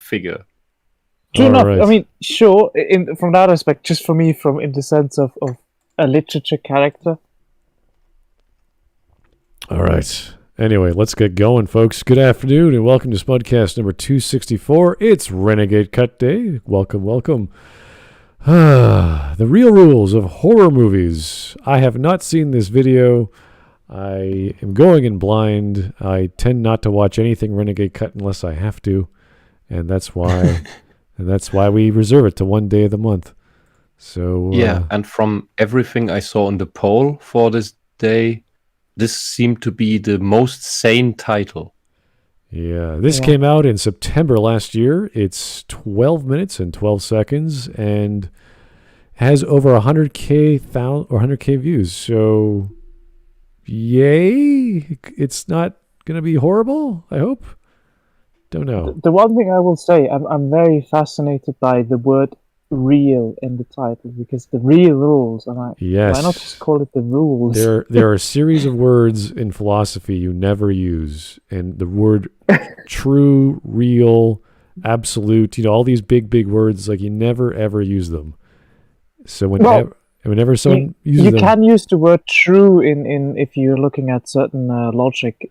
figure. True enough. right. I mean, sure. From that aspect, just for me, in the sense of a literature character. All right. Anyway, let's get going, folks. Good afternoon, and welcome to Smudcast number 264. It's Renegade Cut Day. Welcome, welcome. The real rules of horror movies. I have not seen this video. I am going in blind. I tend not to watch anything Renegade Cut unless I have to, and that's why. And that's why we reserve it to one day of the month. So Yeah, and from everything I saw on the poll for this day, this seemed to be the most sane title. yeah, this came out in September last year. It's 12 minutes and 12 seconds and has over 100K views. So, yay! It's not gonna be horrible, I hope. Don't know. The one thing I will say, I'm very fascinated by the word "real" in the title, because the real rules. And Yes. why not just call it the rules? There are a series of words in philosophy you never use, and the word true, real, absolute, all these big words, like you never ever use them. So whenever someone uses you them, can use the word "true" in if you're looking at certain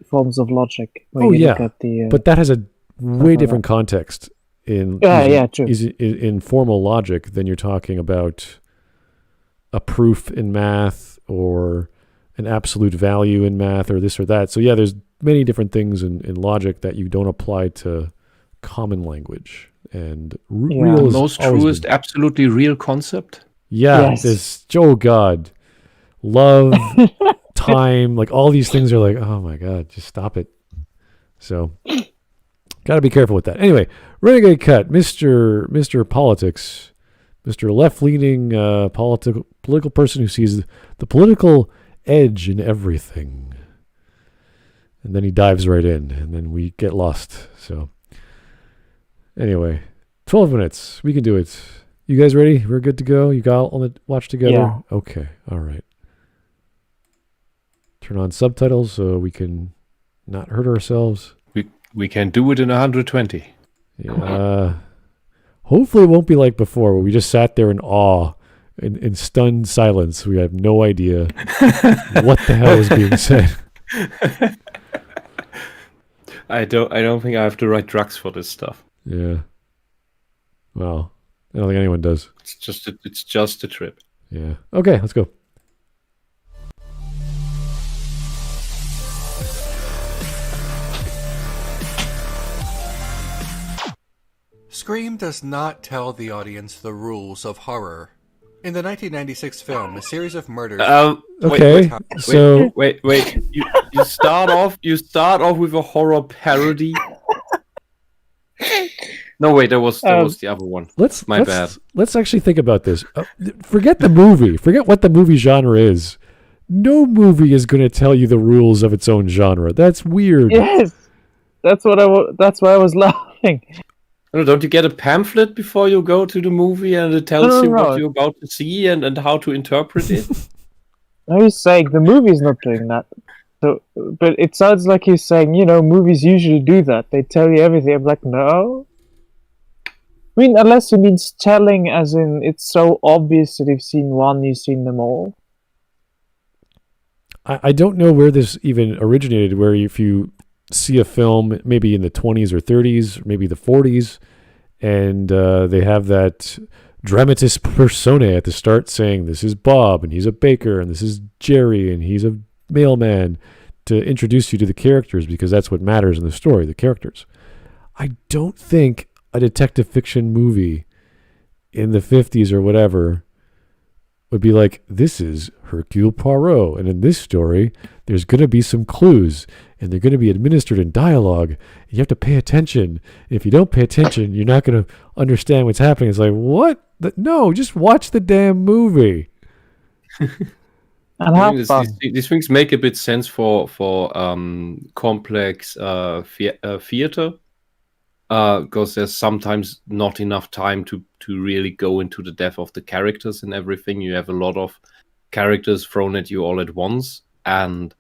forms of logic. Where you look at the, but that has a way different context in true. in formal logic than you're talking about a proof in math or an absolute value in math or this or that. So yeah, there's many different things in logic that you don't apply to common language. And real The is most always truest, been- absolutely real concept. Yeah, Yes. this God, love, time, like all these things are like, oh my God, just stop it. So got to be careful with that. Anyway, Renegade Cut, Mr. Politics, Mr. left-leaning political person who sees the political edge in everything. And then he dives right in, and then we get lost. So anyway, 12 minutes. We can do it. You guys ready? We're good to go? You got all the watch together? Yeah. Okay. All right. Turn on subtitles so we can not hurt ourselves. We can do it in 120. Yeah. Hopefully it won't be like before where we just sat there in awe, in stunned silence. We have no idea what the hell is being said. I don't think I have the right drugs for this stuff. Yeah. Well, I don't think anyone does. It's just a trip. Yeah. Okay, let's go. Scream does not tell the audience the rules of horror. In the 1996 film, a series of murders... Okay, so... Wait. You start off with a horror parody. No, wait, that was the other one. My bad. Let's actually think about this. Forget the movie. Forget what the movie genre is. No movie is going to tell you the rules of its own genre. That's weird. Yes, that's why I was laughing. No, don't you get a pamphlet before you go to the movie and it tells you what you're about to see and how to interpret it? No, he's saying the movie's not doing that. So, but it sounds like he's saying, movies usually do that. They tell you everything. I'm like, no. I mean, unless he means telling, as in it's so obvious that you've seen one, you've seen them all. I don't know where this even originated, where if you see a film maybe in the 20s or 30s, or maybe the 40s, and they have that dramatis personae at the start saying, this is Bob, and he's a baker, and this is Jerry, and he's a mailman, to introduce you to the characters, because that's what matters in the story, the characters. I don't think a detective fiction movie in the 50s or whatever would be like, this is Hercule Poirot, and in this story, there's going to be some clues, and they're going to be administered in dialogue. You have to pay attention. If you don't pay attention, you're not going to understand what's happening. It's like, what? No, just watch the damn movie. And have fun. These things make a bit sense for complex theater, because there's sometimes not enough time to really go into the depth of the characters and everything. You have a lot of characters thrown at you all at once, and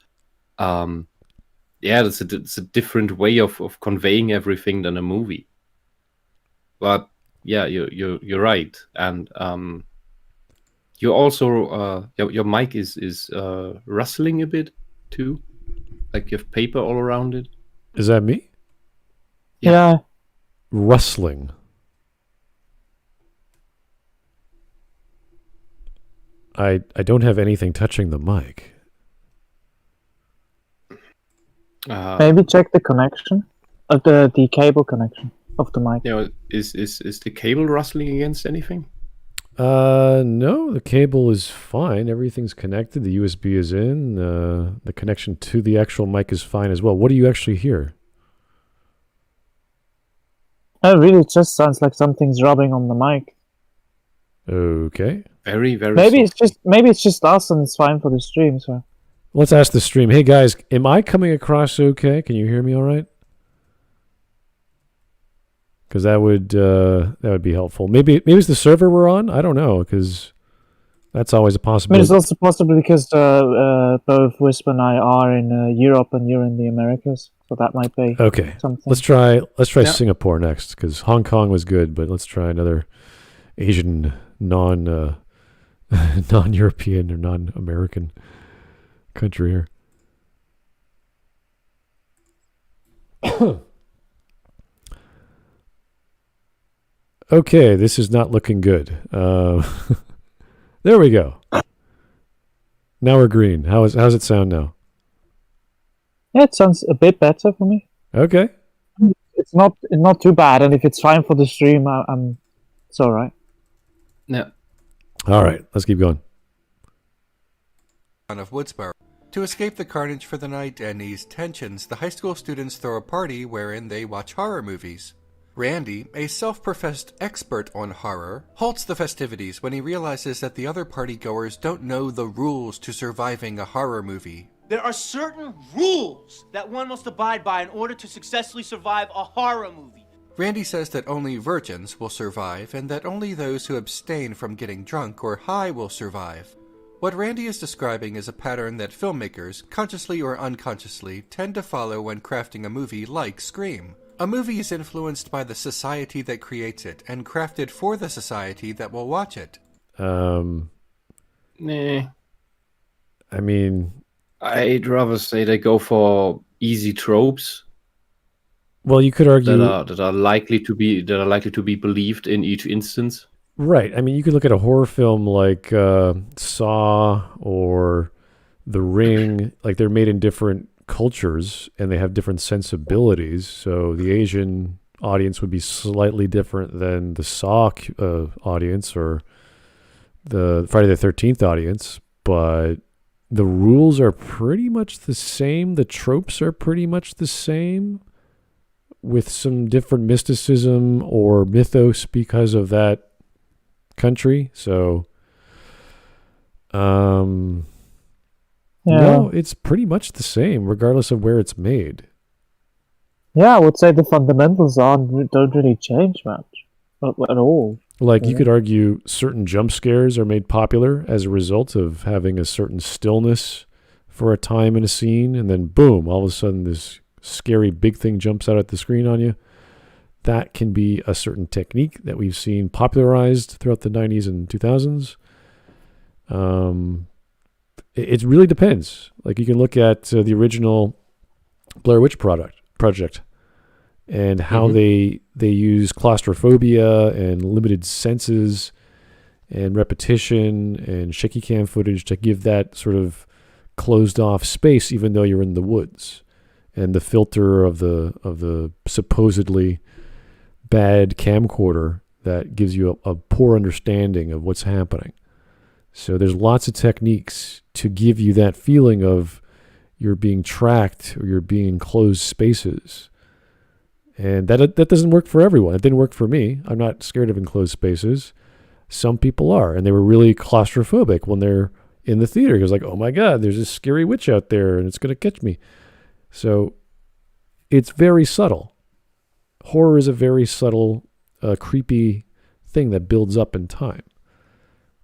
it's a different way of conveying everything than a movie. But yeah, you're right, and you also your mic is rustling a bit too, like you have paper all around it. Is that me? Yeah. Yeah. Rustling. I don't have anything touching the mic. Maybe check the connection, the cable connection of the mic. You know, is the cable rustling against anything? No, the cable is fine. Everything's connected. The USB is in. The connection to the actual mic is fine as well. What do you actually hear? Oh, really? It just sounds like something's rubbing on the mic. Okay. Very, very. Maybe softly. it's just us, and it's fine for the stream. So Let's ask the stream. Hey guys, am I coming across okay? Can you hear me all right? Because that would be helpful. Maybe it's the server we're on. I don't know, because that's always a I mean, possibility. it's also possible because both Wisp and I are in Europe, and you're in the Americas, so that might be Okay, something. let's try Yeah. Singapore next, because Hong Kong was good, but let's try another Asian non-European or non-American country here. Okay, this is not looking good. There we go. Now we're green. How's it sound now? Yeah, it sounds a bit better for me. Okay. It's not too bad, and if it's fine for the stream, it's all right. Yeah. All right, let's keep going. Of Woodsboro. To escape the carnage for the night and ease tensions, the high school students throw a party wherein they watch horror movies. Randy, a self-professed expert on horror, halts the festivities when he realizes that the other partygoers don't know the rules to surviving a horror movie. There are certain rules that one must abide by in order to successfully survive a horror movie. Randy says that only virgins will survive and that only those who abstain from getting drunk or high will survive. What Randy is describing is a pattern that filmmakers, consciously or unconsciously, tend to follow when crafting a movie like Scream. A movie is influenced by the society that creates it and crafted for the society that will watch it. Nah. I mean, I'd rather say they go for easy tropes well, you could argue that are likely to be believed in each instance. right. I mean, you could look at a horror film like Saw or The Ring. Like they're made in different cultures and they have different sensibilities. So the Asian audience would be slightly different than the Saw audience or the Friday the 13th audience, but the rules are pretty much the same. The tropes are pretty much the same, with some different mysticism or mythos because of that country. So, no, it's pretty much the same, regardless of where it's made. Yeah, I would say the fundamentals don't really change much at all. Like, you could argue certain jump scares are made popular as a result of having a certain stillness for a time in a scene, and then boom, all of a sudden this scary big thing jumps out at the screen on you. That can be a certain technique that we've seen popularized throughout the 90s and 2000s. It really depends. Like, you can look at the original Blair Witch project and how they use claustrophobia and limited senses and repetition and shaky cam footage to give that sort of closed off space, even though you're in the woods. And the filter of the supposedly bad camcorder that gives you a poor understanding of what's happening. So there's lots of techniques to give you that feeling of you're being tracked or you're being in closed spaces. And that doesn't work for everyone. It didn't work for me. I'm not scared of enclosed spaces. Some people are, and they were really claustrophobic when they're in the theater. It was like, oh my God, there's this scary witch out there and it's going to catch me. So it's very subtle. Horror is a very subtle, creepy thing that builds up in time.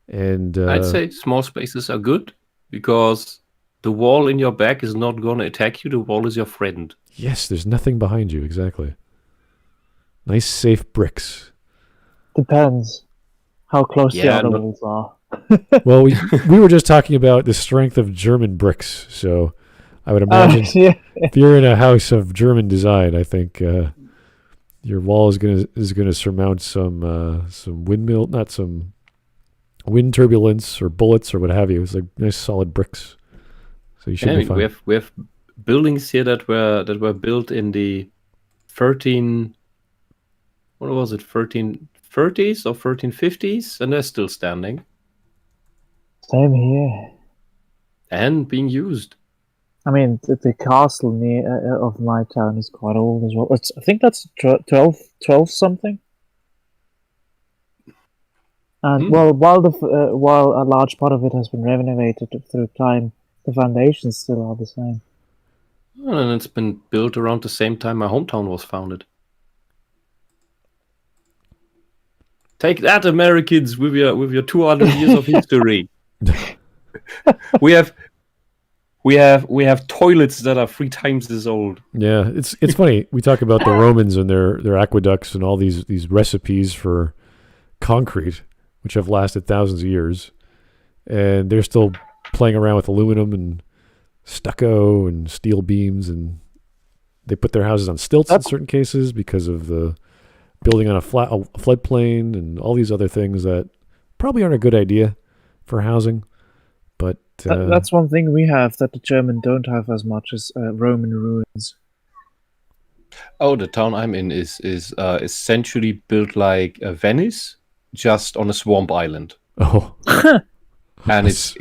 And I'd say small spaces are good because the wall in your back is not going to attack you. The wall is your friend. Yes, there's nothing behind you. Exactly. Nice, safe bricks. Depends how close the Yeah, other not- walls are. Well, we were just talking about the strength of German bricks, so I would imagine Yeah. if you're in a house of German design, I think your wall is gonna surmount some windmill, not some wind turbulence or bullets or what have you. It's like nice solid bricks, so you should Yeah, I be mean, fine. we have buildings here that were built in the 13 what was it 1330s or 1350s, and they're still standing Same here. and being used. I mean, the castle near of my town is quite old as well. I think that's 12 something. And while a large part of it has been renovated through time, the foundations still are the same. And it's been built around the same time my hometown was founded. Take that, Americans, with your 200 years of history. We have toilets that are 3 times as old. Yeah, it's funny. We talk about the Romans and their aqueducts and all these recipes for concrete, which have lasted thousands of years, and they're still playing around with aluminum and stucco and steel beams, and they put their houses on stilts in certain cases because of the building on a floodplain and all these other things that probably aren't a good idea for housing. But that's one thing we have that the German don't have as much as Roman ruins. Oh, the town I'm in is essentially built like Venice, just on a swamp island. oh, And it's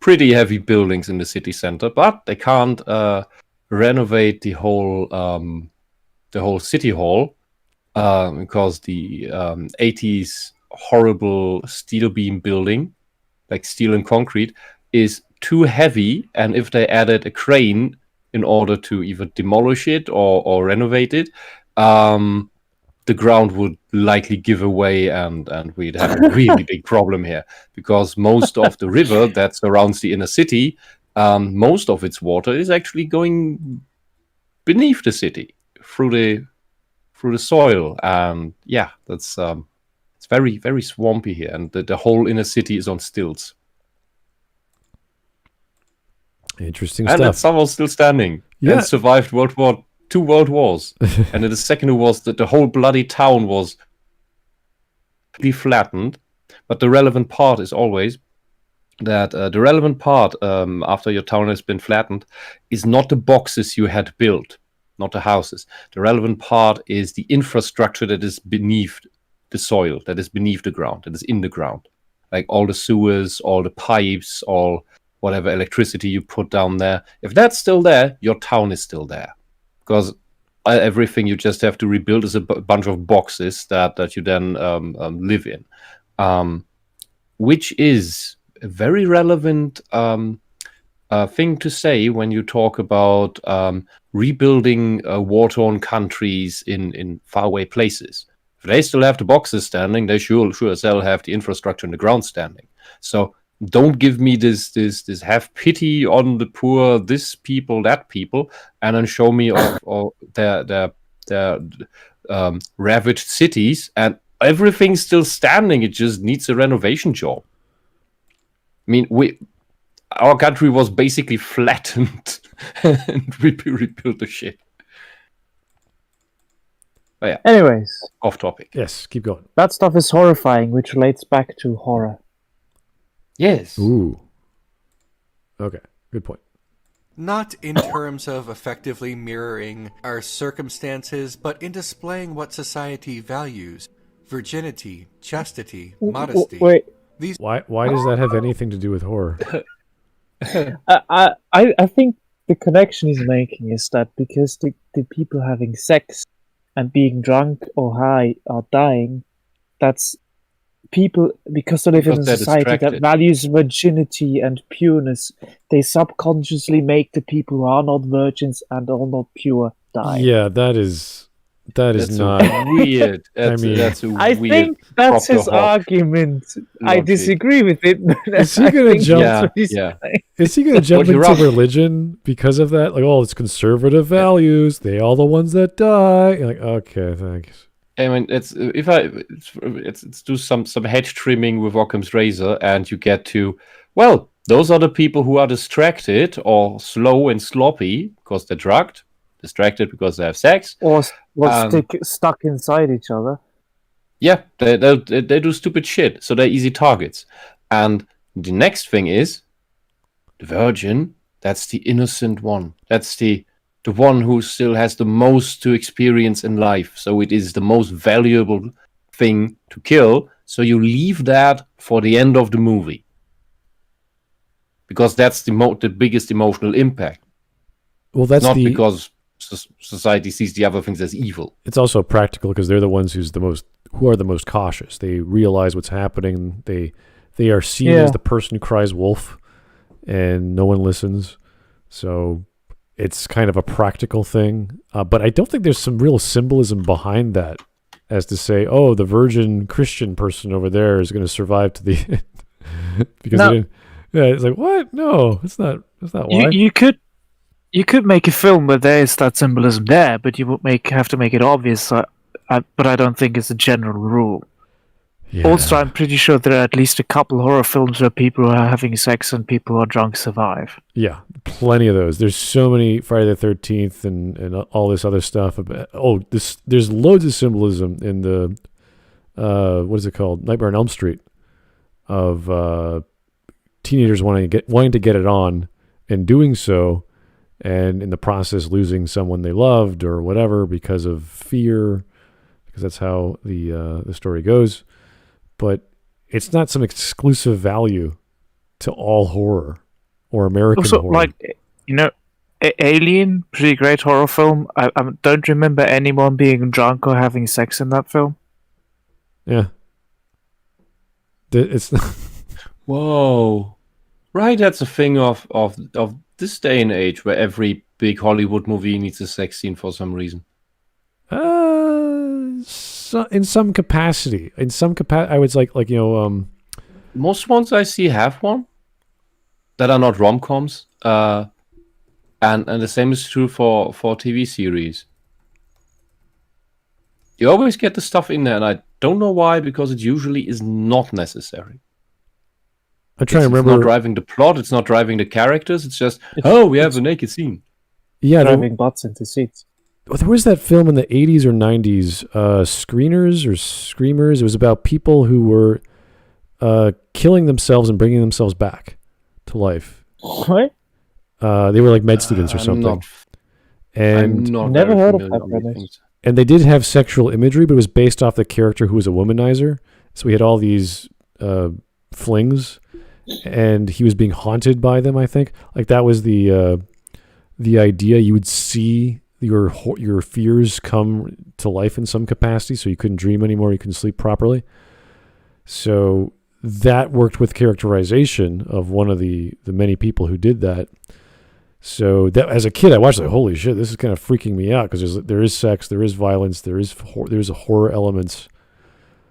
pretty heavy buildings in the city center, but they can't renovate the whole city hall because the 80s horrible steel beam building, like steel and concrete, is too heavy, and if they added a crane in order to either demolish it or renovate it, the ground would likely give away, and we'd have a really big problem here, because most of the river that surrounds the inner city, most of its water is actually going beneath the city through the soil, and yeah, that's it's very, very swampy here, and the whole inner city is on stilts. interesting And that stuff. somehow still standing. Yeah. And survived two world wars. And in the second war was that the whole bloody town was flattened. But the relevant part is always that the relevant part after your town has been flattened is not the boxes you had built, not the houses. The relevant part is the infrastructure that is beneath the soil, that is beneath the ground, that is in the ground. Like all the sewers, all the pipes, all whatever electricity you put down there. If that's still there, your town is still there. Because everything you just have to rebuild is a bunch of boxes that you then live in. Which is a very relevant thing to say when you talk about rebuilding war-torn countries in faraway places. If they still have the boxes standing, they sure as hell have the infrastructure in the ground standing. So don't give me this have pity on the poor, this people, that people, and then show me of their ravaged cities, and everything's still standing. It just needs a renovation job. I mean, our country was basically flattened and rebuilt the shit. Oh, yeah. Anyways, Off topic. Yes, keep going. that stuff is horrifying, which relates back to horror. Yes. Ooh. Okay, good point. Not in terms of effectively mirroring our circumstances, but in displaying what society values. Virginity, chastity, modesty. Wait, Why does that have anything to do with horror? I think the connection he's making is that because the people having sex and being drunk or high are dying, that's people, because they live in a they're society that distracted. values virginity and pureness, they subconsciously make the people who are not virgins and are not pure die. Yeah, that is That's not. weird. That's, mean, that's a I weird. think that's proper his hawk argument. I logic. disagree with it. But Is he I gonna think jump- that's what he's Yeah. saying. Is he going to jump you're into right. religion because of that? Like, oh, it's conservative values. They all the ones that die. You're like, okay, thanks. I mean, let's do some hedge trimming with Occam's razor, and you get to, well, those are the people who are distracted or slow and sloppy because they're drugged, distracted because they have sex. Or Um, stuck inside each other. Yeah, they do stupid shit, so they're easy targets. And the next thing is the virgin. That's the innocent one. That's the one who still has the most to experience in life. So it is the most valuable thing to kill. So you leave that for the end of the movie, because that's the biggest emotional impact. Well, that's not because society sees the other things as evil. It's also practical because they're the ones who are the most cautious. They realize what's happening. They are seen as the person who cries wolf, and no one listens. So it's kind of a practical thing. But I don't think there's some real symbolism behind that, as to say, oh, the virgin Christian person over there is going to survive to the end. Because they didn't, it's like, what? No, that's not why. You could make a film where there is that symbolism there, but you would have to make it obvious. But I don't think it's a general rule. Yeah. Also, I'm pretty sure there are at least a couple horror films where people are having sex and people who are drunk survive. Yeah, plenty of those. There's so many Friday the 13th and all this other stuff. There's loads of symbolism in the what is it called? Nightmare on Elm Street, of teenagers wanting to get it on and doing so, and in the process losing someone they loved or whatever because of fear, because that's how the story goes. But it's not some exclusive value to all horror or American also, horror. Like, Alien, pretty great horror film. I don't remember anyone being drunk or having sex in that film. Yeah. It's Whoa. Right, that's a thing of this day and age where every big Hollywood movie needs a sex scene for some reason. In some capacity. I would like most ones I see have one that are not rom-coms. And the same is true for TV series. You always get the stuff in there, and I don't know why, because it usually is not necessary. I'm trying to remember. It's not driving the plot, it's not driving the characters, we have a naked scene. Yeah, driving butts into seats. There was that film in the 80s or 90s, Screeners or Screamers. It was about people who were killing themselves and bringing themselves back to life. What? They were like med students or something. I'm not never heard of that. And they did have sexual imagery, but it was based off the character who was a womanizer. So we had all these flings, and he was being haunted by them, I think. Like, that was the idea. You would see your fears come to life in some capacity, so you couldn't dream anymore, you couldn't sleep properly. So that worked with characterization of one of the many people who did that. So that, as a kid, I watched like, holy shit, this is kind of freaking me out, because there is sex, there is violence, there's a horror elements.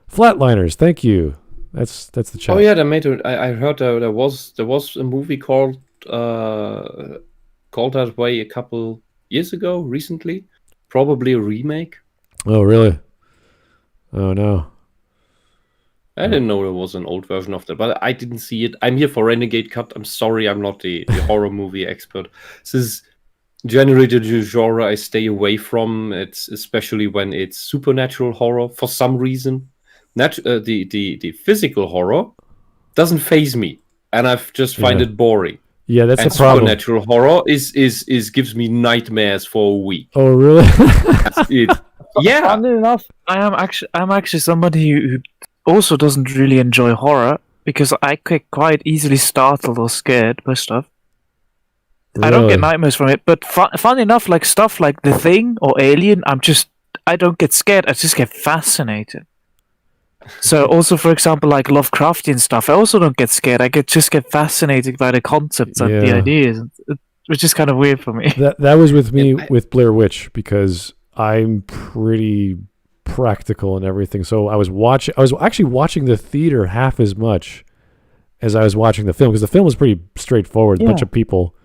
Flatliners, thank you. That's the chat. Oh yeah, I heard there was a movie called that way a couple years ago, recently, probably a remake. Oh really? Oh no. I didn't know there was an old version of that, but I didn't see it. I'm here for Renegade Cut. I'm sorry, I'm not the horror movie expert. This is generally the genre I stay away from. It's especially when it's supernatural horror for some reason. The physical horror doesn't faze me, and I just find it boring. Yeah, that's and the problem. Supernatural horror is gives me nightmares for a week. Oh really? That's it. Yeah. Funny enough, I'm actually somebody who also doesn't really enjoy horror, because I get quite easily startled or scared by stuff. Really? I don't get nightmares from it, but funny enough, like stuff like The Thing or Alien, I don't get scared, I just get fascinated. So also, for example, like Lovecraftian stuff, I also don't get scared, I just get fascinated by the concepts and the ideas, which is kind of weird for me. That was with me with Blair Witch, because I'm pretty practical and everything. So I was actually watching the theater half as much as I was watching the film, because the film was pretty straightforward. A bunch of people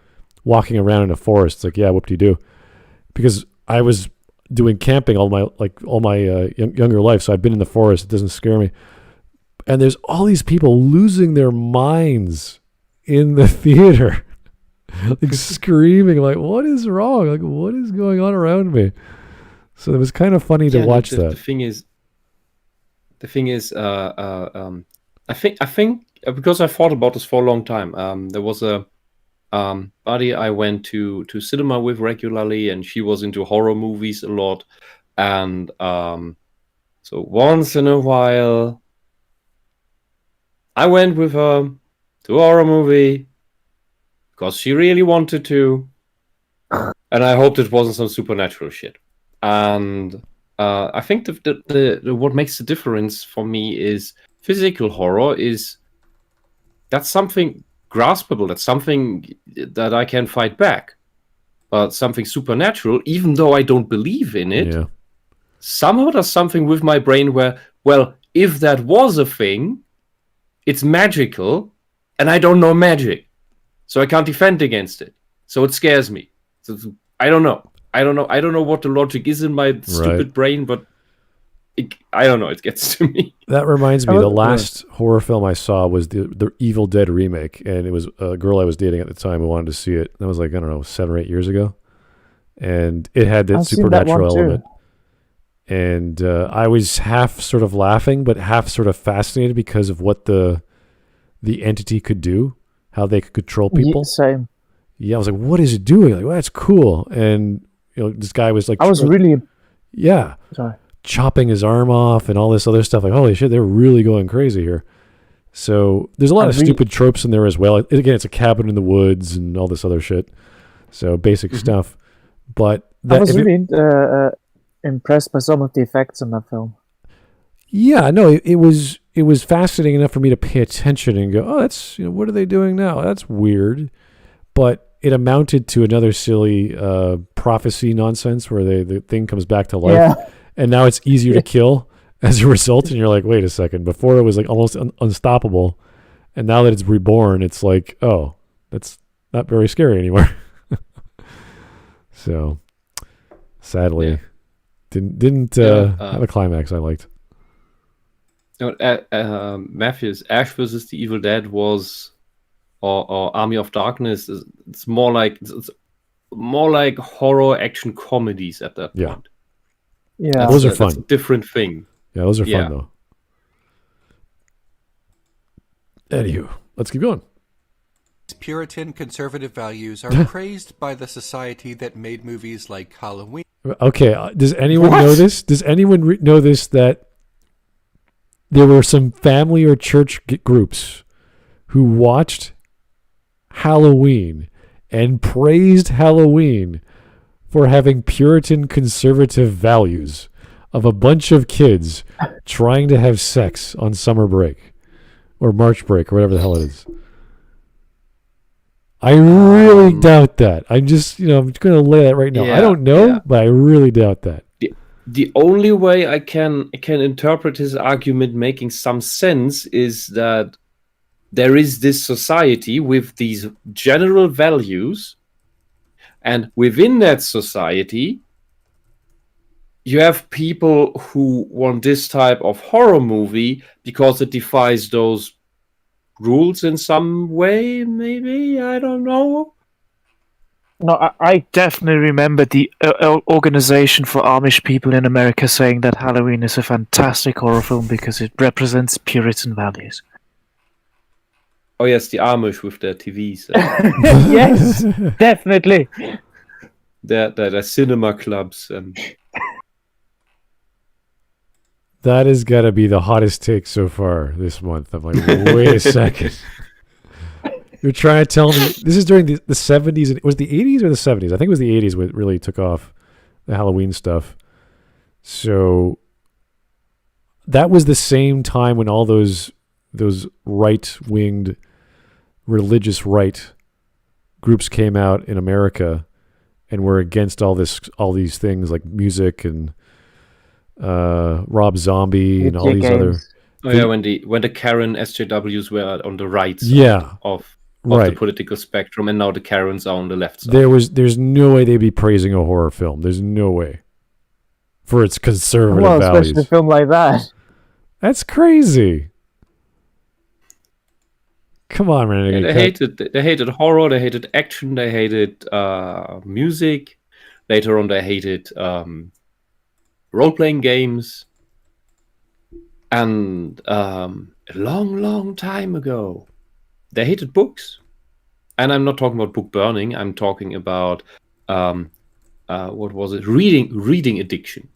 walking around in a forest. It's like, yeah, whoop-de-doo. Because I was doing camping all my younger life, so I've been in the forest. It doesn't scare me. And there's all these people losing their minds in the theater, like screaming, like, "What is wrong? Like, what is going on around me?" So it was kind of funny to watch that. The thing is, I think because I thought about this for a long time. There was a buddy I went to cinema with regularly, and she was into horror movies a lot. And so once in a while, I went with her to a horror movie because she really wanted to, and I hoped it wasn't some supernatural shit. And I think the what makes the difference for me is physical horror that's something graspable, that's something that I can fight back. But something supernatural, even though I don't believe in it, somehow does something with my brain where, well, if that was a thing, it's magical, and I don't know magic, so I can't defend against it. So it scares me. So I don't know. I don't know what the logic is in my stupid brain, but I don't know. It gets to me. That reminds me, the last horror film I saw was the Evil Dead remake, and it was a girl I was dating at the time who wanted to see it. That was like, I don't know, 7 or 8 years ago. And it had that supernatural element. And I was half sort of laughing, but half sort of fascinated because of what the entity could do, how they could control people. Same. Yeah, I was like, what is it doing? Like, well, that's cool. And this guy was like, Sorry. Chopping his arm off and all this other stuff. Like, holy shit, they're really going crazy here. So there's a lot of stupid tropes in there as well. Again, it's a cabin in the woods and all this other shit. So basic stuff. But I was really impressed by some of the effects in that film. Yeah, no, it was fascinating enough for me to pay attention and go, oh, that's what are they doing now? That's weird. But it amounted to another silly prophecy nonsense where the thing comes back to life. Yeah. And now it's easier to kill as a result. And you're like, wait a second. Before it was like almost unstoppable. And now that it's reborn, it's like, oh, that's not very scary anymore. So sadly, didn't have a climax I liked. Matthews, Ash vs. the Evil Dead was, or Army of Darkness, it's more like horror action comedies at that point. Yeah, those are fun. That's a different thing. Yeah, those are fun though. Anywho, let's keep going. Puritan conservative values are praised by the society that made movies like Halloween. Okay, does anyone know this? Does anyone know this, that there were some family or church groups who watched Halloween and praised Halloween for having Puritan conservative values of a bunch of kids trying to have sex on summer break or March break or whatever the hell it is? I really doubt that. I'm just, I'm just going to lay that right now. I don't know, but I really doubt that. The only way I can interpret his argument making some sense is that there is this society with these general values, and within that society, you have people who want this type of horror movie because it defies those rules in some way, maybe? I don't know. No, I definitely remember the organization for Amish people in America saying that Halloween is a fantastic horror film because it represents Puritan values. Oh yes, the Amish with their TVs. Yes, definitely. Their cinema clubs and... That has got to be the hottest take so far this month. I'm like, wait a second. You're trying to tell me this is during the 70s, and was it the 80s or the 70s? I think it was the 80s when it really took off, the Halloween stuff. So that was the same time when all those right-winged religious right groups came out in America and were against all these things like music and Rob Zombie and all these other. Oh yeah, when the Karen SJWs were on the right side of the political spectrum, and now the Karens are on the left side. There's no way they'd be praising a horror film. There's no way. for its conservative Well, values. especially a film like that. That's crazy. Come on, Renegade Cut. They hated horror, they hated action, they hated music. Later on, they hated role-playing games. And a long time ago, they hated books. And I'm not talking about book burning. I'm talking about what was it? Reading addiction.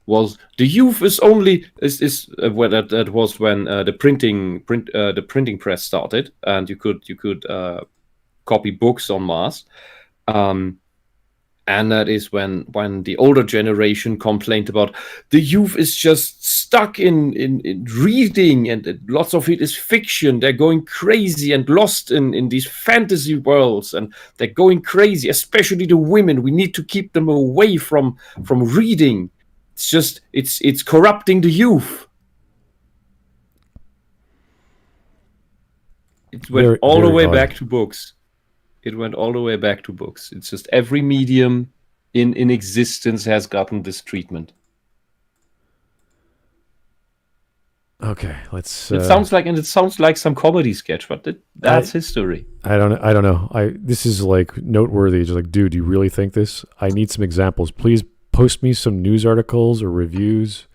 Was the youth is only well, that was when the printing press started, and you could copy books en masse. And that is when the older generation complained about the youth is just stuck in reading, and lots of it is fiction. They're going crazy and lost in these fantasy worlds, and they're going crazy, especially the women. We need to keep them away from reading. It's just it's corrupting the youth. It went all the way back to books. It went all the way back to books. It's just every medium in existence has gotten this treatment. Okay, let's. It sounds like some comedy sketch, but that's history. I don't know. This is like noteworthy. Just like, dude, do you really think this? I need some examples. Please post me some news articles or reviews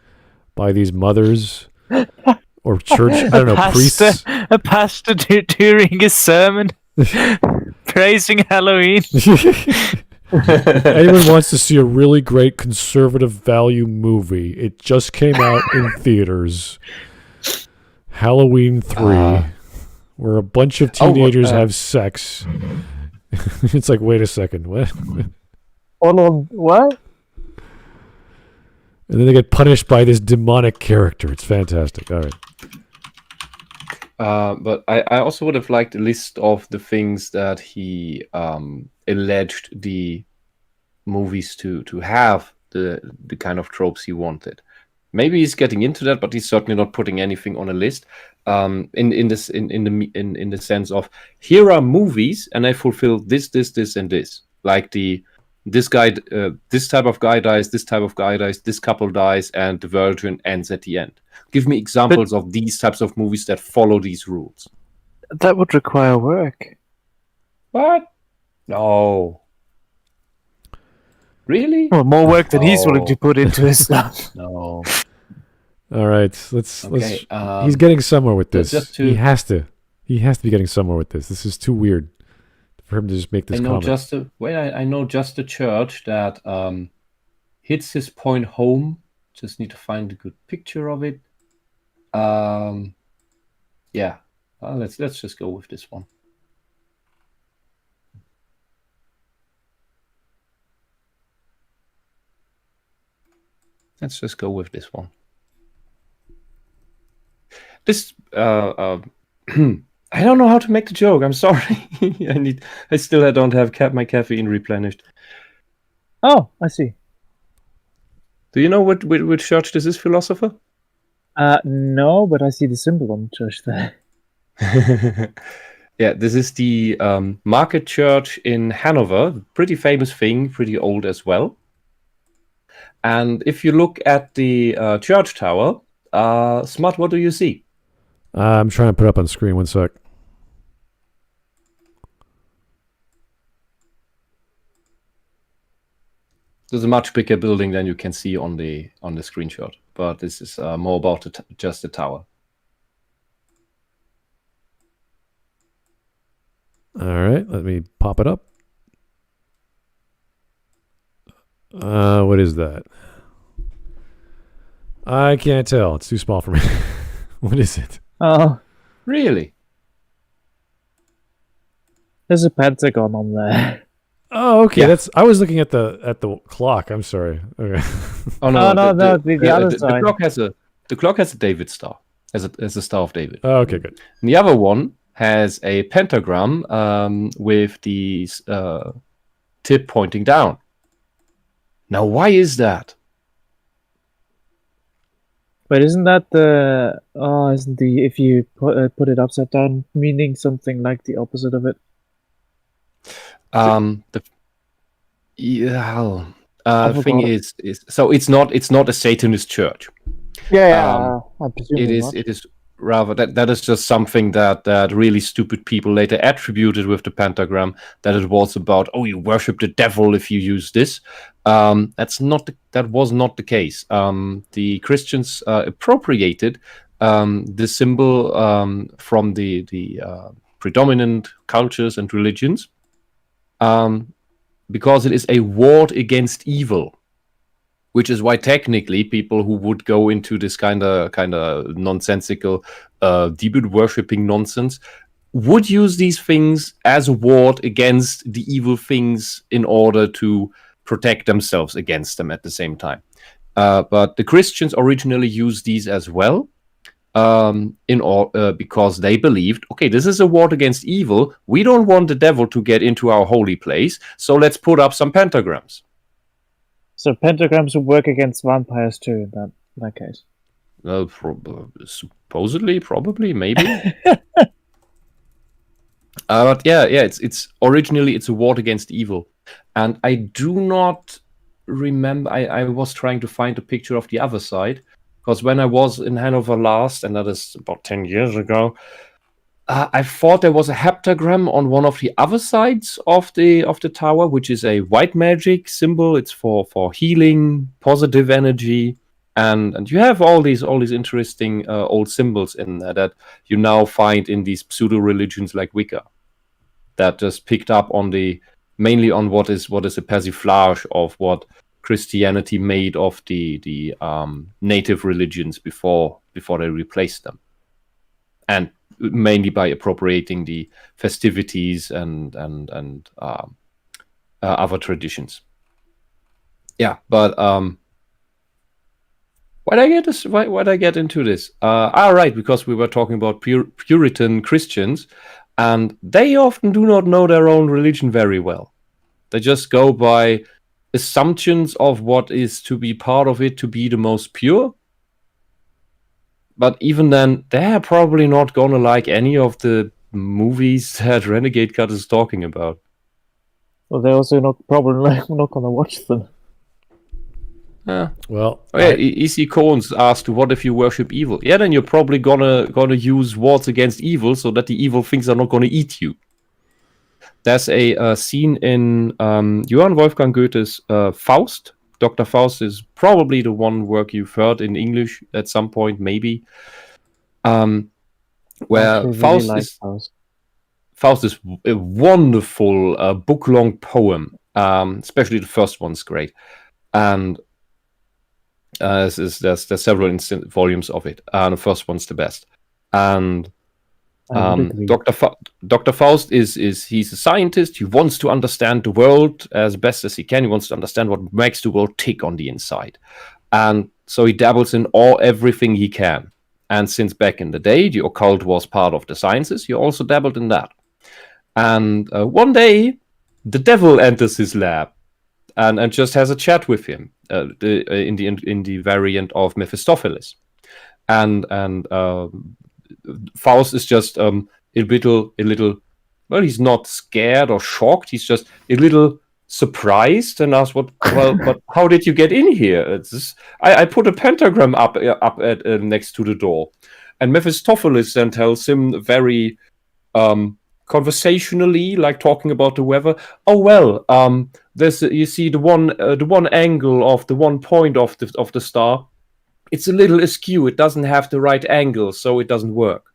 by these mothers or church. I don't know, priests. A pastor during his sermon. Praising Halloween. Anyone wants to see a really great conservative value movie? It just came out in theaters. Halloween 3, where a bunch of teenagers have sex. It's like, wait a second, what? Hold on, what? And then they get punished by this demonic character. It's fantastic. All right. But I also would have liked a list of the things that he alleged the movies to have, the kind of tropes he wanted. Maybe he's getting into that, but he's certainly not putting anything on a list. In the sense of, here are movies and I fulfill this, and this. Like this guy, this type of guy dies, this type of guy dies, this couple dies, and the virgin ends at the end. Give me examples of these types of movies that follow these rules. That would require work. What? No. Really? Well, more work than he's willing to put into his stuff. No. All right, let's. Okay, he's getting somewhere with this. He has to be getting somewhere with this. This is too weird for him to just make this comment. I know just a church that hits his point home. Just need to find a good picture of it. Yeah. Let's just go with this one. Let's just go with this one. This I don't know how to make the joke. I'm sorry. I still don't have my caffeine replenished. Oh, I see. Do you know which church this is, philosopher? No, but I see the symbol on the church there. Yeah, this is the Market Church in Hanover. Pretty famous thing, pretty old as well. And if you look at the church tower, Smut, what do you see? I'm trying to put up on screen. One sec. There's a much bigger building than you can see on the screenshot, but this is more about just the tower. All right, let me pop it up. What is that? I can't tell. It's too small for me. What is it? Oh, Really? there's a pentagon on there. Oh, okay. Yeah. I was looking at the clock. I'm sorry. Okay. Oh no, No, the other side. The clock has a David star, as a Star of David. Oh, okay, good. And the other one has a pentagram with the tip pointing down. Now, why is that? But isn't that if you put it upside down, meaning something like the opposite of it? thing is so it's not a Satanist church. Yeah, I presume It is rather that is just something that really stupid people later attributed with the pentagram, that it was about, oh, you worship the devil if you use this. That was not the case. The Christians appropriated the symbol from the predominant cultures and religions, because it is a ward against evil. Which is why technically people who would go into this kind of nonsensical demon worshipping nonsense would use these things as a ward against the evil things in order to protect themselves against them at the same time. But the Christians originally used these as well, because they believed, okay, this is a ward against evil. We don't want the devil to get into our holy place, so let's put up some pentagrams. So pentagrams would work against vampires too in that case. Supposedly, probably, maybe. But yeah, it's originally it's a ward against evil, and I do not remember. I was trying to find a picture of the other side, because when I was in Hanover last, and that is about 10 years ago, I thought there was a heptagram on one of the other sides of the tower, which is a white magic symbol. It's for healing, positive energy, and you have all these interesting old symbols in there that you now find in these pseudo religions like Wicca, that just picked up on mainly on what is a persiflage of what Christianity made of the native religions before they replaced them, and mainly by appropriating the festivities and other traditions. Yeah, but why'd I get into this? Right, because we were talking about Puritan Christians, and they often do not know their own religion very well. They just go by assumptions of what is to be part of it to be the most pure. But even then, they're probably not gonna like any of the movies that Renegade Cut is talking about. Well, they're also not gonna watch them. Yeah. Well, E.C. Cohen's asked, "What if you worship evil?" Yeah, then you're probably gonna use wards against evil, so that the evil things are not gonna eat you. There's a scene in Johann Wolfgang Goethe's Faust. Dr. Faust is probably the one work you've heard in English at some point, maybe. Where Faust is a wonderful book-long poem, especially the first one's great. And there's several volumes of it, and the first one's the best. And Dr. Faust he's a scientist. He wants to understand the world as best as he can. He wants to understand what makes the world tick on the inside, and so he dabbles in everything he can. And since back in the day, the occult was part of the sciences, he also dabbled in that. And one day, the devil enters his lab and just has a chat with him in the variant of Mephistopheles, and Faust is just a little. Well, he's not scared or shocked. He's just a little surprised and asks, "But how did you get in here?" I put a pentagram up at next to the door, and Mephistopheles then tells him very conversationally, like talking about the weather. Oh well, there's you see the one angle of the one point of the star. It's a little askew. It doesn't have the right angle, so it doesn't work.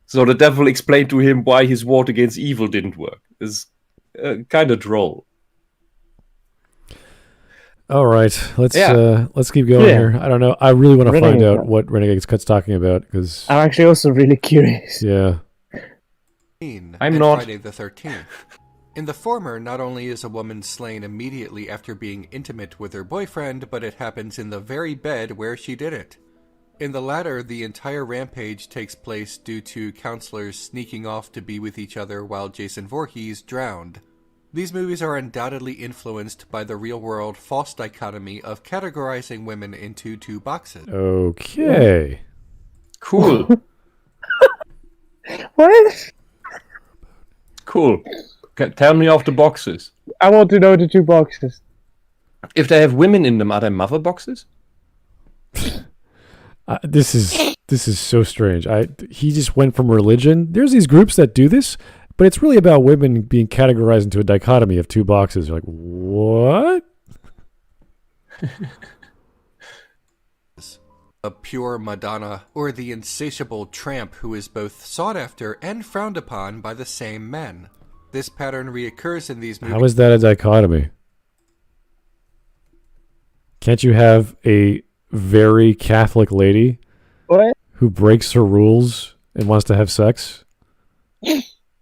So the devil explained to him why his ward against evil didn't work. It's kind of droll. All right, let's keep going here. I don't know. I really want to find out what Renegade Cut's talking about, because I'm actually also really curious. Yeah. I'm not. Friday the 13th. In the former, not only is a woman slain immediately after being intimate with her boyfriend, but it happens in the very bed where she did it. In the latter, the entire rampage takes place due to counselors sneaking off to be with each other while Jason Voorhees drowned. These movies are undoubtedly influenced by the real-world false dichotomy of categorizing women into two boxes. Okay. Cool. What? Cool. Tell me of the boxes. I want to know the two boxes. If they have women in them, are they mother boxes? This is so strange. He just went from religion. There's these groups that do this, but it's really about women being categorized into a dichotomy of two boxes. You're like, what? A pure Madonna, or the insatiable tramp who is both sought after and frowned upon by the same men. This pattern reoccurs in these movies. How is that a dichotomy? Can't you have a very Catholic lady What? who breaks her rules and wants to have sex?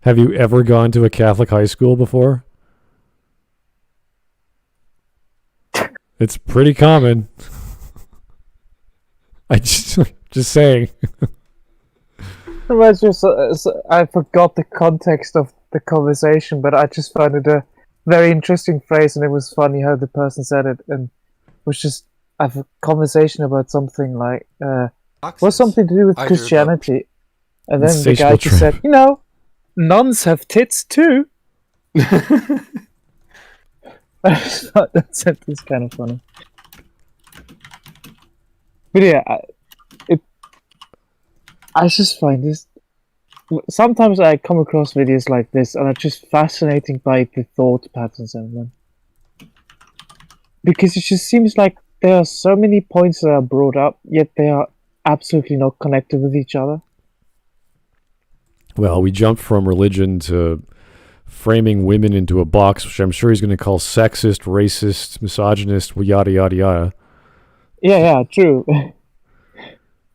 Have you ever gone to a Catholic high school before? It's pretty common. I just saying. I forgot the context of the conversation, but I just found it a very interesting phrase, and it was funny how the person said it, and it was just a conversation about something like was something to do with Christianity, and then the guy just said, nuns have tits too. I just thought that sentence kind of funny. But yeah, I just find this. Sometimes I come across videos like this, and I'm just fascinated by the thought patterns of them, because it just seems like there are so many points that are brought up, yet they are absolutely not connected with each other. Well, we jumped from religion to framing women into a box, which I'm sure he's going to call sexist, racist, misogynist, yada, yada, yada. Yeah, true.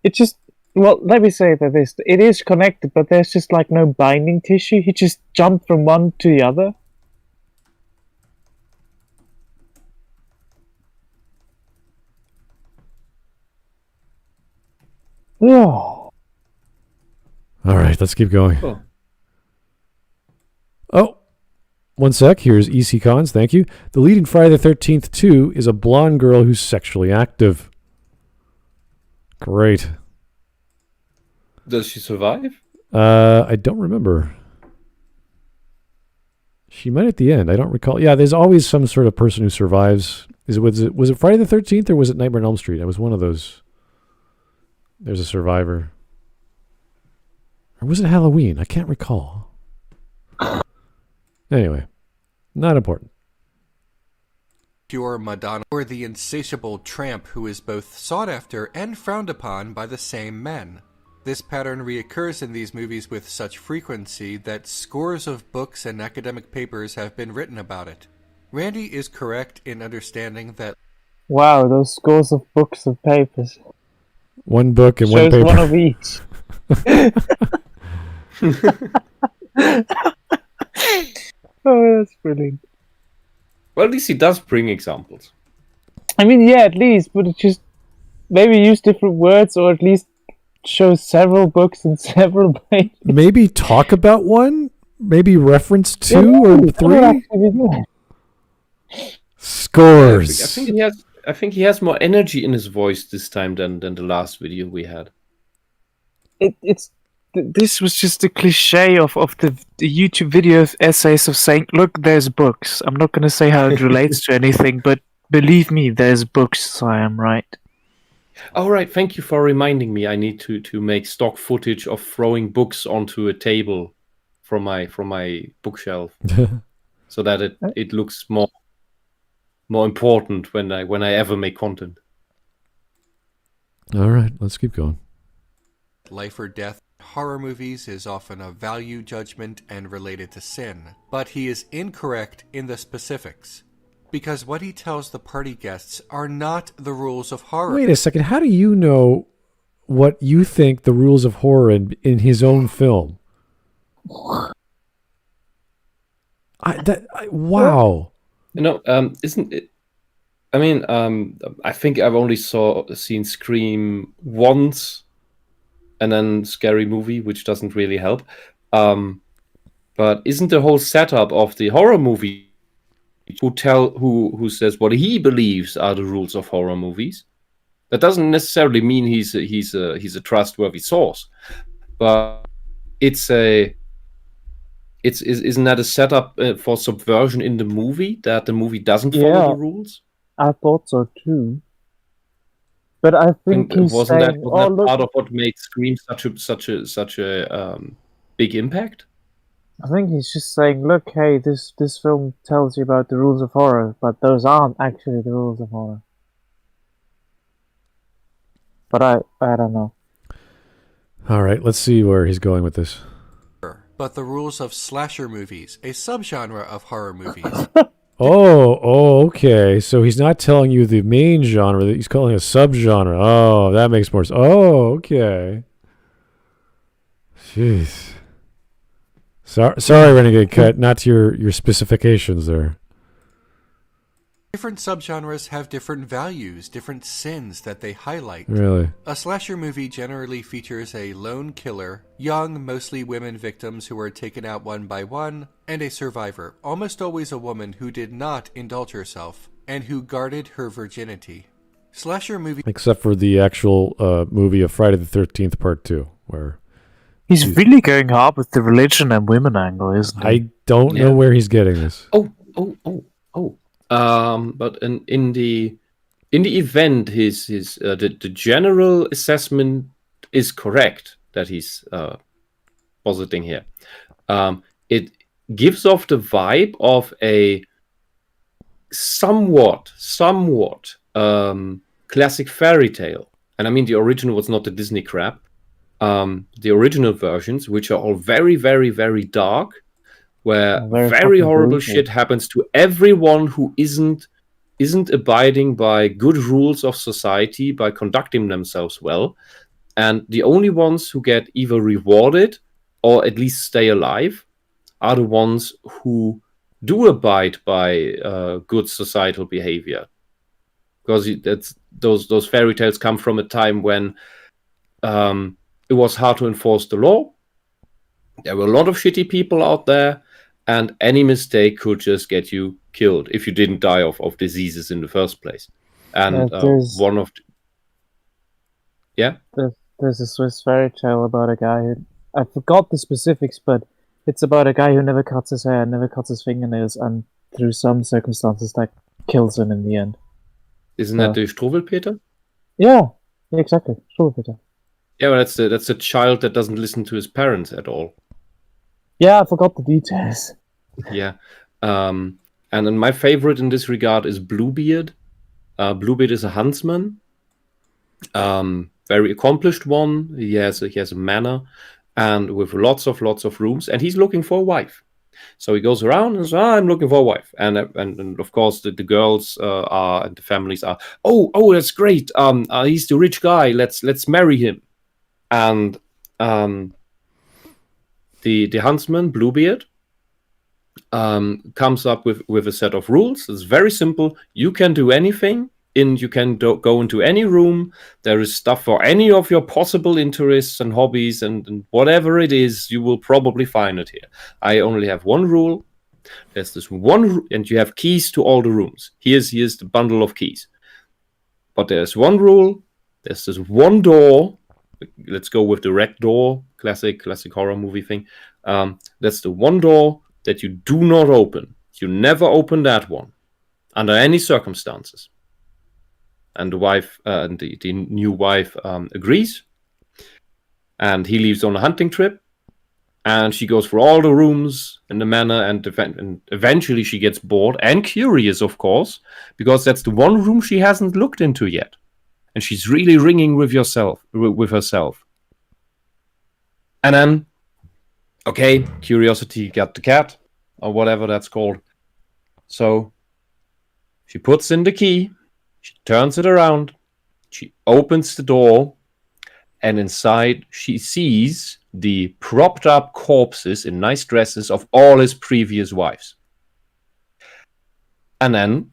It just, well, let me say that it is connected, but there's just like no binding tissue. He just jumped from one to the other. Yeah. All right, let's keep going. Cool. Oh, one sec. Here's EC Cons. Thank you. The lead in Friday the 13th 2 is a blonde girl who's sexually active. Great. Does she survive? I don't remember. She might at the end. I don't recall. Yeah, there's always some sort of person who survives. Was it Friday the 13th or was it Nightmare on Elm Street? It was one of those. There's a survivor. Or was it Halloween? I can't recall. Anyway, not important. Pure Madonna, or the insatiable tramp who is both sought after and frowned upon by the same men. This pattern reoccurs in these movies with such frequency that scores of books and academic papers have been written about it. Randy is correct in understanding that... Wow, those scores of books and papers. One book and one Shows paper. one of each. Oh, that's brilliant. Well, at least he does bring examples. I mean, yeah, at least, but it just maybe use different words, or at least show several books and several pages. Maybe talk about one? Maybe reference two or three? Scores. I think he has more energy in his voice this time than the last video we had. This was just a cliche of the YouTube video essays of saying, look, there's books. I'm not going to say how it relates to anything, but believe me, there's books, so I am right. All right, thank you for reminding me. I need to make stock footage of throwing books onto a table from my bookshelf, so that it looks more important when I ever make content. All right, let's keep going. Life or death horror movies is often a value judgment and related to sin, but he is incorrect in the specifics, because what he tells the party guests are not the rules of horror. Wait a second, how do you know what you think the rules of horror in his own film? Wow. Isn't it? I mean, I think I've only seen Scream once, and then Scary Movie, which doesn't really help. But isn't the whole setup of the horror movie who says what he believes are the rules of horror movies? That doesn't necessarily mean he's a trustworthy source, but isn't that a setup for subversion in the movie, that the movie doesn't follow the rules? I thought so too. But I think he's wasn't saying, that look, part of what made Scream such a big impact? I think he's just saying, look, hey, this film tells you about the rules of horror, but those aren't actually the rules of horror. But I don't know. All right, let's see where he's going with this. But the rules of slasher movies, a subgenre of horror movies. Okay. So he's not telling you the main genre; that he's calling a subgenre. Oh, that makes more sense. Oh, okay. Jeez. Sorry, Renegade Cut. Not to your specifications there. Different subgenres have different values, different sins that they highlight. Really? A slasher movie generally features a lone killer, young, mostly women victims who are taken out one by one, and a survivor, almost always a woman who did not indulge herself, and who guarded her virginity. Slasher movies... Except for the actual movie of Friday the 13th Part 2, where... He's really going hard with the religion and women angle, isn't he? I don't know where he's getting this. But in the event, the general assessment is correct that he's positing here. It gives off the vibe of a somewhat classic fairy tale, and I mean the original was not the Disney crap. The original versions, which are all very, very, very dark, where very horrible shit happens to everyone who isn't abiding by good rules of society, by conducting themselves well, and the only ones who get either rewarded or at least stay alive are the ones who do abide by good societal behavior, because those fairy tales come from a time when it was hard to enforce the law. There were a lot of shitty people out there, and any mistake could just get you killed if you didn't die of diseases in the first place. And there's a Swiss fairy tale about a guy who, I forgot the specifics, but it's about a guy who never cuts his hair, never cuts his fingernails, and through some circumstances that kills him in the end. Isn't that the Struwwelpeter? Yeah, exactly, Struwwelpeter. Yeah, well, that's a child that doesn't listen to his parents at all. Yeah, I forgot the details. Yeah. And then my favorite in this regard is Bluebeard. Bluebeard is a huntsman. Very accomplished one. He has a manor and with lots of rooms, and he's looking for a wife. So he goes around and says, I'm looking for a wife. And of course the girls are, and the families are, oh, that's great. He's the rich guy. Let's marry him. And the huntsman, Bluebeard, comes up with a set of rules. It's very simple. You can do anything, you can go into any room. There is stuff for any of your possible interests and hobbies, and whatever it is, you will probably find it here. I only have one rule. There's this one, and you have keys to all the rooms. Here's the bundle of keys. But there's one rule. There's this one door. Let's go with the red door, classic horror movie thing. That's the one door that you do not open. You never open that one, under any circumstances. And the wife, the new wife, agrees. And he leaves on a hunting trip. And she goes for all the rooms in the manor, and eventually she gets bored and curious, of course, because that's the one room she hasn't looked into yet. And she's really ringing with herself. And then, okay, curiosity got the cat, or whatever that's called. So she puts in the key, she turns it around, she opens the door, and inside she sees the propped up corpses in nice dresses of all his previous wives. And then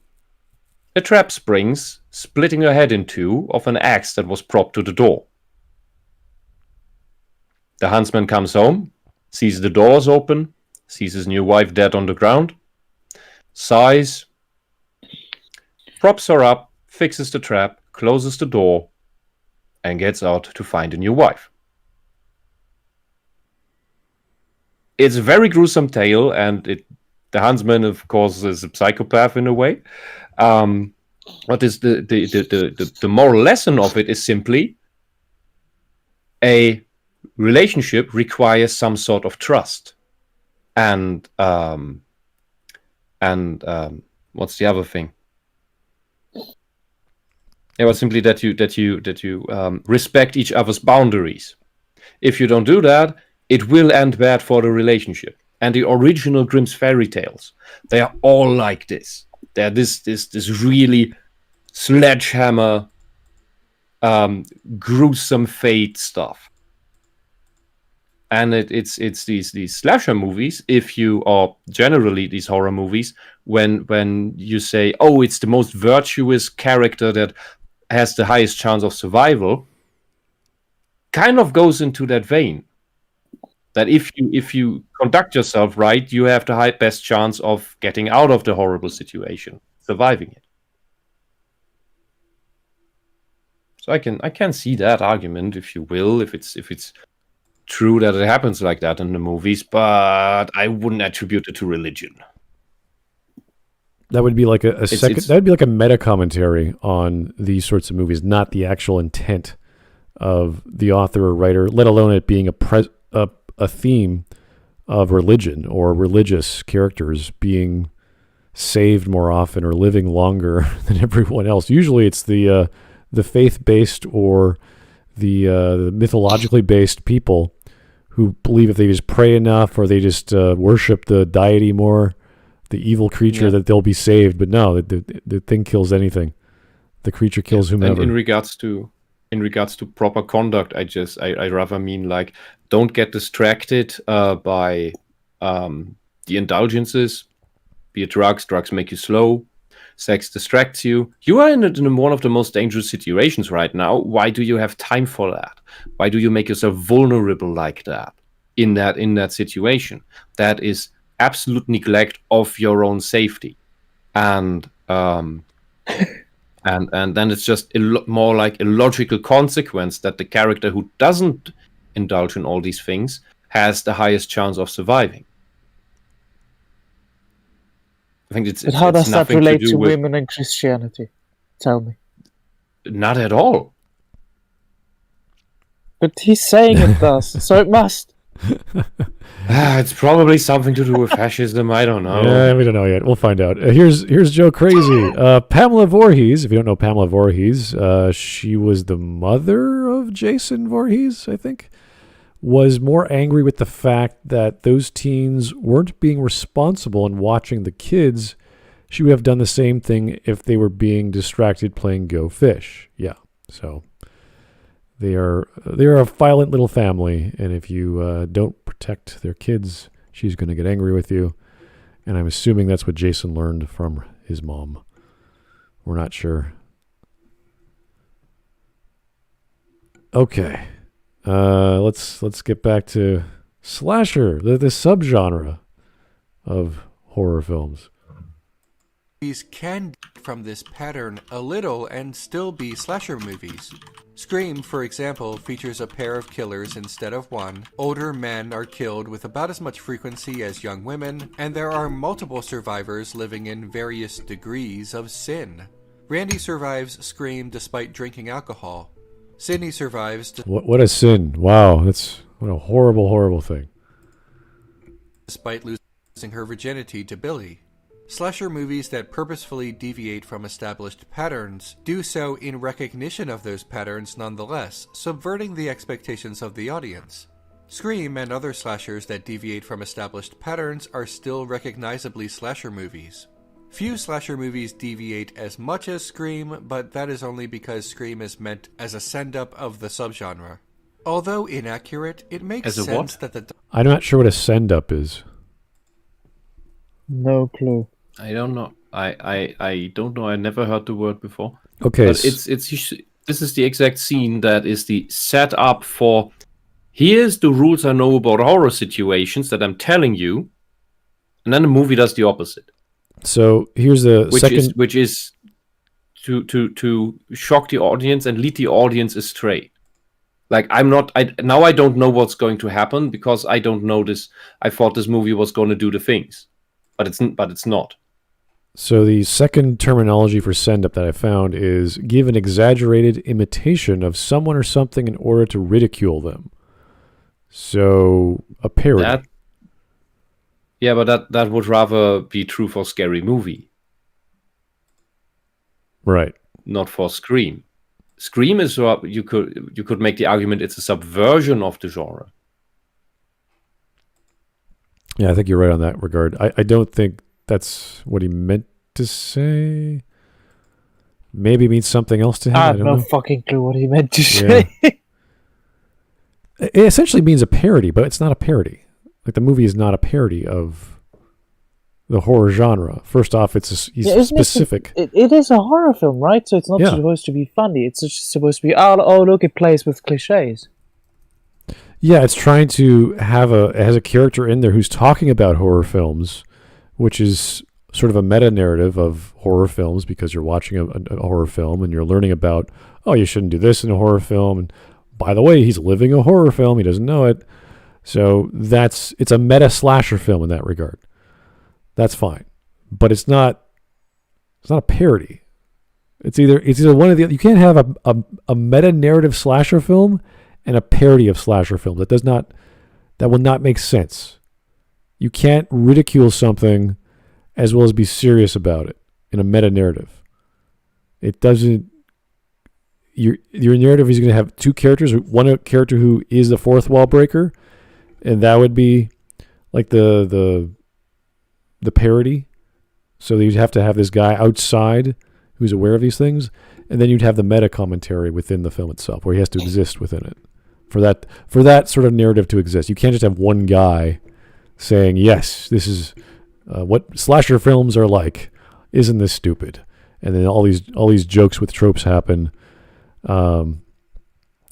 a trap springs, splitting her head in two of an axe that was propped to the door. The huntsman comes home, sees the doors open, sees his new wife dead on the ground, sighs, props her up, fixes the trap, closes the door, and gets out to find a new wife. It's a very gruesome tale, and the huntsman, of course, is a psychopath in a way. what is the moral lesson of it is simply a relationship requires some sort of trust, and what's the other thing? It was simply that you respect each other's boundaries. If you don't do that, it will end bad for the relationship. And the original Grimm's fairy tales, they are all like this. They're this really sledgehammer, gruesome fate stuff. And it's these slasher movies, or generally these horror movies, when you say, oh, it's the most virtuous character that has the highest chance of survival, kind of goes into that vein. That if you conduct yourself right, you have the best chance of getting out of the horrible situation, surviving it. So I can see that argument, if you will, if it's true that it happens like that in the movies, but I wouldn't attribute it to religion. That would be like that'd be like a meta commentary on these sorts of movies, not the actual intent of the author or writer, let alone it being a theme of religion or religious characters being saved more often or living longer than everyone else. Usually it's the faith-based or the mythologically based people who believe if they just pray enough or they just worship the deity more, the evil creature, that they'll be saved. But no, the thing kills anything. The creature kills whomever. And in regards to proper conduct, I rather mean, like, don't get distracted by the indulgences, be it drugs. Drugs make you slow. Sex distracts you. You are in one of the most dangerous situations right now. Why do you have time for that? Why do you make yourself vulnerable like that in that situation? That is absolute neglect of your own safety, and then it's just more like a logical consequence that the character who doesn't indulge in all these things has the highest chance of surviving. I think But how does that relate to women and Christianity? Tell me. Not at all. But he's saying it does, so it must. It's probably something to do with fascism. I don't know. Yeah, we don't know yet. We'll find out. Here's Joe Crazy. Pamela Voorhees. If you don't know Pamela Voorhees, she was the mother of Jason Voorhees, I think. Was more angry with the fact that those teens weren't being responsible and watching the kids. She would have done the same thing if they were being distracted playing Go Fish. Yeah, so they are a violent little family, and if you don't protect their kids, she's going to get angry with you. And I'm assuming that's what Jason learned from his mom. We're not sure. Okay. Let's get back to slasher, the subgenre of horror films. These can from this pattern a little and still be slasher movies. Scream, for example, features a pair of killers instead of one. Older men are killed with about as much frequency as young women, and there are multiple survivors living in various degrees of sin. Randy survives Scream despite drinking alcohol. Sydney survives. What a sin! Wow, what a horrible, horrible thing. Despite losing her virginity to Billy. Slasher movies that purposefully deviate from established patterns do so in recognition of those patterns nonetheless, subverting the expectations of the audience. Scream and other slashers that deviate from established patterns are still recognizably slasher movies. Few slasher movies deviate as much as Scream, but that is only because Scream is meant as a send-up of the subgenre. Although inaccurate, it makes sense that the... I'm not sure what a send-up is. No clue. I don't know. I don't know. I never heard the word before. Okay. But this is the exact scene that is the setup for, here's the rules I know about horror situations that I'm telling you, and then the movie does the opposite. So here's the which is to shock the audience and lead the audience astray. Like I don't know what's going to happen because I don't know this. I thought this movie was going to do the things, but it's not. So the second terminology for send-up that I found is give an exaggerated imitation of someone or something in order to ridicule them. So a parody. But that would rather be true for Scary Movie. Right. Not for Scream. Scream is you could make the argument it's a subversion of the genre. Yeah, I think you're right on that regard. I don't think that's what he meant to say. Maybe it means something else to him. I I have don't no know. fucking clue what he meant to say. It essentially means a parody, but it's not a parody. Like the movie is not a parody of the horror genre. First off, he's specific. It is a horror film, right? So it's not supposed to be funny. It's just supposed to be, oh look, it plays with cliches. Yeah, it's trying to it has a character in there who's talking about horror films, which is sort of a meta-narrative of horror films because you're watching a horror film and you're learning about, oh, you shouldn't do this in a horror film. And by the way, he's living a horror film. He doesn't know it. So it's a meta-slasher film in that regard. That's fine. But it's not a parody. It's either one of the other. You can't have a meta-narrative slasher film and a parody of slasher film. That will not make sense. You can't ridicule something as well as be serious about it in a meta-narrative. It doesn't... Your narrative is going to have two characters. One character who is the fourth wall breaker, and that would be like the parody. So you'd have to have this guy outside who's aware of these things, and then you'd have the meta commentary within the film itself, where he has to exist within it. For that sort of narrative to exist, you can't just have one guy saying, "Yes, this is what slasher films are like. Isn't this stupid?" And then all these jokes with tropes happen. And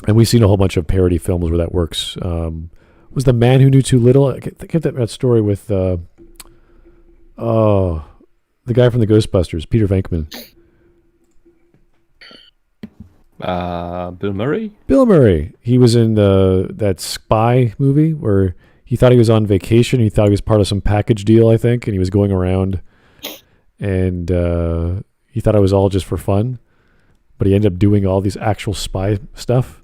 we've seen a whole bunch of parody films where that works. Was The Man Who Knew Too Little? I think that story with the guy from the Ghostbusters, Peter Venkman. Bill Murray? Bill Murray. He was in that spy movie where he thought he was on vacation. He thought he was part of some package deal, I think, and he was going around, and he thought it was all just for fun, but he ended up doing all these actual spy stuff.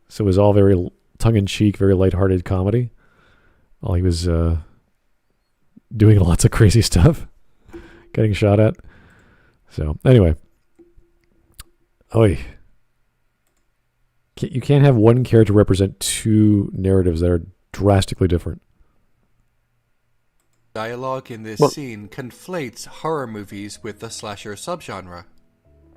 So it was all very tongue-in-cheek, very lighthearted comedy. While he was doing lots of crazy stuff, getting shot at. So anyway. You can't have one character represent two narratives that are drastically different. Dialogue in this scene conflates horror movies with the slasher subgenre.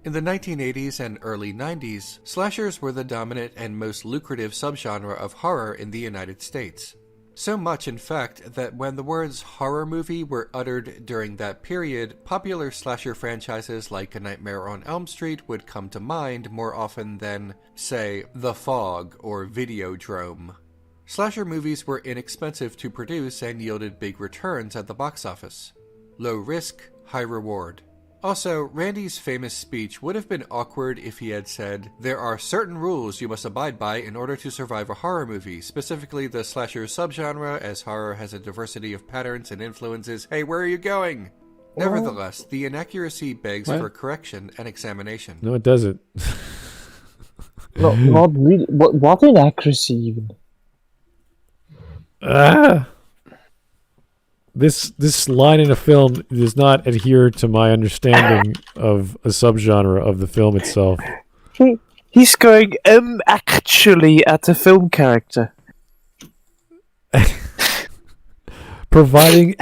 In the 1980s and early 90s, slashers were the dominant and most lucrative subgenre of horror in the United States. So much, in fact, that when the words horror movie were uttered during that period, popular slasher franchises like A Nightmare on Elm Street would come to mind more often than, say, The Fog or Videodrome. Slasher movies were inexpensive to produce and yielded big returns at the box office. Low risk, high reward. Also, Randy's famous speech would have been awkward if he had said, "There are certain rules you must abide by in order to survive a horror movie, specifically the slasher subgenre, as horror has a diversity of patterns and influences." Hey, where are you going? Nevertheless, the inaccuracy begs for correction and examination. No, it doesn't. Not really. What inaccuracy even? This line in a film does not adhere to my understanding of a subgenre of the film itself. He's going, actually at a film character. providing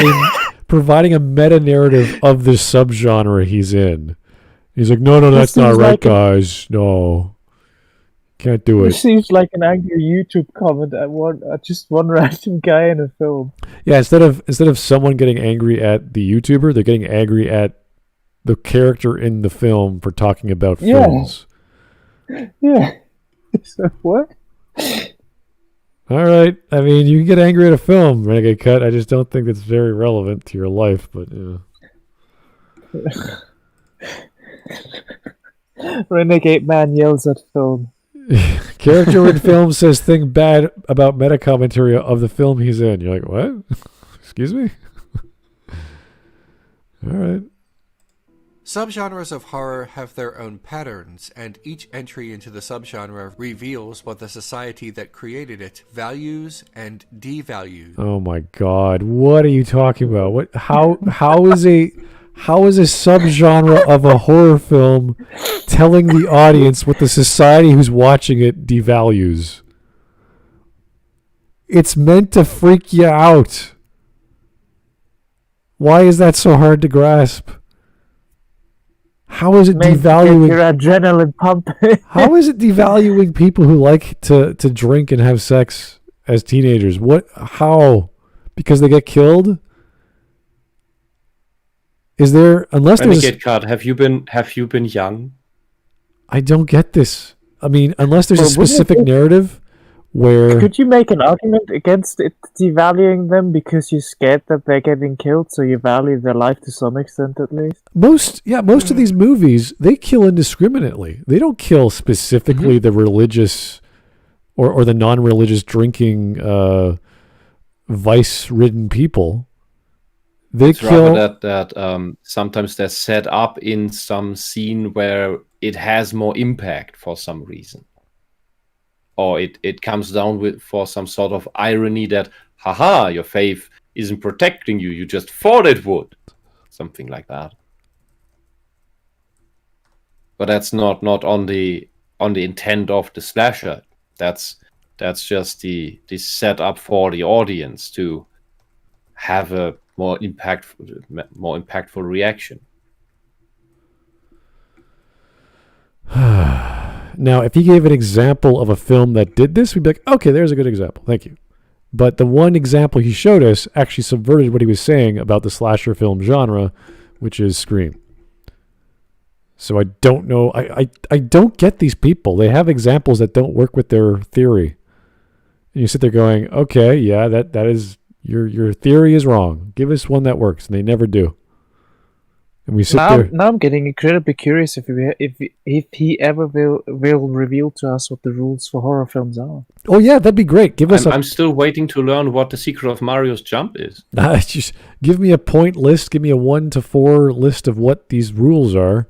a meta-narrative of the subgenre he's in. He's like, no, that's not right, guys. No. Can't do it. It seems like an angry YouTube comment at just one random guy in a film. Yeah, instead of someone getting angry at the YouTuber, they're getting angry at the character in the film for talking about films. Yeah. So what? All right. I mean, you can get angry at a film, Renegade Cut. I just don't think it's very relevant to your life, but Renegade man yells at film. Character in film says thing bad about meta commentary of the film he's in. You're like, what? Excuse me? All right. Subgenres of horror have their own patterns, and each entry into the subgenre reveals what the society that created it values and devalues. Oh my God! What are you talking about? What? How is a subgenre of a horror film telling the audience what the society who's watching it devalues? It's meant to freak you out. Why is that so hard to grasp? How is it devaluing your adrenaline pumping? How is it devaluing people who like to drink and have sex as teenagers? What? How? Because they get killed? Is there Renegade Cut, have you been young? I don't get this. I mean, unless there's a specific narrative where could you make an argument against it devaluing them because you're scared that they're getting killed, so you value their life to some extent at least? most of these movies, they kill indiscriminately. They don't kill specifically the religious or the non-religious drinking vice-ridden people. They kill that sometimes they're set up in some scene where it has more impact for some reason. Or it comes down for some sort of irony that, haha, your faith isn't protecting you. You just thought it would. Something like that. But that's not on the intent of the slasher. That's just the setup for the audience to have a more impactful reaction. Now, if he gave an example of a film that did this, we'd be like, okay, there's a good example. Thank you. But the one example he showed us actually subverted what he was saying about the slasher film genre, which is Scream. So I don't know. I don't get these people. They have examples that don't work with their theory. And you sit there going, okay, yeah, that is your theory is wrong. Give us one that works, and they never do. And we sit there. Now I'm getting incredibly curious if he ever will reveal to us what the rules for horror films are. Oh yeah, that'd be great. I'm still waiting to learn what the secret of Mario's jump is. Just give me a point list. Give me a 1 to 4 list of what these rules are,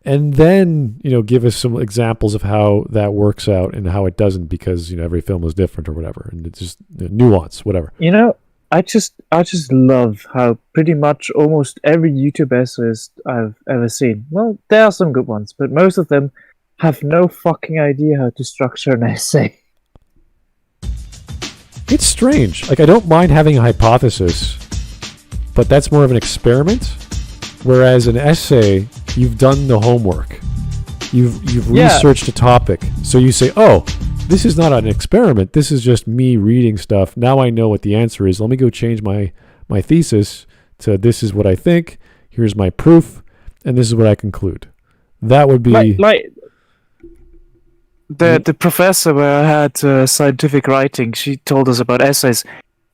and then give us some examples of how that works out and how it doesn't, because every film is different or whatever, and it's just nuance, whatever. I just love how pretty much almost every YouTube essayist I've ever seen, well, there are some good ones, but most of them have no fucking idea how to structure an essay. It's strange. Like, I don't mind having a hypothesis, but that's more of an experiment. Whereas an essay, you've done the homework. You've researched a topic. So you say, oh, this is not an experiment. This is just me reading stuff. Now I know what the answer is. Let me go change my thesis to this is what I think. Here's my proof. And this is what I conclude. That would be... Like the professor where I had scientific writing, she told us about essays.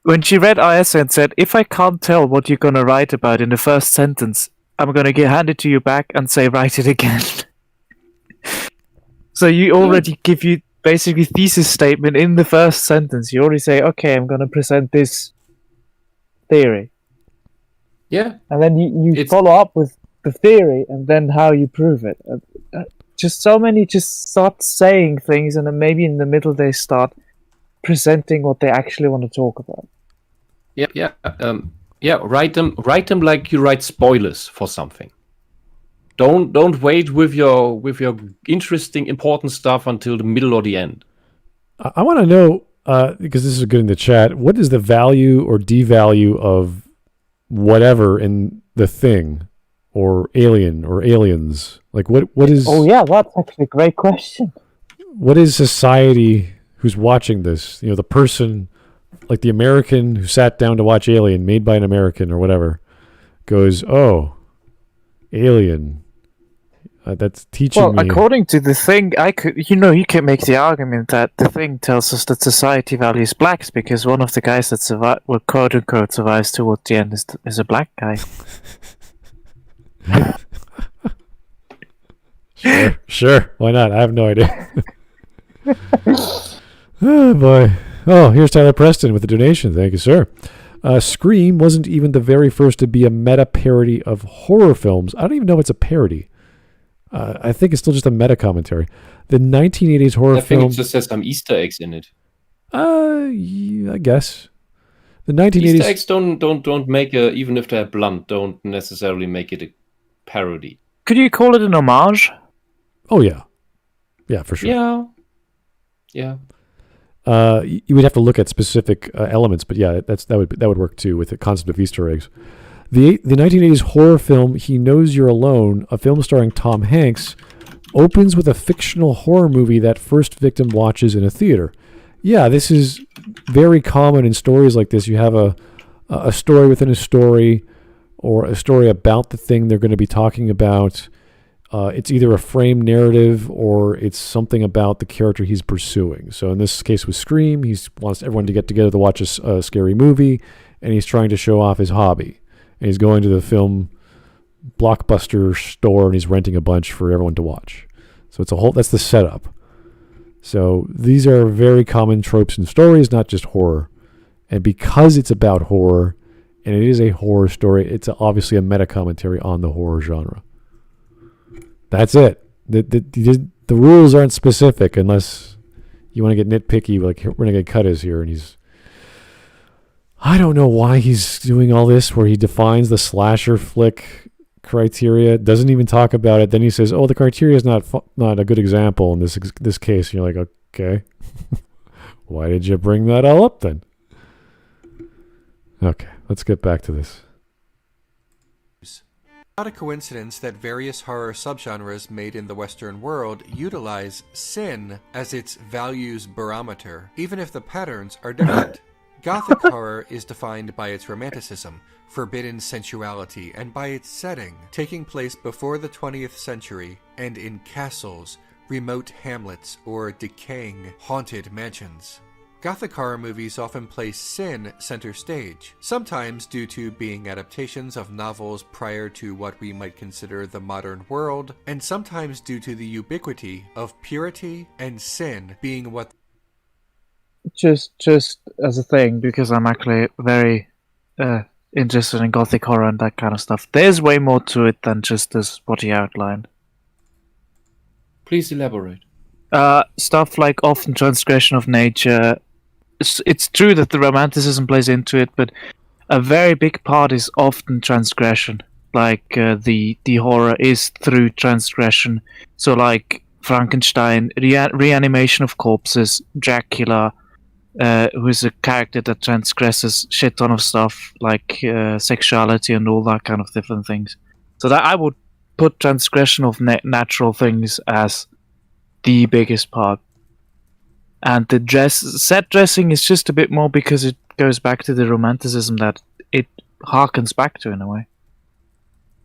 When she read our essay and said, if I can't tell what you're going to write about in the first sentence, I'm going to hand it to you back and say, write it again. So you already give you basically thesis statement in the first sentence. You already say, okay, I'm going to present this theory. Yeah. And then you follow up with the theory and then how you prove it. Just so many just start saying things, and then maybe in the middle they start presenting what they actually want to talk about. Yeah. Write them like you write spoilers for something. Don't wait with your interesting, important stuff until the middle or the end. I want to know, because this is good in the chat, what is the value or devalue of whatever in The Thing or Alien or Aliens? Like, what is... Oh yeah, that's actually a great question. What is society who's watching this? The person, like the American who sat down to watch Alien, made by an American or whatever, goes, oh, Alien... that's teaching me. Well, according to The Thing, you can make the argument that The Thing tells us that society values blacks because one of the guys that survive, well, quote unquote, survives toward the end is a black guy. Sure. Why not? I have no idea. Oh boy. Oh, here's Tyler Preston with the donation. Thank you, sir. Scream wasn't even the very first to be a meta parody of horror films. I don't even know if it's a parody. I think it's still just a meta commentary. The 1980s horror I think film. it just has some Easter eggs in it. Yeah, I guess. The 1980s. Easter eggs don't make even if they're blunt, don't necessarily make it a parody. Could you call it an homage? Oh yeah, yeah, for sure. Yeah. You would have to look at specific elements, but yeah, that would work too with the concept of Easter eggs. The 1980s horror film He Knows You're Alone, a film starring Tom Hanks, opens with a fictional horror movie that first victim watches in a theater. Yeah, this is very common in stories like this. You have a story within a story, or a story about the thing they're going to be talking about. It's either a framed narrative or it's something about the character he's pursuing. So in this case with Scream, he wants everyone to get together to watch a scary movie, and he's trying to show off his hobby. And he's going to the film Blockbuster store and he's renting a bunch for everyone to watch. So that's the setup. So these are very common tropes in stories, not just horror. And because it's about horror, and it is a horror story, it's obviously a meta commentary on the horror genre. That's it. The rules aren't specific unless you want to get nitpicky, like Renegade Cut is here, and I don't know why he's doing all this, where he defines the slasher flick criteria, doesn't even talk about it. Then he says, "Oh, the criteria is not a good example in this case." And you're like, okay, why did you bring that all up then? Okay, let's get back to this. Not a coincidence that various horror subgenres made in the Western world utilize sin as its values barometer, even if the patterns are different. Gothic horror is defined by its romanticism, forbidden sensuality, and by its setting, taking place before the 20th century and in castles, remote hamlets, or decaying, haunted mansions. Gothic horror movies often place sin center stage, sometimes due to being adaptations of novels prior to what we might consider the modern world, and sometimes due to the ubiquity of purity and sin being what... Just as a thing, because I'm actually very interested in Gothic horror and that kind of stuff. There's way more to it than just as what you outlined. Please elaborate. Stuff like often transgression of nature. It's true that the romanticism plays into it, but a very big part is often transgression. Like the horror is through transgression. So like Frankenstein, reanimation of corpses, Dracula, who is a character that transgresses shit ton of stuff like sexuality and all that kind of different things. So that I would put transgression of natural things as the biggest part. And the set dressing is just a bit more because it goes back to the romanticism that it harkens back to in a way.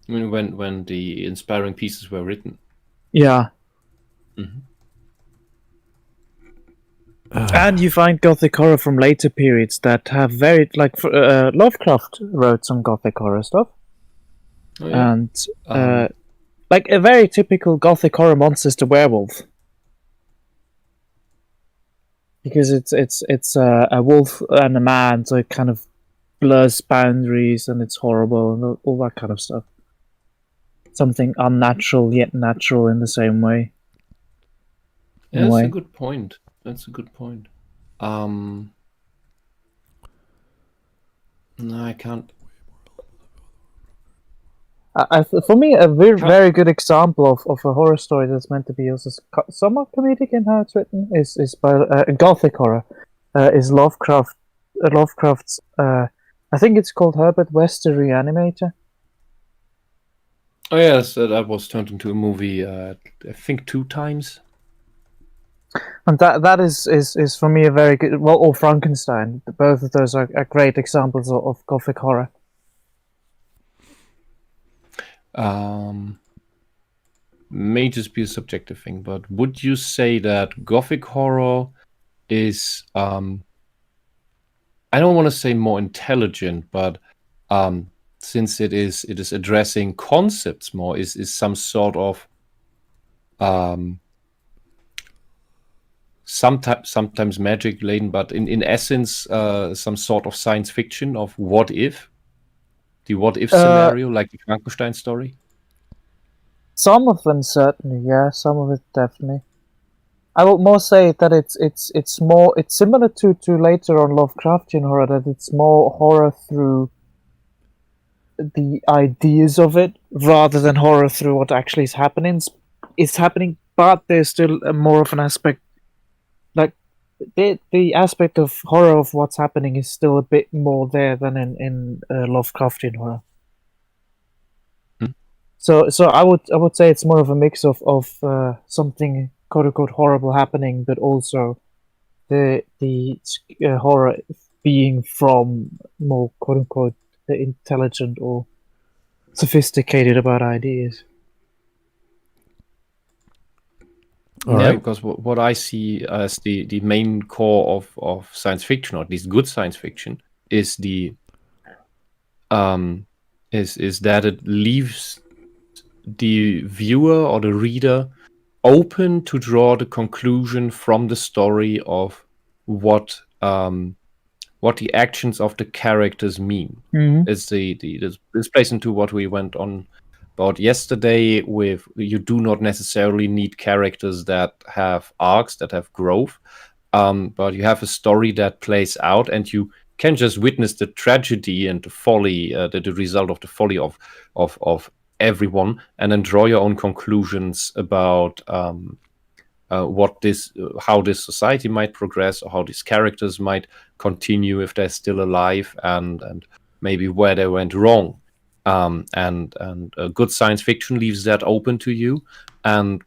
I mean, when the inspiring pieces were written. Yeah. Mm-hmm. And you find Gothic horror from later periods that have very, like, Lovecraft wrote some Gothic horror stuff. Oh, yeah. And, like, a very typical Gothic horror monster is the werewolf. Because it's a wolf and a man, so it kind of blurs boundaries and it's horrible and all that kind of stuff. Something unnatural yet natural in the same way. Yeah, that's a good point. No, I can't. For me, a very good example of a horror story that's meant to be also somewhat comedic in how it's written is by Gothic horror. Is Lovecraft's I think it's called Herbert West, the Reanimator. Oh yes, that was turned into a movie. I think 2 times. And that is for me a very good. Well, or Frankenstein. Both of those are great examples of Gothic horror. May just be a subjective thing, but would you say that Gothic horror is I don't want to say more intelligent, but since it is addressing concepts more, is some sort of sometimes magic laden, but in essence, some sort of science fiction of what if, the what if scenario, like the Frankenstein story. Some of them certainly, yeah. Some of it definitely. I would more say that it's similar to later on Lovecraftian horror, that it's more horror through the ideas of it rather than horror through what actually is happening. But there's still more of an aspect, like the aspect of horror of what's happening is still a bit more there than in Lovecraftian horror. So I would say it's more of a mix of something quote unquote horrible happening, but also the horror being from more quote unquote intelligent or sophisticated about ideas. Right. Because what I see as the main core of science fiction, or at least good science fiction, is the is that it leaves the viewer or the reader open to draw the conclusion from the story of what the actions of the characters mean. It's this plays into what we went on about yesterday with you do not necessarily need characters that have arcs, that have growth, but you have a story that plays out, and you can just witness the tragedy and the folly, the result of the folly of everyone, and then draw your own conclusions about how this society might progress, or how these characters might continue if they're still alive, and maybe where they went wrong. And good science fiction leaves that open to you, and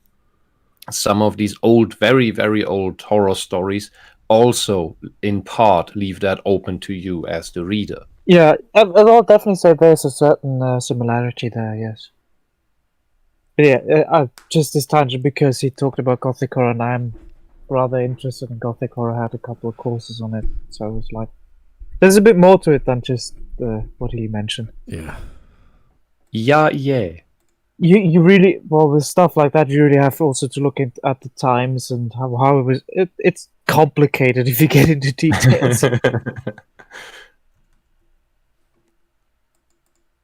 some of these old, very, very old horror stories also, in part, leave that open to you as the reader. Yeah, I'll definitely say there's a certain similarity there, yes. But yeah, just this tangent because he talked about Gothic horror, and I'm rather interested in Gothic horror. I had a couple of courses on it, so I was like, there's a bit more to it than just what he mentioned. Yeah. Yeah. You really, well, with stuff like that, you really have also to look at the times and how it was. It's complicated if you get into details.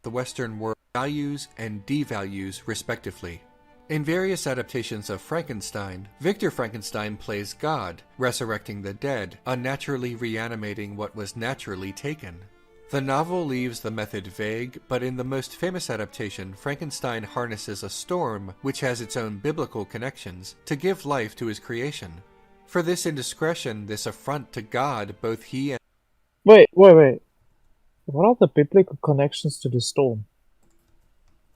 The Western world values and devalues respectively. In various adaptations of Frankenstein, Victor Frankenstein plays God, resurrecting the dead, unnaturally reanimating what was naturally taken. The novel leaves the method vague, but in the most famous adaptation, Frankenstein harnesses a storm, which has its own biblical connections, to give life to his creation. For this indiscretion, this affront to God, both he and... Wait. What are the biblical connections to the storm?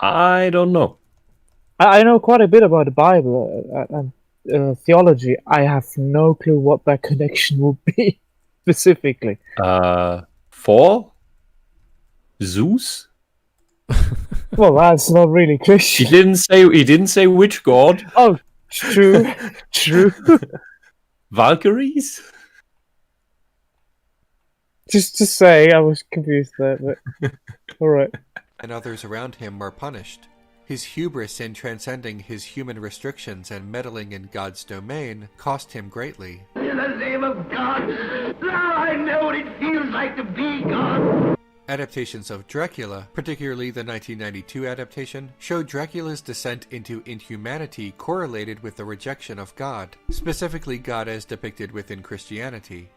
I don't know. I know quite a bit about the Bible and theology. I have no clue what that connection would be specifically. Thor? Zeus? Well, that's not really He Christian. didn't say which god. Oh, true. Valkyries? Just to say, I was confused there, but alright. and others around him are punished. His hubris in transcending his human restrictions and meddling in God's domain cost him greatly. In the name of God, now I know what it feels like to be God. Adaptations of Dracula, particularly the 1992 adaptation, show Dracula's descent into inhumanity correlated with the rejection of God, specifically God as depicted within Christianity.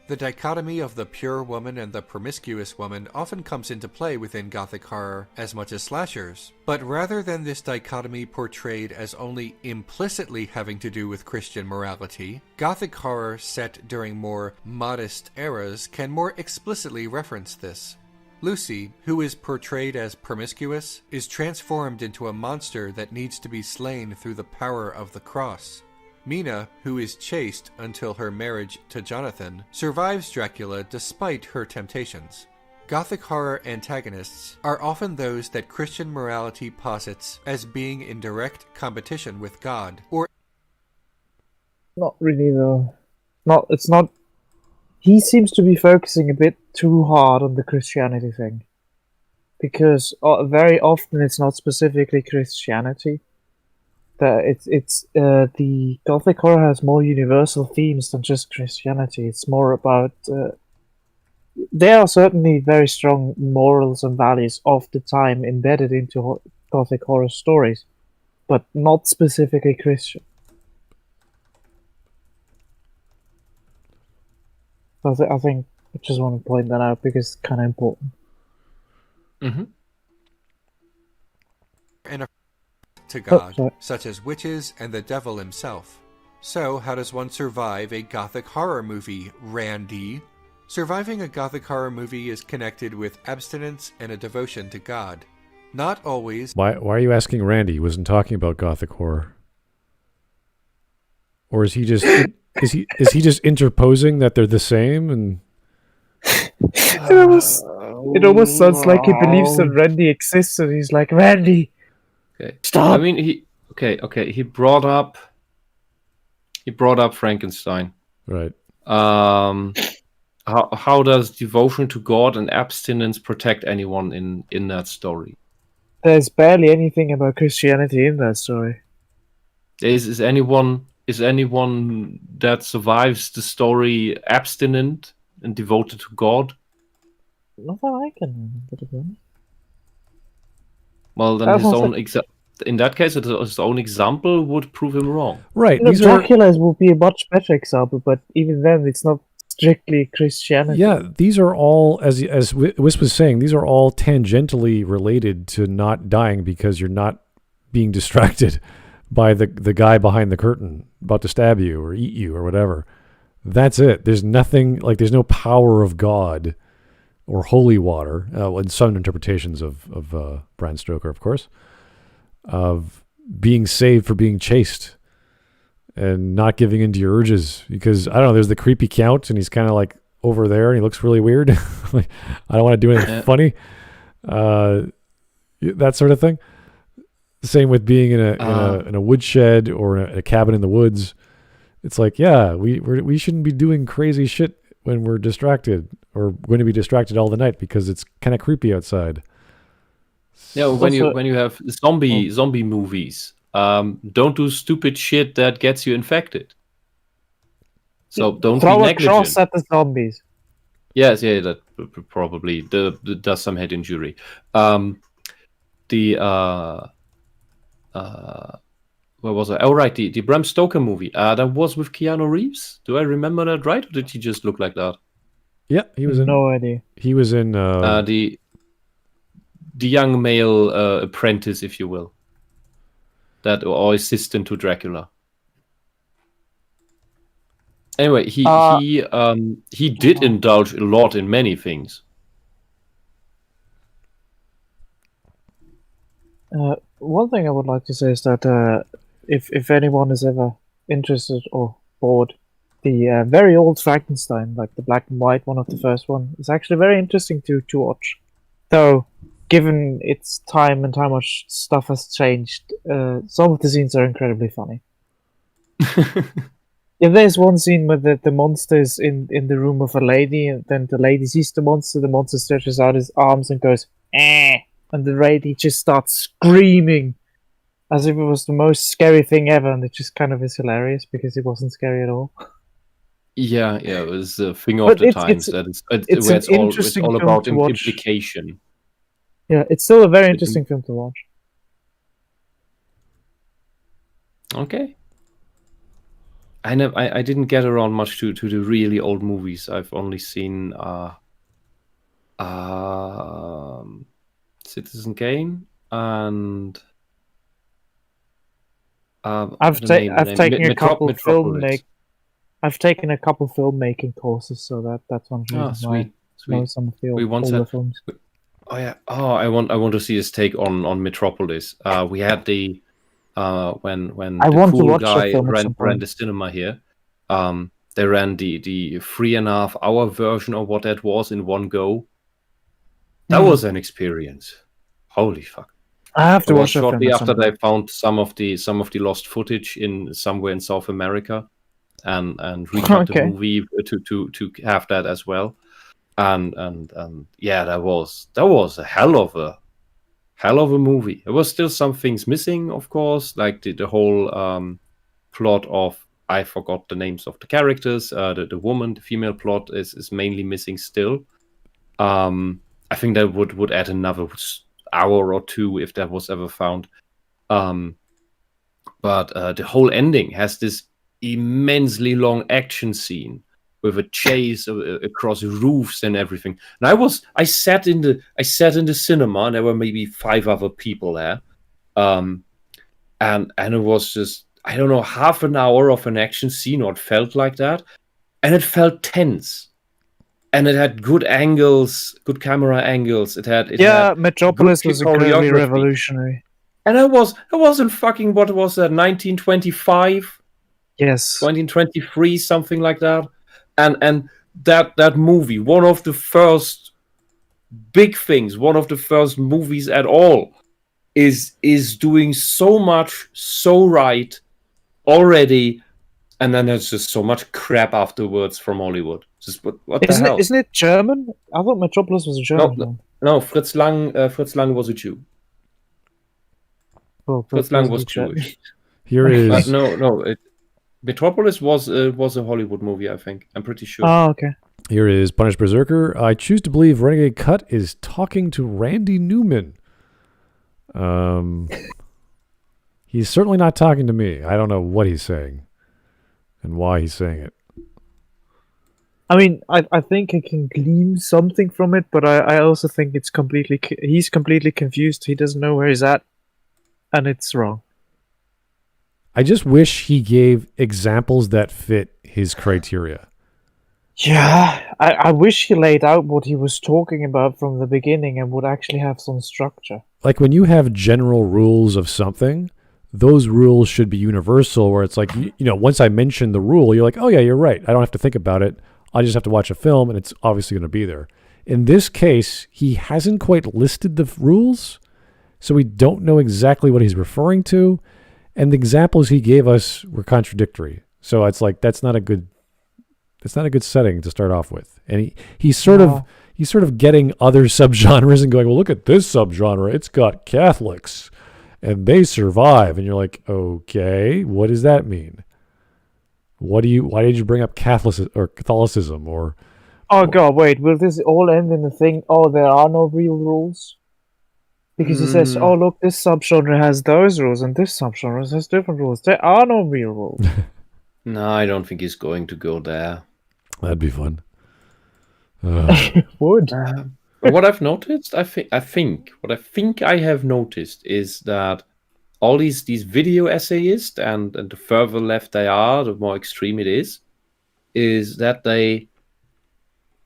The dichotomy of the pure woman and the promiscuous woman often comes into play within Gothic horror as much as slashers, but rather than this dichotomy portrayed as only implicitly having to do with Christian morality, Gothic horror set during more modest eras can more explicitly reference this. Lucy, who is portrayed as promiscuous, is transformed into a monster that needs to be slain through the power of the cross. Mina, who is chaste until her marriage to Jonathan, survives Dracula despite her temptations. Gothic horror antagonists are often those that Christian morality posits as being in direct competition with God, or Not really, though. It's not. He seems to be focusing a bit too hard on the Christianity thing. Because very often it's not specifically Christianity. The Gothic horror has more universal themes than just Christianity. It's more about there are certainly very strong morals and values of the time embedded into Gothic horror stories, but not specifically Christian. I think I just want to point that out because it's kind of important. Mm-hmm. And to God, sorry. such as witches and the devil himself. So, how does one survive a Gothic horror movie, Randy? Surviving a Gothic horror movie is connected with abstinence and a devotion to God. Not always. Why are you asking Randy? He wasn't talking about Gothic horror. Or is he just is he just interposing that they're the same? And it almost sounds like he believes that Randy exists, and he's like, Randy, Okay. stop. I mean, he brought up Frankenstein. right. How does devotion to God and abstinence protect anyone in that story? There's barely anything about Christianity in that story. Is anyone that survives the story abstinent and devoted to God? Not that I can remember, to be honest. Well, then That his was own in that case, his own example would prove him wrong. Right. You know, These are Dracula would be a much better example, but even then, it's not strictly Christianity. yeah. These are all as Wisp was saying. These are all tangentially related to not dying because you're not being distracted by the guy behind the curtain about to stab you or eat you or whatever. That's it. There's nothing like there's no power of God or holy water. In some interpretations of Bram Stoker, of course, of being saved for being chased and not giving into your urges. Because I don't know, there's the creepy count, and he's kind of like over there, and he looks really weird. Like I don't want to do anything funny, that sort of thing. Same with being in a woodshed or in a cabin in the woods. It's like, yeah, we shouldn't be doing crazy shit when we're distracted or going to be distracted all the night because it's kind of creepy outside. Yeah, when you have zombie movies, don't do stupid shit that gets you infected. So don't Throw be a negligent. cross at the zombies. Yes, yeah, that probably does some head injury. Where was I? Oh, right, the Bram Stoker movie. That was with Keanu Reeves. Do I remember that right, or did he just look like that? Yeah, he was in. No idea. He was in The young male apprentice, if you will, or assistant to Dracula. Anyway, he did indulge a lot in many things. One thing I would like to say is that if anyone is ever interested or bored, the very old Frankenstein, like the black and white one of the first one, is actually very interesting to watch. Though, given its time and how much stuff has changed, some of the scenes are incredibly funny. Yeah, there's one scene where the monster is in the room of a lady, and then the lady sees the monster stretches out his arms and goes, eh! And the lady just starts screaming as if it was the most scary thing ever, and it just kind of is hilarious because it wasn't scary at all. Yeah, it was a thing of But the it's- times. it's- That it's where an it's all interesting film about to watch. implication. Yeah, it's still a very interesting film to watch. Okay. I didn't get around much to the really old movies. I've only seen Citizen Kane and I've taken a couple filmmaking courses, so that's one reason why I know some of the older films. Oh yeah. Oh, I want to see his take on Metropolis. We had the when I the want to cool watch the guy film at ran some point. the cinema here. They ran the 3.5 hour version of what that was in one go. That was an experience. Holy fuck! I have to It was watch that film shortly at some after they point. found some of the lost footage in somewhere in South America, and recut the Okay. movie to have that as well. And yeah, that was a hell of hell of a movie. There was still some things missing, of course, like the whole plot of, I forgot the names of the characters. The woman, the female plot is mainly missing still. I think that would add another hour or two if that was ever found. But the whole ending has this immensely long action scene with a chase across roofs and everything. And I sat in the cinema, and there were maybe 5 other people there. And it was just, I don't know, half an hour of an action scene, or it felt like that. And it felt tense. And it had good angles, good camera angles. It had Metropolis was incredibly choreography. revolutionary. And I wasn't fucking, what was that, 1925? Yes. 1923, something like that. And that movie, one of the first big things, one of the first movies at all, is doing so much so right already, and then there's just so much crap afterwards from Hollywood. Just what the hell? Isn't it German? I thought Metropolis was a German one. No, Fritz Lang was a Jew. Oh, Fritz Lang was Jewish. Here is Metropolis was a Hollywood movie, I think. I'm pretty sure. Oh, okay. Here is Punished Berserker. I choose to believe Renegade Cut is talking to Randy Newman. He's certainly not talking to me. I don't know what he's saying and why he's saying it. I mean, I think I can glean something from it, but I also think he's completely confused. He doesn't know where he's at, and it's wrong. I just wish he gave examples that fit his criteria. Yeah, I wish he laid out what he was talking about from the beginning and would actually have some structure. Like when you have general rules of something, those rules should be universal, where it's like, once I mention the rule, you're like, oh yeah, you're right. I don't have to think about it. I just have to watch a film, and it's obviously going to be there. In this case, he hasn't quite listed the rules, so we don't know exactly what he's referring to, and the examples he gave us were contradictory. So it's like that's not a good setting to start off with. And he's sort of getting other subgenres and going, well, look at this subgenre. It's got Catholics, and they survive. And you're like, okay, what does that mean? Why did you bring up Catholicism or? Oh God, wait! Will this all end in the thing? Oh, there are no real rules. Because he says, oh, look, this subgenre has those rules, and this subgenre has different rules. There are no real rules. No, I don't think he's going to go there. That'd be fun. Would. But what I've noticed, I think I have noticed is that all these video essayists, and the further left they are, the more extreme it is that they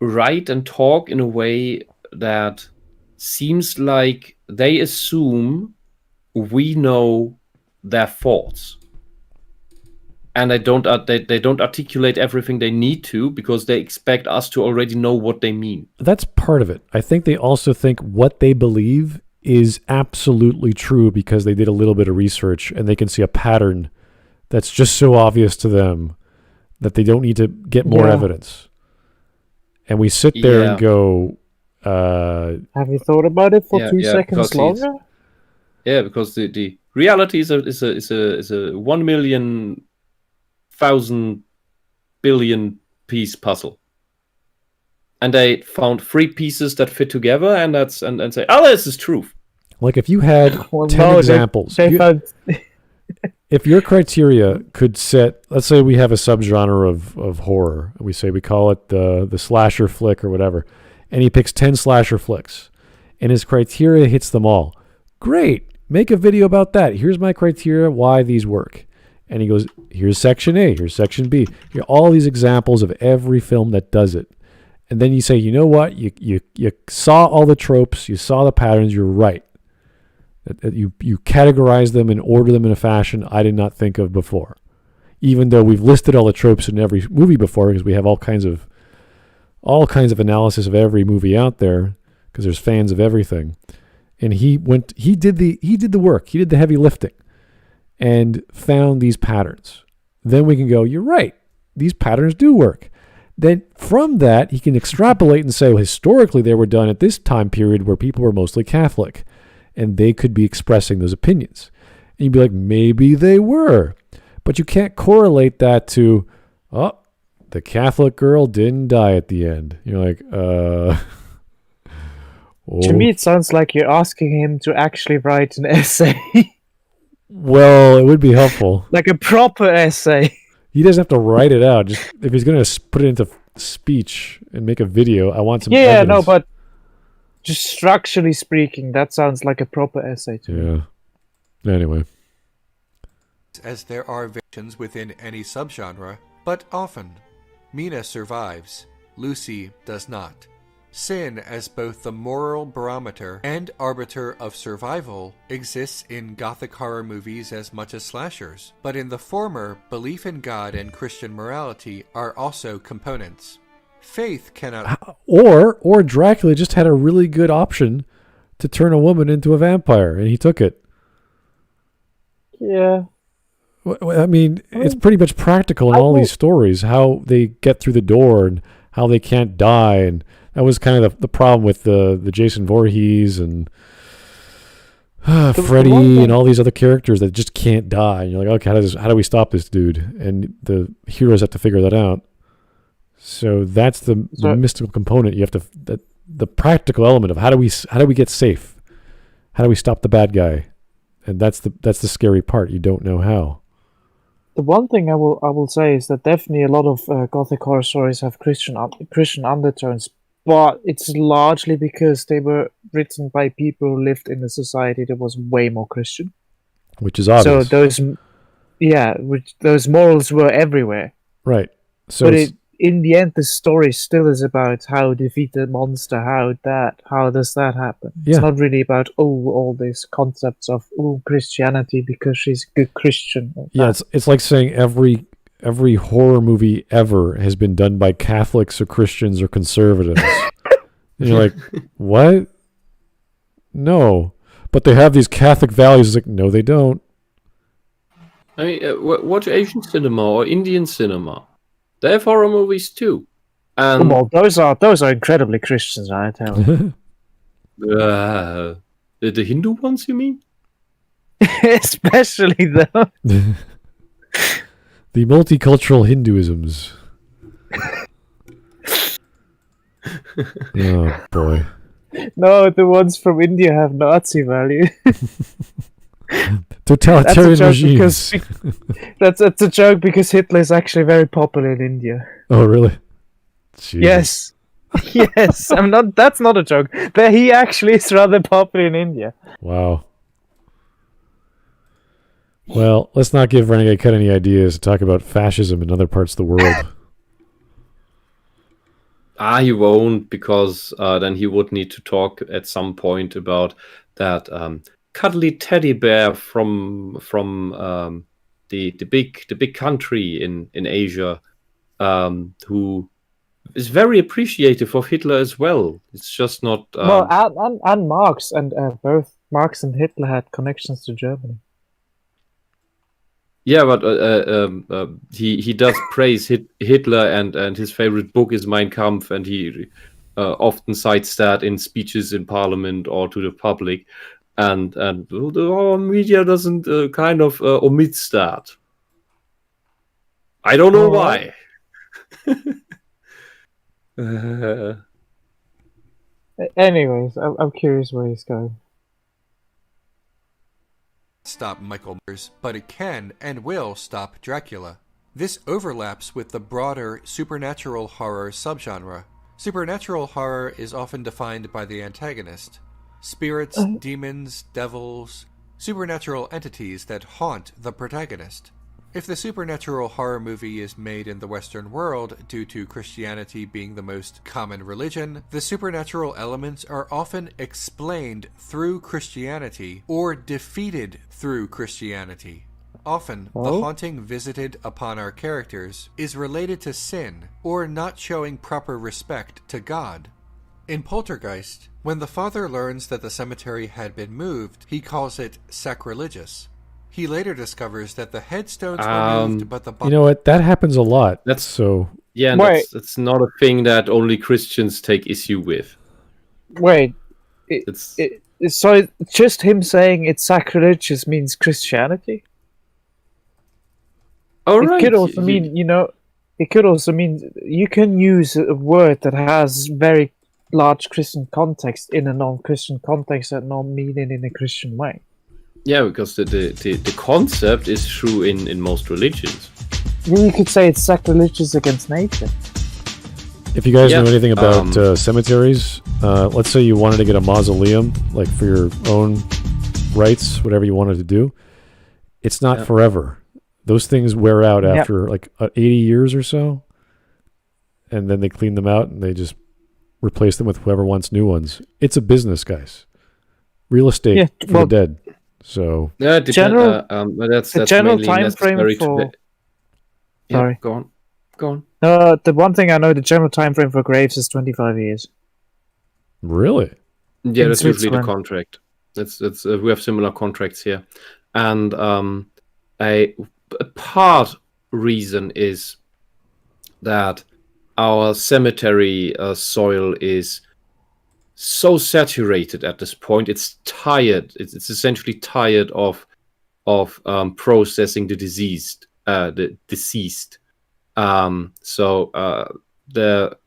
write and talk in a way that seems like they assume we know their thoughts, and they don't articulate everything they need to, because they expect us to already know what they mean. That's part of it. I think they also think what they believe is absolutely true because they did a little bit of research and they can see a pattern that's just so obvious to them that they don't need to get more evidence. And we sit there and go, have you thought about it for 2 seconds longer? Yeah, because the reality is a 1,000,000 billion piece puzzle, and they found 3 pieces that fit together, and say, oh, this is truth. Like if you had 10 examples, if your criteria could set, let's say we have a subgenre of horror, we call it the slasher flick or whatever, and he picks 10 slasher flicks, and his criteria hits them all. Great, make a video about that. Here's my criteria, why these work. And he goes, here's section A, here's section B. Here are all these examples of every film that does it. And then you say, you know what? You saw all the tropes, you saw the patterns, you're right. You categorize them and order them in a fashion I did not think of before. Even though we've listed all the tropes in every movie before, because we have all kinds of analysis of every movie out there, because there's fans of everything. And he did the work, he did the heavy lifting, and found these patterns. Then we can go, you're right, these patterns do work. Then from that, he can extrapolate and say, well, historically they were done at this time period where people were mostly Catholic. and they could be expressing those opinions. And you'd be like, maybe they were. But you can't correlate that to, oh, the Catholic girl didn't die at the end. You're like, To me, it sounds like you're asking him to actually write an essay. Well, it would be helpful. Like a proper essay. He doesn't have to write it out. Just if he's going to put it into speech and make a video, I want some evidence. No, but just structurally speaking, that sounds like a proper essay to me. Yeah. Anyway. As there are variations within any subgenre, but often Mina survives, Lucy does not. Sin, as both the moral barometer and arbiter of survival, exists in Gothic horror movies as much as slashers, but in the former, belief in God and Christian morality are also components. Faith cannot... Or Dracula just had a really good option to turn a woman into a vampire, and he took it. Yeah. I mean, it's pretty much practical in all these stories, how they get through the door and how they can't die. And that was kind of the problem with the Jason Voorhees and Freddy and all these other characters that just can't die. And you're like, okay, how do we stop this dude? And the heroes have to figure that out. So that's the mystical component. You have to the practical element of how do we get safe? How do we stop the bad guy? And that's the scary part. You don't know how. The one thing I will say is that definitely a lot of Gothic horror stories have Christian undertones, but it's largely because they were written by people who lived in a society that was way more Christian. Which is obvious. So those morals were everywhere. Right. So in the end, the story still is about how to defeat the monster, how does that happen? Yeah. It's not really about all these concepts of Christianity because she's a good Christian. Yeah, it's like saying every horror movie ever has been done by Catholics or Christians or conservatives. And you're like, what? No, but they have these Catholic values. It's like, no, they don't. I mean, watch Asian cinema or Indian cinema. They have horror movies too. And well, those are incredibly Christians, I tell you. the Hindu ones, you mean? Especially though. The multicultural Hinduisms. Oh boy. No, the ones from India have Nazi value. Totalitarian regimes. That's a joke because Hitler is actually very popular in India. Oh, really? Jesus. Yes. Yes. That's not a joke. But he actually is rather popular in India. Wow. Well, let's not give Renegade Cut any ideas to talk about fascism in other parts of the world. He won't, because then he would need to talk at some point about that cuddly teddy bear from the big country in Asia, who is very appreciative of Hitler as well. It's just not and Marx, and both Marx and Hitler had connections to Germany. Yeah, but he does praise Hitler, and his favorite book is Mein Kampf, and he often cites that in speeches in Parliament or to the public. And our media doesn't omits that. I don't know why. Anyways, I'm curious where he's going. Stop Michael Myers, but it can and will stop Dracula. This overlaps with the broader supernatural horror subgenre. Supernatural horror is often defined by the antagonist. Spirits, demons, devils, supernatural entities that haunt the protagonist. If the supernatural horror movie is made in the Western world due to Christianity being the most common religion, the supernatural elements are often explained through Christianity or defeated through Christianity. Often, the haunting visited upon our characters is related to sin or not showing proper respect to God. In Poltergeist, when the father learns that the cemetery had been moved, he calls it sacrilegious. He later discovers that the headstones were moved, but the you know what? That happens a lot. That's so. Yeah, that's not a thing that only Christians take issue with. Wait, So just him saying it's sacrilegious means Christianity? All It right. could also mean, it could also mean you can use a word that has very large Christian context in a non-Christian context and not mean it in a Christian way. Yeah, because the concept is true in most religions. You could say it's sacrilegious against nature. If you guys Yeah, know anything about cemeteries, let's say you wanted to get a mausoleum, like for your own rights, whatever you wanted to do, it's not forever. Those things wear out after like 80 years or so, and then they clean them out and they just replace them with whoever wants new ones. It's a business, guys. Real estate for the dead. So yeah, that's the general mainly time necessary frame for. Sorry, go on. The one thing I know, the general time frame for graves is 25 years. really, Yeah, In that's usually the Switzerland. contract. That's we have similar contracts here, and a part reason is that our cemetery soil is so saturated at this point. It's tired. It's essentially tired of processing the deceased.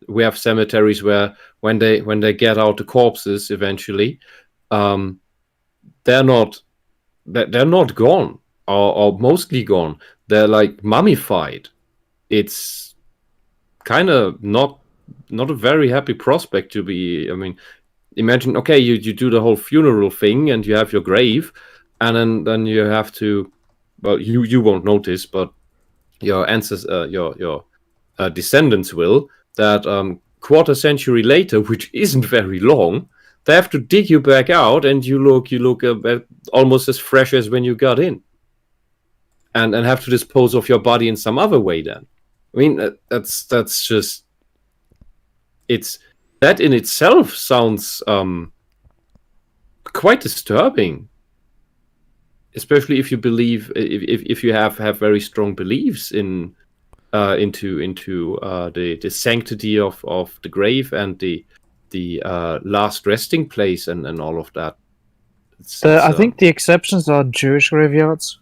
We have cemeteries where when they get out the corpses eventually, they're not gone or mostly gone. They're like mummified. It's kind of not a very happy prospect to be. I mean, imagine, okay, you do the whole funeral thing and you have your grave, and then you have to, well, you won't notice, but your ancestors, your descendants will, that quarter century later, which isn't very long, they have to dig you back out, and you look almost as fresh as when you got in, and have to dispose of your body in some other way. Then, I mean, that's just, it's that in itself sounds quite disturbing, especially if you believe, if you have very strong beliefs into the sanctity of the grave and the last resting place and all of that. I think the exceptions are Jewish graveyards,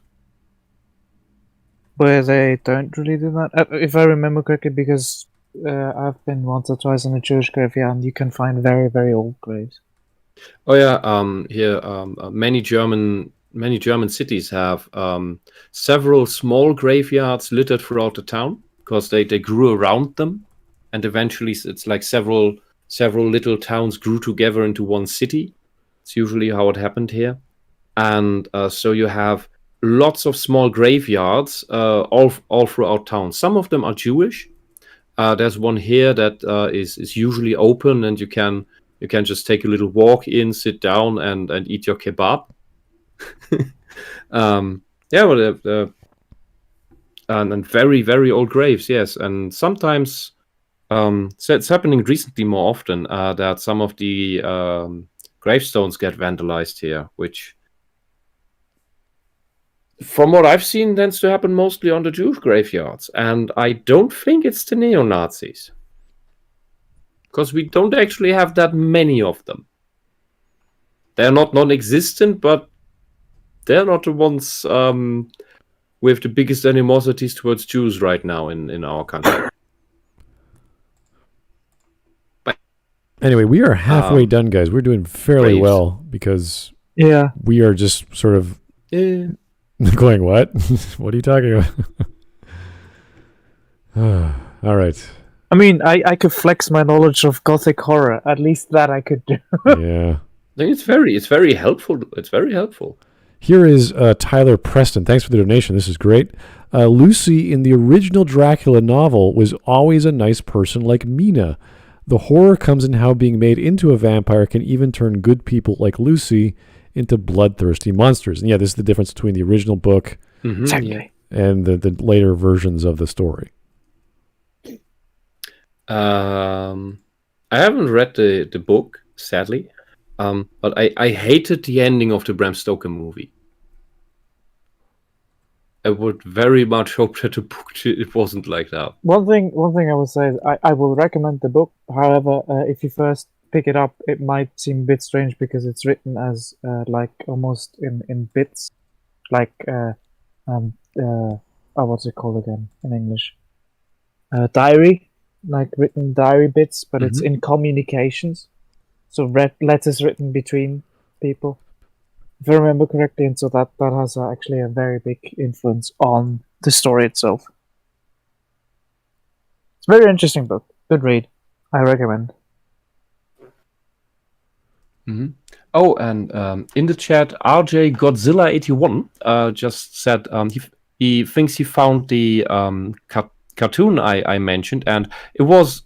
where they don't really do that. If I remember correctly, because I've been once or twice in a Jewish graveyard, and you can find very, very old graves. Oh yeah, here many German cities have several small graveyards littered throughout the town because they grew around them, and eventually it's like several little towns grew together into one city. It's usually how it happened here, and so you have lots of small graveyards all throughout town. Some of them are Jewish. There's one here that is usually open, and you can just take a little walk in, sit down, and eat your kebab. And very, very old graves, yes. And sometimes, so it's happening recently more often, that some of the gravestones get vandalized here, which, from what I've seen, tends to happen mostly on the Jewish graveyards. And I don't think it's the neo-Nazis, because we don't actually have that many of them. They're not non-existent, but they're not the ones with the biggest animosities towards Jews right now in our country. But anyway, we are halfway done, guys. We're doing fairly graves. well because Yeah. we are just sort of going, what? What are you talking about? All right. I mean, I could flex my knowledge of Gothic horror. At least that I could do. Yeah. I think it's very helpful. It's very helpful. Here is Tyler Preston. Thanks for the donation. This is great. Lucy in the original Dracula novel was always a nice person like Mina. The horror comes in how being made into a vampire can even turn good people like Lucy into bloodthirsty monsters. And yeah, this is the difference between the original book Exactly. and the later versions of the story. I haven't read the book, sadly, but I hated the ending of the Bram Stoker movie. I would very much hope that the book it wasn't like that. One thing I would say is I will recommend the book. However, if you first pick it up, it might seem a bit strange because it's written as like almost in bits, like what's it called again in English? Diary, like written diary bits, but it's in communications, so letters written between people, if I remember correctly, and so that has actually a very big influence on the story itself. It's a very interesting book. Good read. I recommend. Oh, and in the chat, RJ Godzilla81 just said he thinks he found the cartoon I mentioned, and it was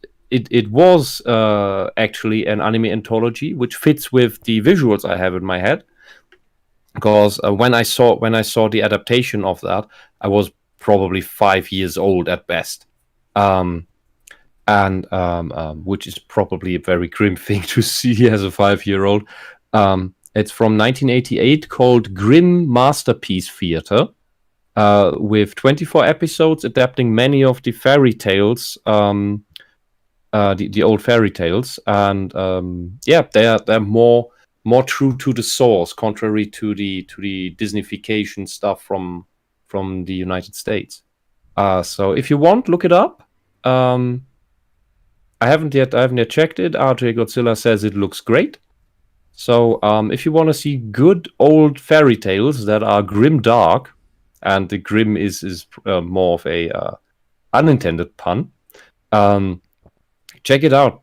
actually an anime anthology, which fits with the visuals I have in my head. Because when I saw the adaptation of that, I was probably 5 years old at best. Which is probably a very grim thing to see as a 5-year-old. It's from 1988, called Grim Masterpiece Theater, with 24 episodes adapting many of the fairy tales, the old fairy tales, and they're more true to the source, contrary to the Disneyfication stuff from the United States. So if you want, look it up. I haven't yet checked it. RJ Godzilla says it looks great. So if you want to see good old fairy tales that are grim dark, and the grim is more of a unintended pun, check it out.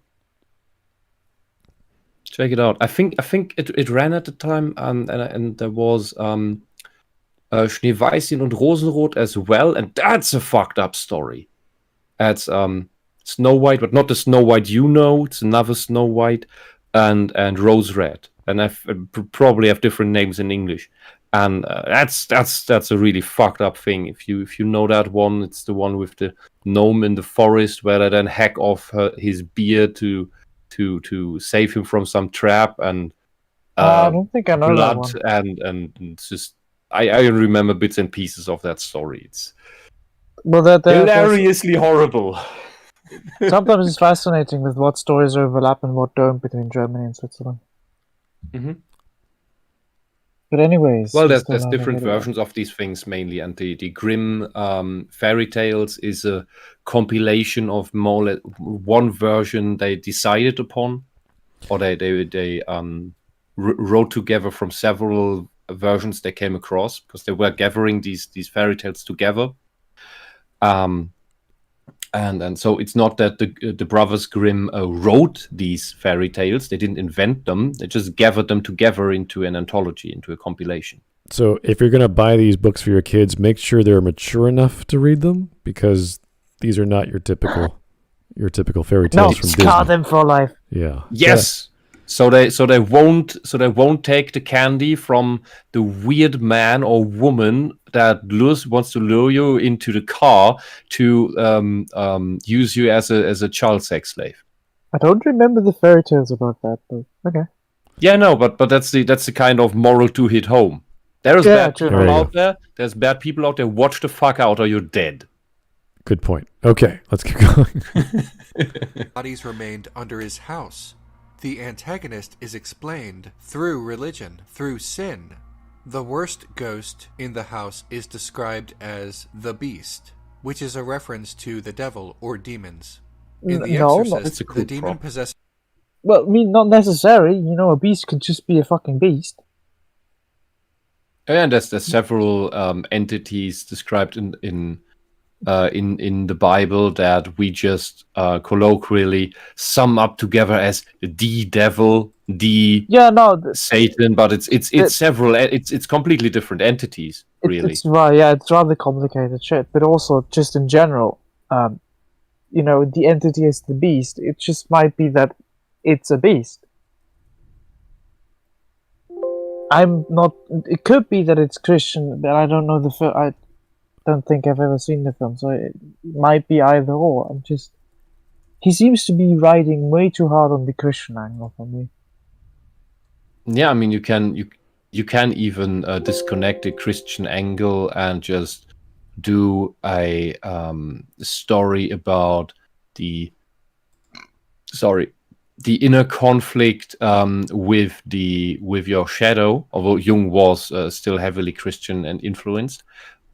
Check it out. I think it ran at the time, and there was Schneeweißchen und Rosenrot as well, and that's a fucked up story. That's Snow White, but not the Snow White it's another Snow White, and Rose Red, and I probably have different names in English, and that's a really fucked up thing. If you know that one, it's the one with the gnome in the forest where they then hack off his beard to save him from some trap, and I don't think I know that blood, one. and it's just I remember bits and pieces of that story. It's hilariously horrible. Sometimes it's fascinating with what stories overlap and what don't between Germany and Switzerland. But anyways, well, there's different versions of these things mainly, and the Grimm fairy tales is a compilation of more or less one version they decided upon, or they wrote together from several versions they came across, because they were gathering these fairy tales together. And so it's not that the brothers Grimm wrote these fairy tales. They didn't invent them. They just gathered them together into an anthology, into a compilation. So if you're going to buy these books for your kids, make sure they're mature enough to read them, because these are not your typical fairy tales from Disney. Scar them for life. Yeah. Yes. So they won't take the candy from the weird man or woman that wants to lure you into the car to use you as a child sex slave. I don't remember the fairy tales about that, but okay. Yeah, no, but that's the kind of moral to hit home. There's bad people out there. There's bad people out there. Watch the fuck out, or you're dead. Good point. Okay, let's keep going. Bodies remained under his house. The antagonist is explained through religion, through sin. The worst ghost in the house is described as the Beast, which is a reference to the devil or demons. In The Exorcist, the demon possessed... Well, I mean, not necessary. You know, a beast could just be a fucking beast. And there's several entities described in the Bible that we just colloquially sum up together as the devil, Satan, but it's several. It's completely different entities, really. It's right, yeah. It's rather complicated shit, but also just in general, you know, the entity is the beast. It just might be that it's a beast. I'm not. It could be that it's Christian, but I don't know the film. I don't think I've ever seen the film, so it might be either or. He seems to be riding way too hard on the Christian angle for me. Yeah, I mean, you can even disconnect the Christian angle and just do a story about the inner conflict with your shadow, although Jung was still heavily Christian and influenced,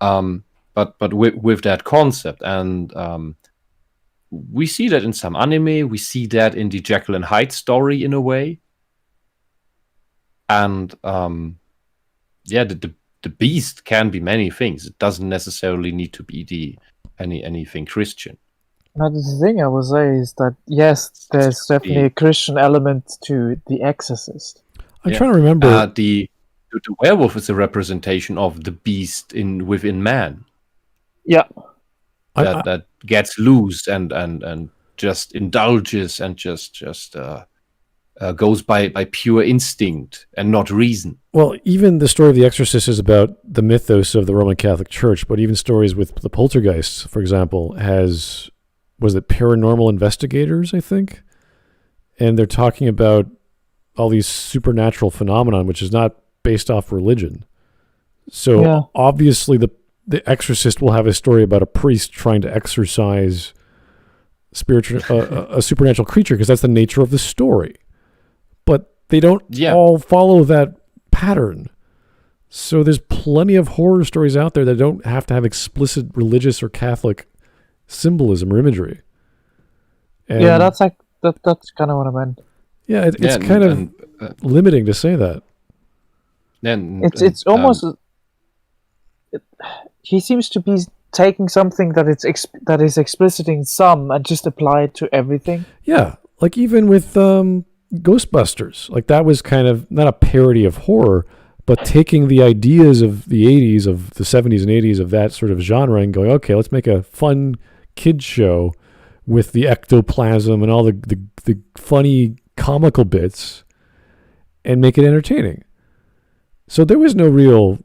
but with that concept, and we see that in some anime, we see that in the Jekyll and Hyde story in a way, and the beast can be many things. It doesn't necessarily need to be anything Christian. Now, the thing I will say is that, yes, there's definitely a Christian element to The Exorcist. I'm trying to remember. The werewolf is a representation of the beast within man. Yeah. That gets loose and just indulges and just goes by pure instinct and not reason. Well, even the story of The Exorcist is about the mythos of the Roman Catholic Church, but even stories with the poltergeists, for example, was it paranormal investigators, I think? And they're talking about all these supernatural phenomenon, which is not based off religion. So obviously the Exorcist will have a story about a priest trying to exorcise a supernatural creature, because that's the nature of the story. But they don't all follow that pattern. So there's plenty of horror stories out there that don't have to have explicit religious or Catholic symbolism or imagery. And that's kind of what I meant. Yeah, it's kind of limiting to say that. It's almost he seems to be taking something that is explicit in some and just apply it to everything. Yeah, like even with Ghostbusters, like that was kind of not a parody of horror, but taking the ideas of the 80s, of the 70s and 80s of that sort of genre and going, okay, let's make a fun kids show with the ectoplasm and all the funny comical bits and make it entertaining. So there was no real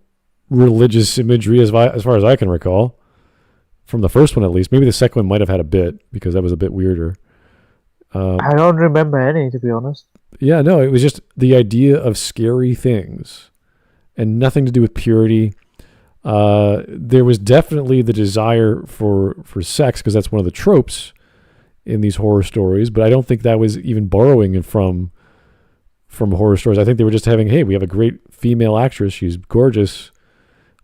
religious imagery as far as I can recall, from the first one at least. Maybe the second one might have had a bit, because that was a bit weirder. I don't remember any, to be honest. Yeah, no, it was just the idea of scary things and nothing to do with purity. There was definitely the desire for sex, because that's one of the tropes in these horror stories, but I don't think that was even borrowing it from horror stories. I think they were just having, hey, we have a great female actress, she's gorgeous,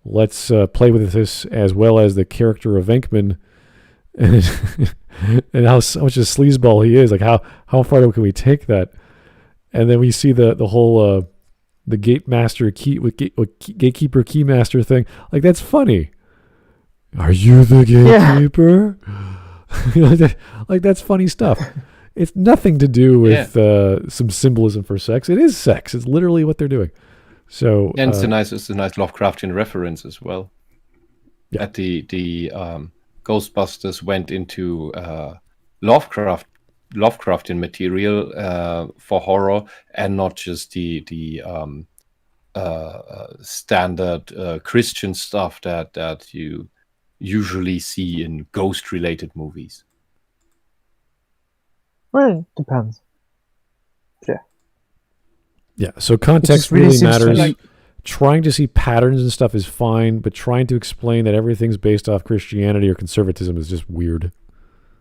let's play with this, as well as the character of Venkman and how much a sleazeball he is. Like how far can we take that? And then we see the whole the gatekeeper keymaster thing. Like, that's funny. Are you the gatekeeper? Yeah. Like that's funny stuff. It's nothing to do with some symbolism for sex. It is sex. It's literally what they're doing. So and it's a nice Lovecraftian reference as well. Yeah. At the Ghostbusters went into Lovecraftian material for horror, and not just the standard Christian stuff that you usually see in ghost-related movies. Well, it depends. Yeah. Yeah, so context really matters. Trying to see patterns and stuff is fine, but trying to explain that everything's based off Christianity or conservatism is just weird.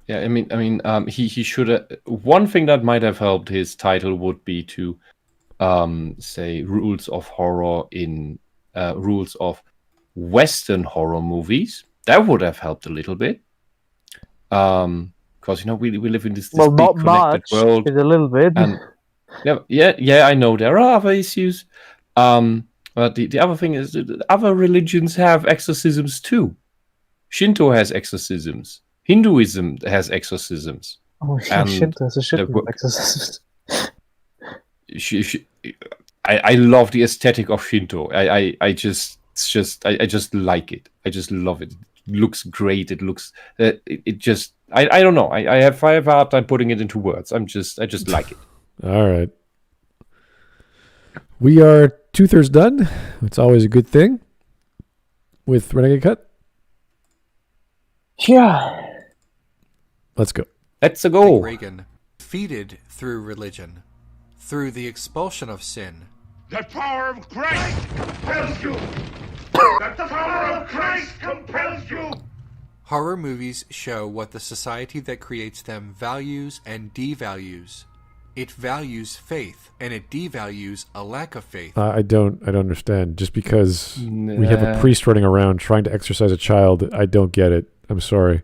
Yeah, I mean, he should have. One thing that might have helped his title would be to say rules of horror in rules of Western horror movies. That would have helped a little bit. Because we live in this big not connected much, world. But a little bit. And yeah, I know there are other issues. But the other thing is that other religions have exorcisms too. Shinto has exorcisms. Hinduism has exorcisms. Oh, Shinto has a shit of exorcisms. I love the aesthetic of Shinto. I just like it. I just love it. It looks great. It looks it just I don't know. I have a hard time putting it into words. I just like it. All right. We are 2/3 done. It's always a good thing with Renegade Cut. Yeah. Let's go. Let's go. Reagan, defeated through religion, through the expulsion of sin. The power of Christ compels you! The power of Christ compels you! Horror movies show what the society that creates them values and devalues. It values faith, and it devalues a lack of faith. I don't understand. Just because we have a priest running around trying to exorcise a child, I don't get it. I'm sorry.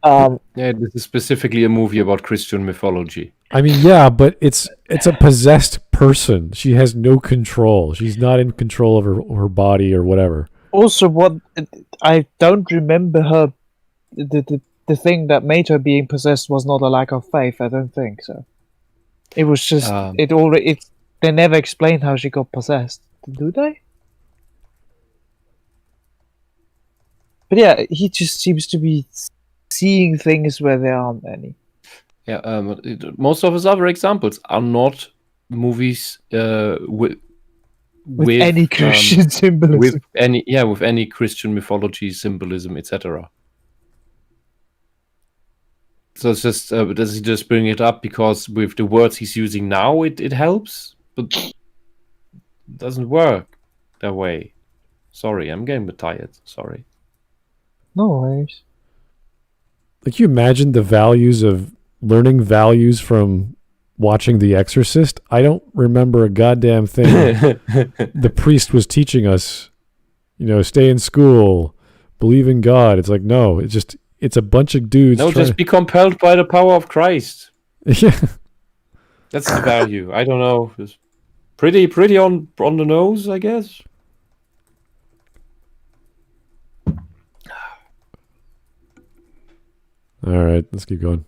Yeah, this is specifically a movie about Christian mythology. I mean, yeah, but it's a possessed person. She has no control. She's not in control of her body or whatever. Also, I don't remember her. The thing that made her being possessed was not a lack of faith. I don't think so. It was just they never explained how she got possessed, do they? But yeah, he just seems to be seeing things where there aren't any. Yeah, most of his other examples are not movies with any Christian symbolism. With any Christian mythology, symbolism, etc. So it's just does he just bring it up because with the words he's using now it helps, but it doesn't work that way. Sorry, I'm getting a bit tired. Sorry. No worries. Like, you imagine the values of learning values from watching The Exorcist? I don't remember a goddamn thing the priest was teaching us. Stay in school, believe in God. It's like, no, it's a bunch of dudes. No, just be compelled by the power of Christ. Yeah. That's the value. I don't know. It's pretty on the nose, I guess. All right, let's keep going.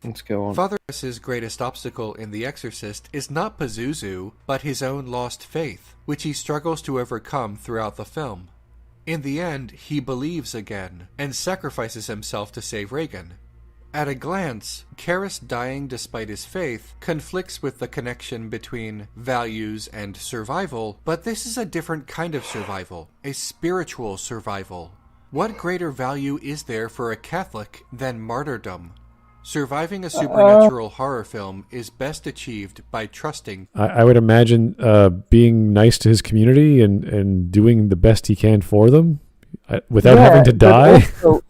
Let's go on. Father S.'s greatest obstacle in The Exorcist is not Pazuzu, but his own lost faith, which he struggles to overcome throughout the film. In the end, he believes again, and sacrifices himself to save Regan. At a glance, Karras dying despite his faith conflicts with the connection between values and survival, but this is a different kind of survival, a spiritual survival. What greater value is there for a Catholic than martyrdom? Surviving a supernatural horror film is best achieved by trusting. I would imagine being nice to his community and doing the best he can for them without having to die. Also,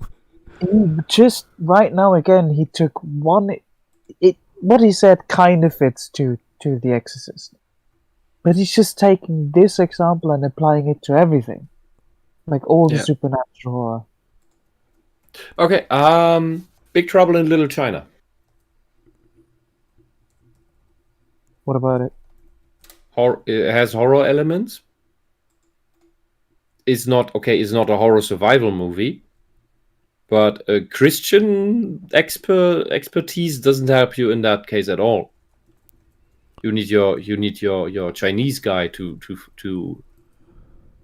just right now again, he took one. What he said kind of fits to The Exorcist, but he's just taking this example and applying it to everything, like all the supernatural horror. Okay. Big Trouble in Little China. What about it? It has horror elements. It's not a horror survival movie, but a Christian expertise doesn't help you in that case at all. You need your Chinese guy to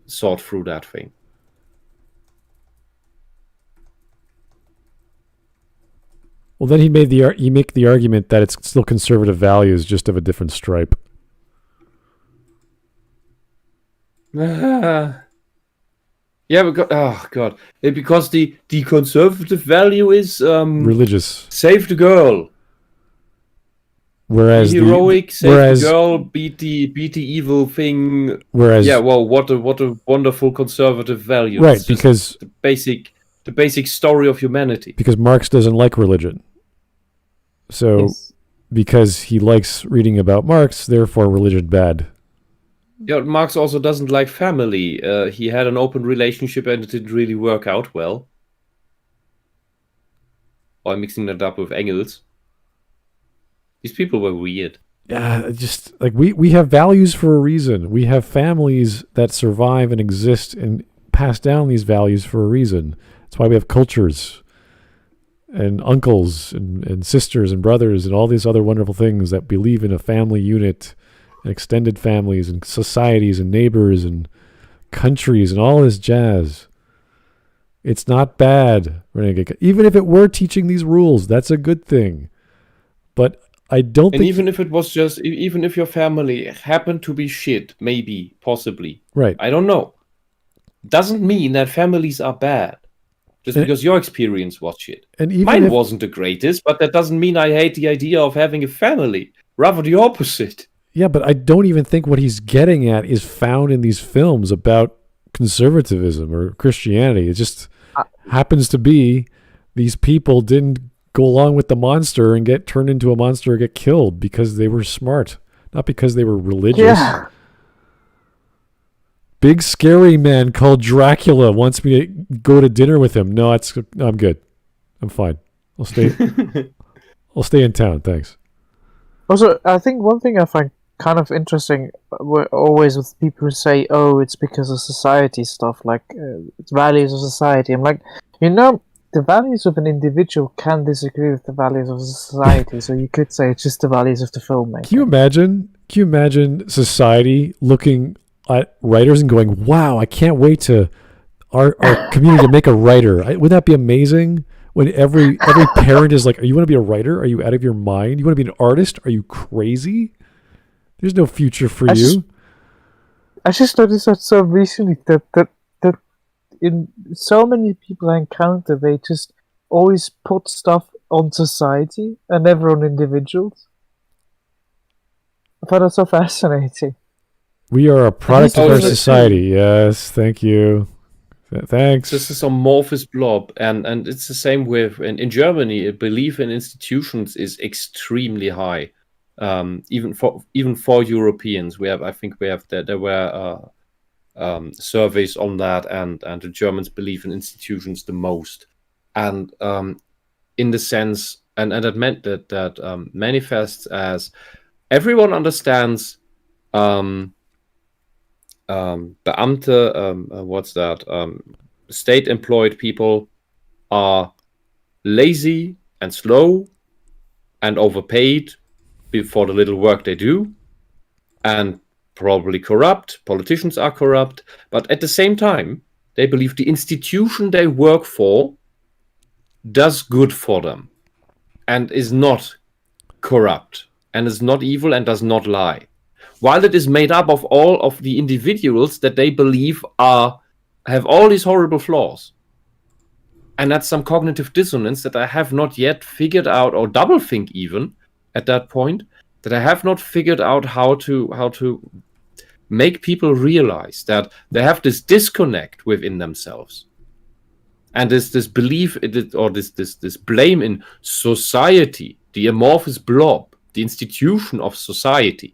sort through that thing. Well, then he make the argument that it's still conservative values, just of a different stripe. Yeah, because the conservative value is religious. Save the girl. Whereas the heroic save the girl, beat the evil thing. Whereas what a wonderful conservative value. Right, it's just because the basic story of humanity. Because Marx doesn't like religion. So because he likes reading about Marx, therefore religion bad. Yeah, Marx also doesn't like family. He had an open relationship and it didn't really work out well. Or mixing that up with Engels. These people were weird. Yeah, just like we have values for a reason. We have families that survive and exist and pass down these values for a reason. That's why we have cultures and uncles and sisters and brothers and all these other wonderful things that believe in a family unit and extended families and societies and neighbors and countries and all this jazz. It's not bad, Renegade Cut. Even if it were teaching these rules, that's a good thing. But I don't think... even if it was just... Even if your family happened to be shit, maybe, possibly. Right. I don't know. Doesn't mean that families are bad. Just because your experience was shit. And even Mine wasn't the greatest, but that doesn't mean I hate the idea of having a family. Rather the opposite. Yeah, but I don't even think what he's getting at is found in these films about conservatism or Christianity. It just happens to be these people didn't go along with the monster and get turned into a monster or get killed because they were smart, not because they were religious. Yeah. Big scary man called Dracula wants me to go to dinner with him. No, I'm good. I'm fine. I'll stay in town, thanks. Also, I think one thing I find kind of interesting always with people who say, "Oh, it's because of society stuff, like it's values of society." I'm like, the values of an individual can disagree with the values of society, so you could say it's just the values of the filmmaker. Can you imagine society looking at writers and going, "Wow, I can't wait to our community to make a writer"? Would that be amazing? When every parent is like, "You want to be a writer? Are you out of your mind? You want to be an artist? Are you crazy? There's no future for you." I just noticed that so recently that in so many people I encounter, they just always put stuff on society and never on individuals. I find that so fascinating. We are a product of our society. Yes, thank you. Thanks. This is amorphous blob, and it's the same with in Germany. Belief in institutions is extremely high, even for Europeans. I think that there were surveys on that, and the Germans believe in institutions the most, and in the sense, and that meant that manifests as everyone understands. Beamte, state-employed people are lazy and slow and overpaid for the little work they do, and probably corrupt. Politicians are corrupt, but at the same time, they believe the institution they work for does good for them and is not corrupt and is not evil and does not lie. While it is made up of all of the individuals that they believe have all these horrible flaws. And that's some cognitive dissonance that I have not yet figured out, or double think even at that point, that I have not figured out how to make people realize that they have this disconnect within themselves. And this belief or this blame in society, the amorphous blob, the institution of society,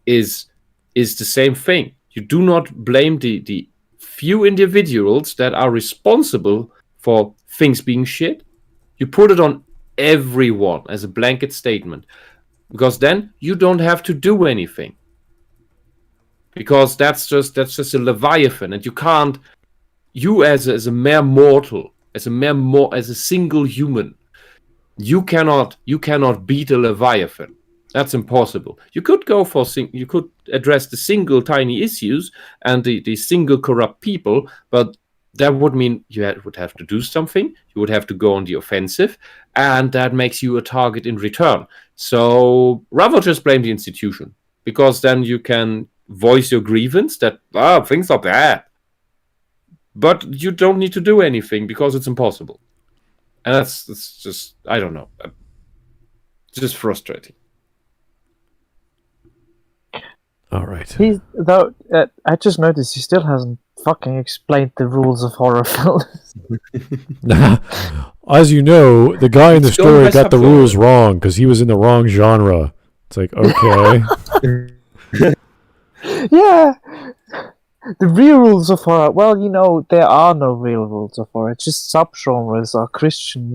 is the same thing. You do not blame the few individuals that are responsible for things being shit. You put it on everyone as a blanket statement, because then you don't have to do anything, because that's just a leviathan, and you can't. You as a mere mortal, as a single human, you cannot beat a leviathan. That's impossible. You could go for you could address the single tiny issues and the single corrupt people, but that would mean you would have to do something. You would have to go on the offensive, and that makes you a target in return. So rather just blame the institution, because then you can voice your grievance that things are bad, but you don't need to do anything because it's impossible, and that's just, I don't know, it's just frustrating. All right. I just noticed he still hasn't fucking explained the rules of horror films. As you know, the guy in the story got the rules wrong because he was in the wrong genre. It's like, okay. Yeah. The real rules of horror. Well, there are no real rules of horror. It's just subgenres are Christian,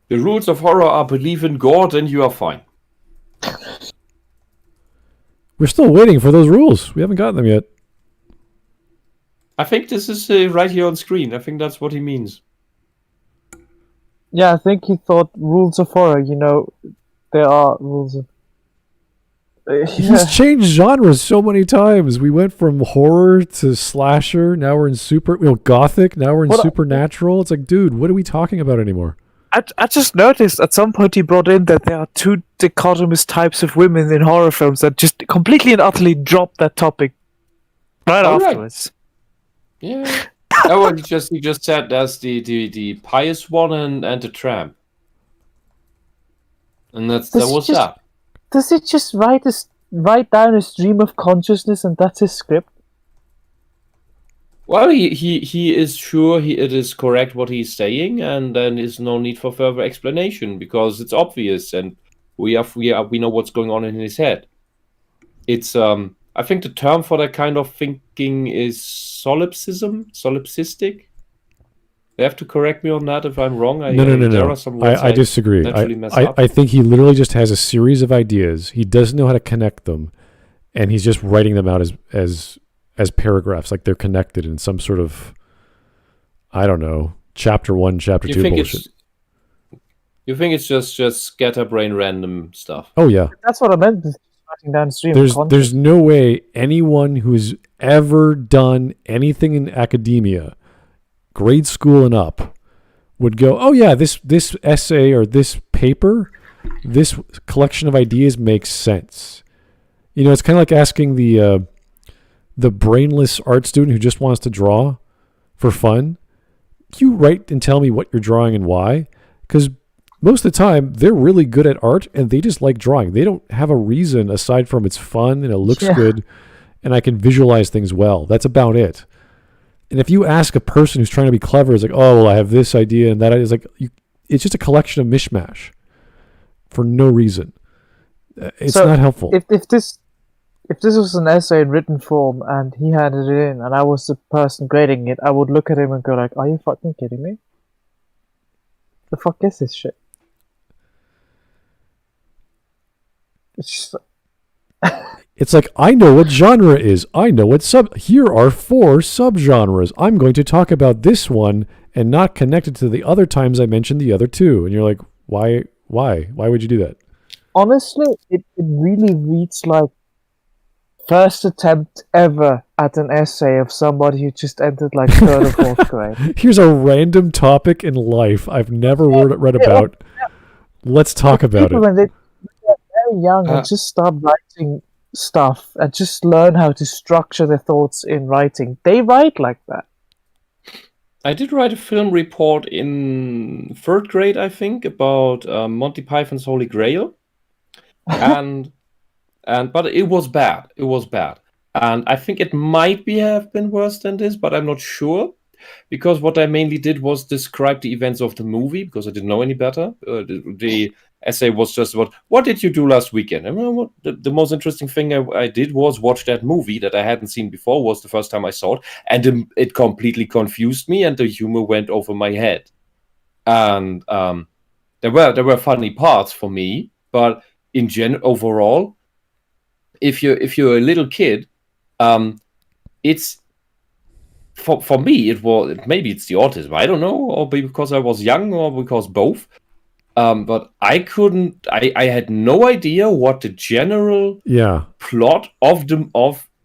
The rules of horror are believe in God and you are fine. We're still waiting for those rules. We haven't gotten them yet. I think this is right here on screen. I think that's what he means. Yeah, I think he thought rules of horror, there are rules of... He's changed genres so many times. We went from horror to slasher. Now we're in gothic. Now we're in supernatural. It's like, dude, what are we talking about anymore? I just noticed at some point he brought in that there are two dichotomous types of women in horror films that just completely and utterly dropped that topic right afterwards. Right. Yeah. Well, he just said there's the pious one and the tramp, and that was that. Does it just write down a stream of consciousness and that's his script? Well, he is sure it is correct what he's saying, and then there's no need for further explanation because it's obvious, and we know what's going on in his head. It's I think the term for that kind of thinking is solipsistic. They have to correct me on that if I'm wrong. No. There are some words I disagree. I think he literally just has a series of ideas. He doesn't know how to connect them, and he's just writing them out as paragraphs, like they're connected in some sort of, I don't know, chapter 1, chapter 2 bullshit. You think it's just scatterbrain random stuff? Oh yeah, That's what I meant. Writing down stream there's no way anyone who's ever done anything in academia, grade school and up, would go, oh yeah, this essay or this paper, this collection of ideas makes sense. You know, it's kind of like asking the brainless art student who just wants to draw for fun, you write and tell me what you're drawing and why, because most of the time they're really good at art and they just like drawing. They don't have a reason aside from it's fun and it looks good and I can visualize things well. That's about it. And if you ask a person who's trying to be clever, it's like, oh, well, I have this idea and that idea. It's like, it's just a collection of mishmash for no reason. It's not helpful. If this was an essay in written form and he handed it in and I was the person grading it, I would look at him and go like, are you fucking kidding me? The fuck is this shit? It's just... It's like, I know what genre is. I know what here are 4 subgenres. I'm going to talk about this one and not connect it to the other times I mentioned the other 2. And you're like, why? Why would you do that? Honestly, it really reads like first attempt ever at an essay of somebody who just entered like 3rd or 4th grade. Here's a random topic in life I've never read about. Let's talk about it. When they're very young and just start writing stuff and just learn how to structure their thoughts in writing, they write like that. I did write a film report in 3rd grade, I think, about Monty Python's Holy Grail, but it was bad. It was bad, and I think it might have been worse than this, but I'm not sure, because what I mainly did was describe the events of the movie because I didn't know any better. The essay was just about what did you do last weekend. And the most interesting thing I did was watch that movie that I hadn't seen before. Was the first time I saw it, and it completely confused me, and the humor went over my head. And there were funny parts for me, but in overall, if you're a little kid, it's for me it was, maybe it's the autism, I don't know, or because I was young, or because both. But I had no idea what the general plot of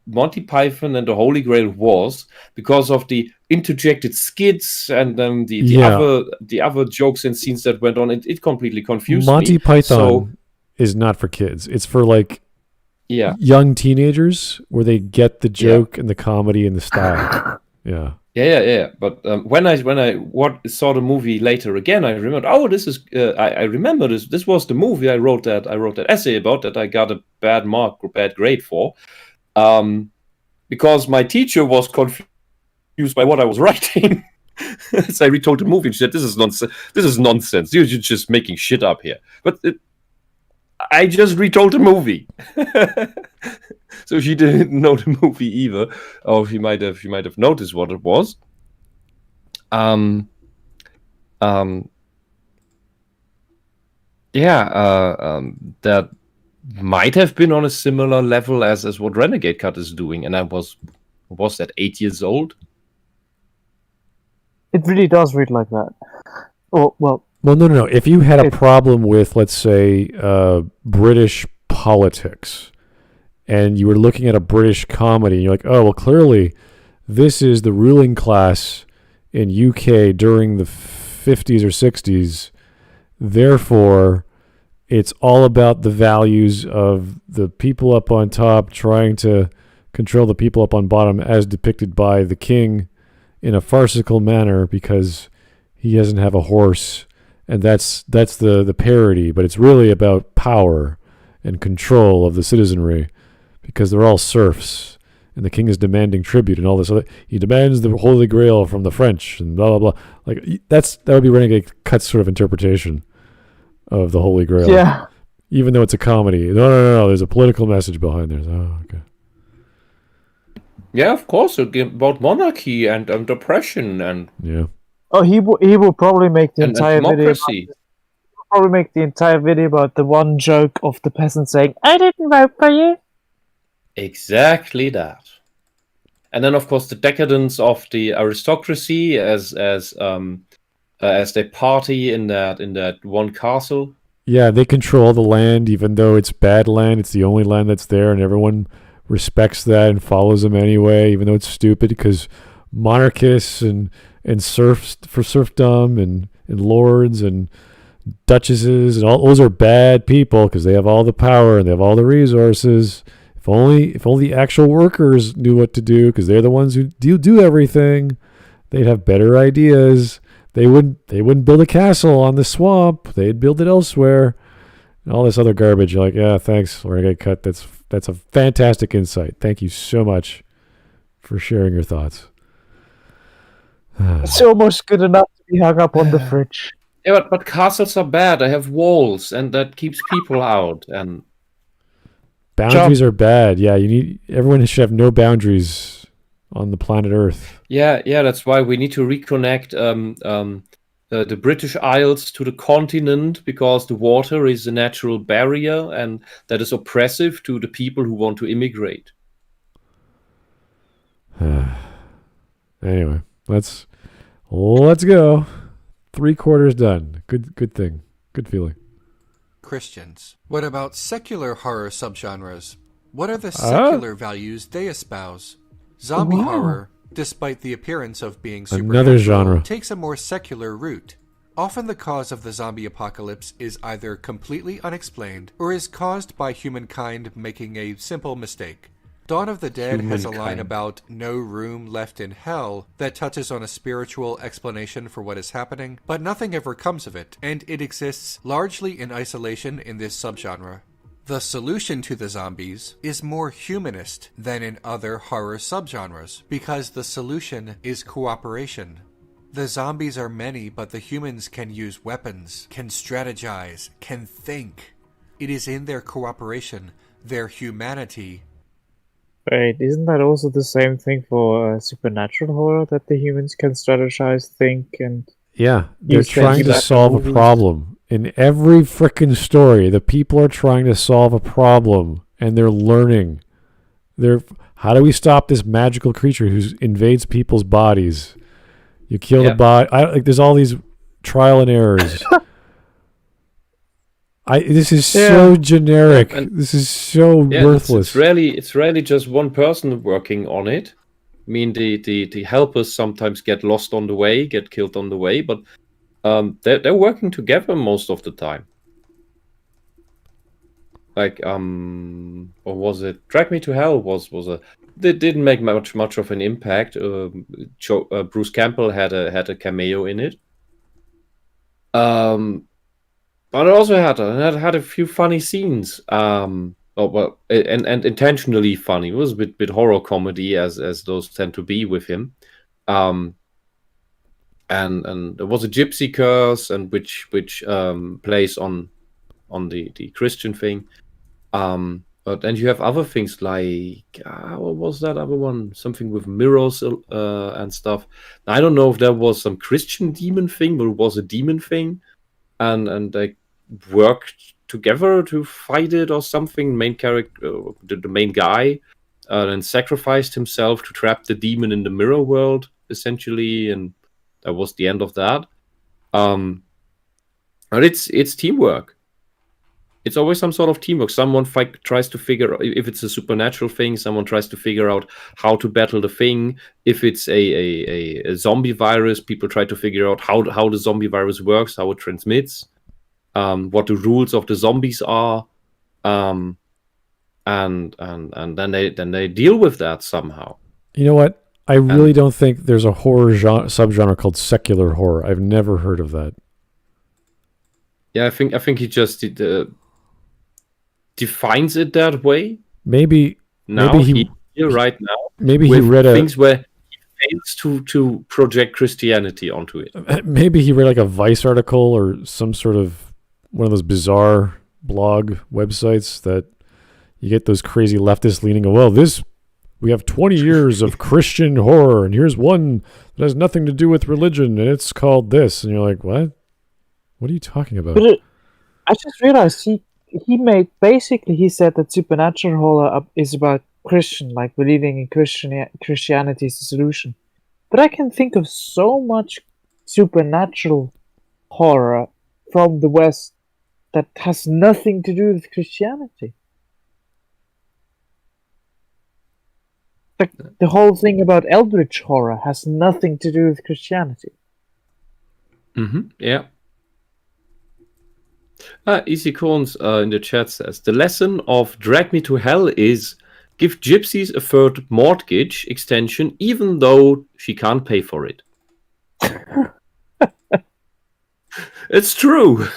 Monty Python and the Holy Grail was, because of the interjected skits and then the other jokes and scenes that went on. It completely confused me. Monty Python is not for kids. It's for like young teenagers where they get the joke and the comedy and the style. Yeah. But when I saw the movie later again, I remembered. Oh, this is. I remember this. This was the movie I wrote that essay about that I got a bad grade for, because my teacher was confused by what I was writing. So I retold the movie. She said, "This is nonsense. This is nonsense. You're just making shit up here." But I just retold the movie. So she didn't know the movie either, or she might have noticed what it was. That might have been on a similar level as what Renegade Cut is doing, and I was that 8 years old. It really does read like that. Well, no. If you had a problem with, let's say, British politics, and you were looking at a British comedy, and you're like, oh, well, clearly this is the ruling class in UK during the 50s or 60s. Therefore, it's all about the values of the people up on top trying to control the people up on bottom as depicted by the king in a farcical manner because he doesn't have a horse. And that's the parody, but it's really about power and control of the citizenry, because they're all serfs and the king is demanding tribute and all this other. He demands the Holy Grail from the French and blah blah blah. Like that would be Renegade Cut's sort of interpretation of the Holy Grail. Yeah. Even though it's a comedy. No. There's a political message behind there. Oh, okay. Yeah, of course, about monarchy and oppression and Oh, he will probably make the and entire video. democracy. Probably make the entire video about the one joke of the peasant saying, "I didn't vote for you." Exactly that. And then, of course, the decadence of the aristocracy as they party in that one castle. Yeah, they control the land, even though it's bad land. It's the only land that's there, and everyone respects that and follows them anyway, even though it's stupid because monarchists and serfs for serfdom and lords and duchesses and all those are bad people because they have all the power and they have all the resources. If only actual workers knew what to do because they're the ones who do everything, they'd have better ideas. They wouldn't build a castle on the swamp. They'd build it elsewhere. And all this other garbage. You're like, yeah, thanks, Renegade Cut. That's a fantastic insight. Thank you so much for sharing your thoughts. It's almost good enough to be hung up on the fridge. Yeah, but castles are bad. They have walls, and that keeps people out. And boundaries are bad. Yeah, everyone should have no boundaries on the planet Earth. Yeah, that's why we need to reconnect the British Isles to the continent because the water is a natural barrier and that is oppressive to the people who want to immigrate. Anyway, let's go. 3/4 done. Good thing. Good feeling. Christians. What about secular horror subgenres? What are the secular values they espouse? Zombie horror, despite the appearance of being supernatural, another genre, takes a more secular route. Often the cause of the zombie apocalypse is either completely unexplained or is caused by humankind making a simple mistake. Dawn of the Dead has a line about no room left in hell that touches on a spiritual explanation for what is happening, but nothing ever comes of it, and it exists largely in isolation in this subgenre. The solution to the zombies is more humanist than in other horror subgenres, because the solution is cooperation. The zombies are many, but the humans can use weapons, can strategize, can think. It is in their cooperation, their humanity. Wait, isn't that also the same thing for supernatural horror, that the humans can strategize, think, and... Yeah, they're trying to solve a problem. In every frickin' story, the people are trying to solve a problem, and they're learning. How do we stop this magical creature who invades people's bodies? You kill the body. There's all these trial and errors. This is so generic. This is so worthless. It's really just one person working on it. I mean, the helpers sometimes get lost on the way, get killed on the way, but they're working together most of the time. Like or was it Drag Me to Hell? They didn't make much of an impact. Bruce Campbell had a cameo in it. But it also had a few funny scenes. And intentionally funny. It was a bit horror comedy as those tend to be with him. And there was a gypsy curse, and which plays on the Christian thing. But then you have other things like what was that other one? Something with mirrors and stuff. I don't know if there was some Christian demon thing, but it was a demon thing, and they worked together to fight it or something. Main character, the main guy, then sacrificed himself to trap the demon in the mirror world, essentially, and that was the end of that. But it's teamwork. It's always some sort of teamwork. Someone tries to figure out if it's a supernatural thing. Someone tries to figure out how to battle the thing. If it's a zombie virus, people try to figure out how the zombie virus works, how it transmits, what the rules of the zombies are, and then they deal with that somehow. You know what? I really don't think there's a horror subgenre called secular horror. I've never heard of that. Yeah, I think he just defines it that way. Maybe now maybe here right now. Maybe he with read things where he fails to project Christianity onto it. Maybe he read like a Vice article or some sort of one of those bizarre blog websites that you get those crazy leftists leaning. Well, we have 20 years of Christian horror, and here's one that has nothing to do with religion, and it's called this. And you're like, what? What are you talking about? But I just realized he said that supernatural horror is about Christian, like believing in Christianity is the solution. But I can think of so much supernatural horror from the West that has nothing to do with Christianity. Like the whole thing about eldritch horror has nothing to do with Christianity. Yeah. Easy Corns in the chat says, the lesson of Drag Me to Hell is give gypsies a third mortgage extension even though she can't pay for it. It's true.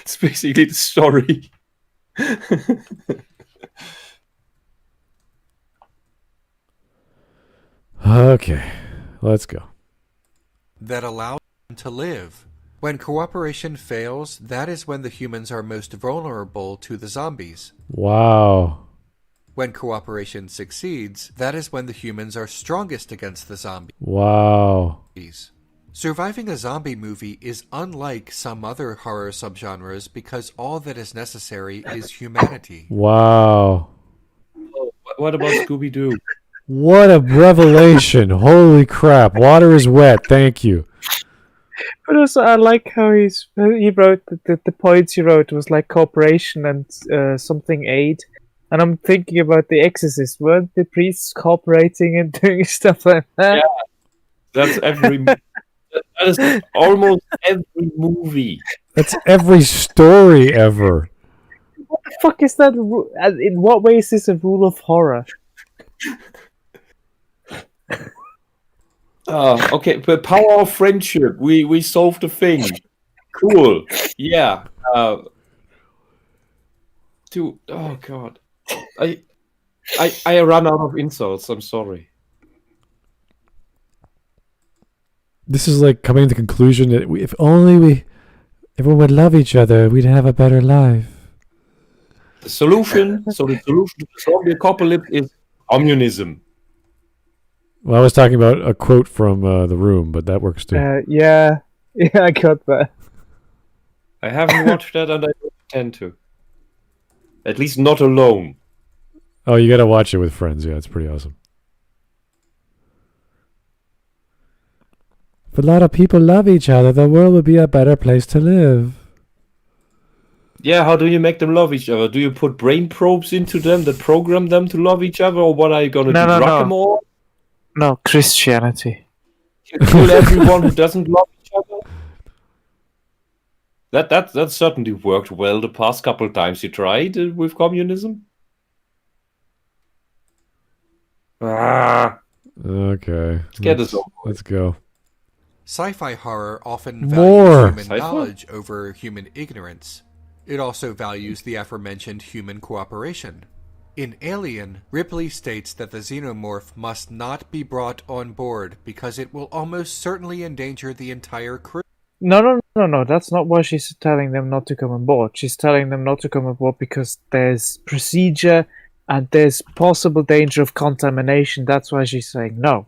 It's basically the story. Okay, let's go. That allows them to live. When cooperation fails, that is when the humans are most vulnerable to the zombies. Wow. When cooperation succeeds, that is when the humans are strongest against the zombies. Wow. Surviving a zombie movie is unlike some other horror subgenres because all that is necessary is humanity. Wow. What about Scooby-Doo? What a revelation. Holy crap. Water is wet. Thank you. But also, I like how he wrote the points he wrote was like cooperation and something aid. And I'm thinking about The Exorcist. Weren't the priests cooperating and doing stuff like that? Yeah, that's that is almost every movie. That's every story ever. What the fuck is that? In what way is this a rule of horror? Okay, but power of friendship. We solved the thing. Cool. Yeah. Dude, oh god. I run out of insults. I'm sorry. This is like coming to the conclusion that if only everyone would love each other, we'd have a better life. The solution to the zombie apocalypse is communism. Well, I was talking about a quote from The Room, but that works too. Yeah, I got that. I haven't watched that, and I don't intend to. At least not alone. Oh, you gotta watch it with friends. Yeah, it's pretty awesome. If a lot of people love each other, the world would be a better place to live. Yeah, how do you make them love each other? Do you put brain probes into them that program them to love each other, or what are you gonna do? Rock them all? No, Christianity. You kill everyone who doesn't love each other? That certainly worked well the past couple of times you tried with communism. Okay. Get us over. Let's go. Sci-fi horror often More. values human knowledge over human ignorance. It also values the aforementioned human cooperation. In Alien, Ripley states that the xenomorph must not be brought on board because it will almost certainly endanger the entire crew. No. That's not why she's telling them not to come on board. She's telling them not to come on board because there's procedure and there's possible danger of contamination. That's why she's saying no.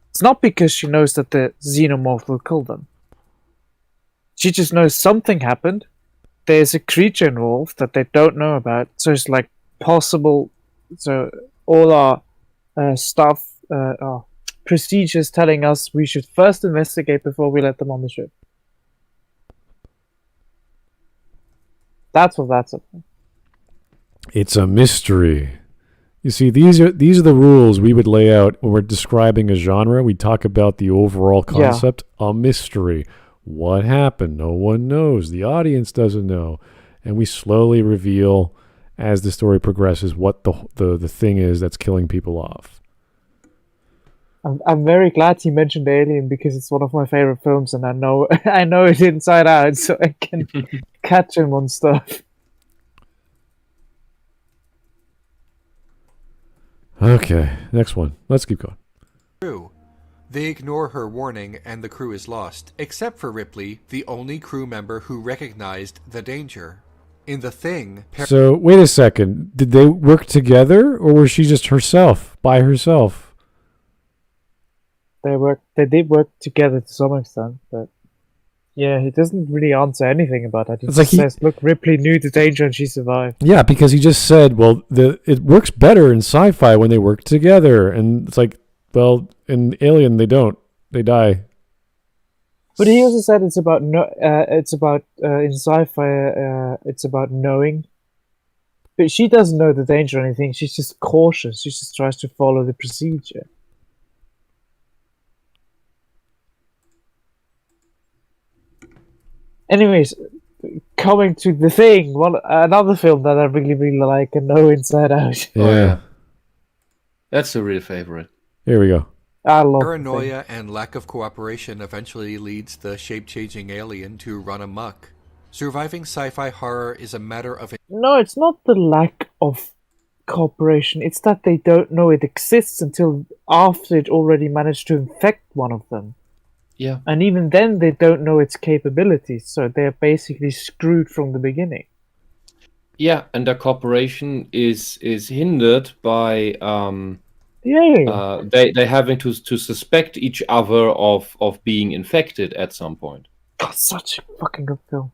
It's not because she knows that the xenomorph will kill them. She just knows something happened. There's a creature involved that they don't know about. So it's like possible. So all our our procedures telling us we should first investigate before we let them on the ship. That's what that's about. It's a mystery. You see, these are the rules we would lay out when we're describing a genre. We talk about the overall concept, a mystery. What happened? No one knows. The audience doesn't know. And we slowly reveal, as the story progresses, what the thing is that's killing people off. I'm very glad you mentioned Alien because it's one of my favorite films, and I know it inside out, so I can catch him on stuff. Okay, next one. Let's keep going. Crew. They ignore her warning and the crew is lost, except for Ripley, the only crew member who recognized the danger. In The Thing... So, wait a second. Did they work together, or was she just herself, by herself? They did work together to some extent, but yeah, he doesn't really answer anything about that. He It's just like says, "Look, Ripley knew the danger and she survived." Yeah, because he just said, well, it works better in sci-fi when they work together. And it's like, well, in Alien, they don't. They die. But he also said it's about in sci-fi, it's about knowing. But she doesn't know the danger or anything. She's just cautious. She just tries to follow the procedure. Anyways, coming to The Thing, another film that I really, really like and know inside out. Yeah. Oh, yeah. That's a real favorite. Here we go. I love The Thing. Paranoia and lack of cooperation eventually leads the shape-changing alien to run amok. Surviving sci-fi horror is a matter of... No, it's not the lack of cooperation. It's that they don't know it exists until after it already managed to infect one of them. Yeah. And even then, they don't know its capabilities, so they're basically screwed from the beginning. Yeah, and their cooperation is hindered by they having to suspect each other of being infected at some point. God, such a fucking good film.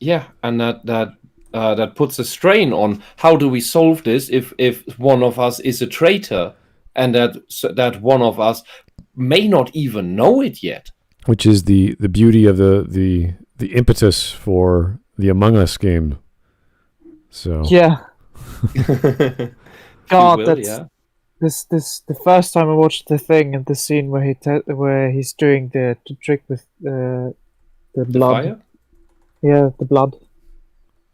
Yeah, and that puts a strain on how do we solve this if one of us is a traitor, and that one of us may not even know it yet. Which is the beauty of the impetus for the Among Us game. So Yeah. God, will, that's yeah. this the first time I watched The Thing and the scene where he's doing the trick with the blood. Fire? Yeah, the blood.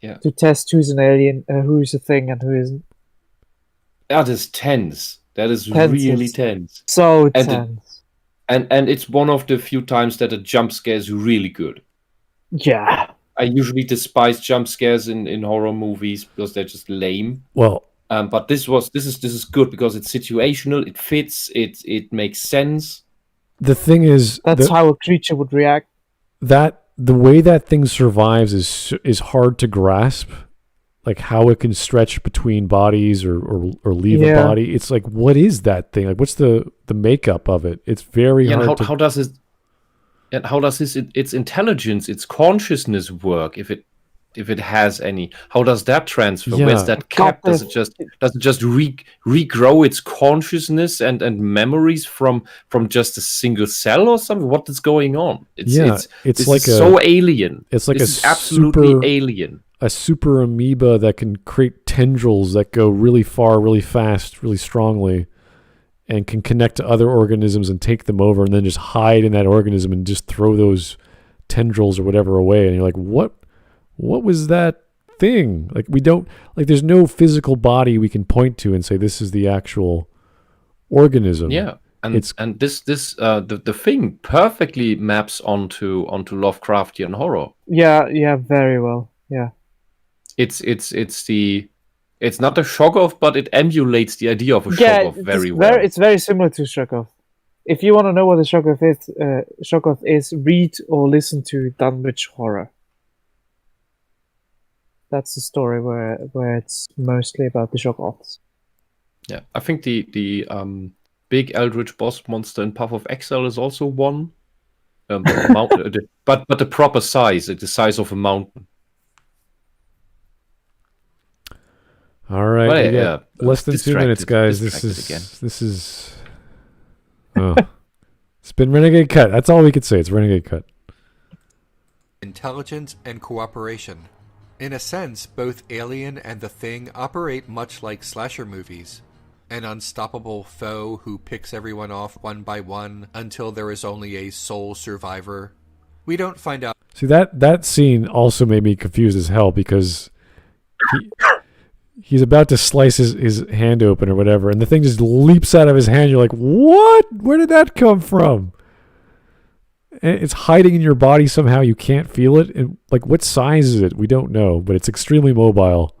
Yeah. To test who's an alien, who's a thing, and who isn't. That is tense. That is Tense, really yes. tense. So And tense. And it's one of the few times that a jump scare is really good. Yeah. I usually despise jump scares in horror movies because they're just lame. well, But this is good because it's situational. It fits. It makes sense. the thing is That's how a creature would react. that the way that thing survives is hard to grasp, like how it can stretch between bodies or leave a body. It's like, what is that thing? Like, what's the makeup of it? It's very Yeah, hard. and how does its intelligence, its consciousness work? If it has any, how does that transfer? Yeah. Where's that cap? Does it just regrow its consciousness and memories from just a single cell or something? What is going on? It's like so alien. It's like this a is absolutely super alien. A super amoeba that can create tendrils that go really far, really fast, really strongly, and can connect to other organisms and take them over, and then just hide in that organism and just throw those tendrils or whatever away. And you're like, what was that thing? Like, we don't, like, there's no physical body we can point to and say this is the actual organism. Yeah. And the thing perfectly maps onto Lovecraftian horror. Yeah, very well. Yeah. It's not a Shoggoth, but it emulates the idea of a Shoggoth very well. It's very similar to Shoggoth. If you want to know what a Shoggoth is, read or listen to Dunwich Horror. That's the story where it's mostly about the Shoggoths. Yeah, I think the big eldritch boss monster in Path of Exile is also one, but the proper size, the size of a mountain. All right, Well, we got less than 2 minutes, guys. This is. Oh, it's been Renegade Cut. That's all we could say. It's Renegade Cut. Intelligence and cooperation. In a sense, both Alien and The Thing operate much like slasher movies. An unstoppable foe who picks everyone off one by one until there is only a sole survivor. We don't find out. See, that scene also made me confused as hell because he's about to slice his hand open or whatever, and the thing just leaps out of his hand. You're like, what? Where did that come from? And it's hiding in your body somehow. You can't feel it. And like, what size is it? We don't know, but it's extremely mobile.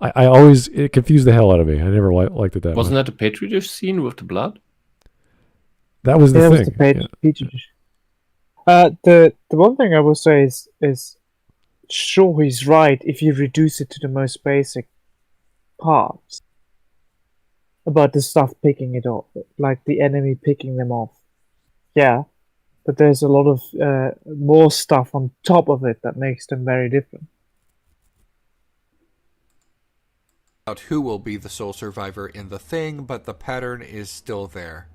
I always it confused the hell out of me. I never liked it that Wasn't much. that the petri dish scene with the blood? That was the Yeah, that thing. was the Yeah. Petri dish. The one thing I will say is sure he's right if you reduce it to the most basic parts about the stuff picking it off, like the enemy picking them off. Yeah, but there's a lot of more stuff on top of it that makes them very different. About who will be the sole survivor in The Thing, but the pattern is still there.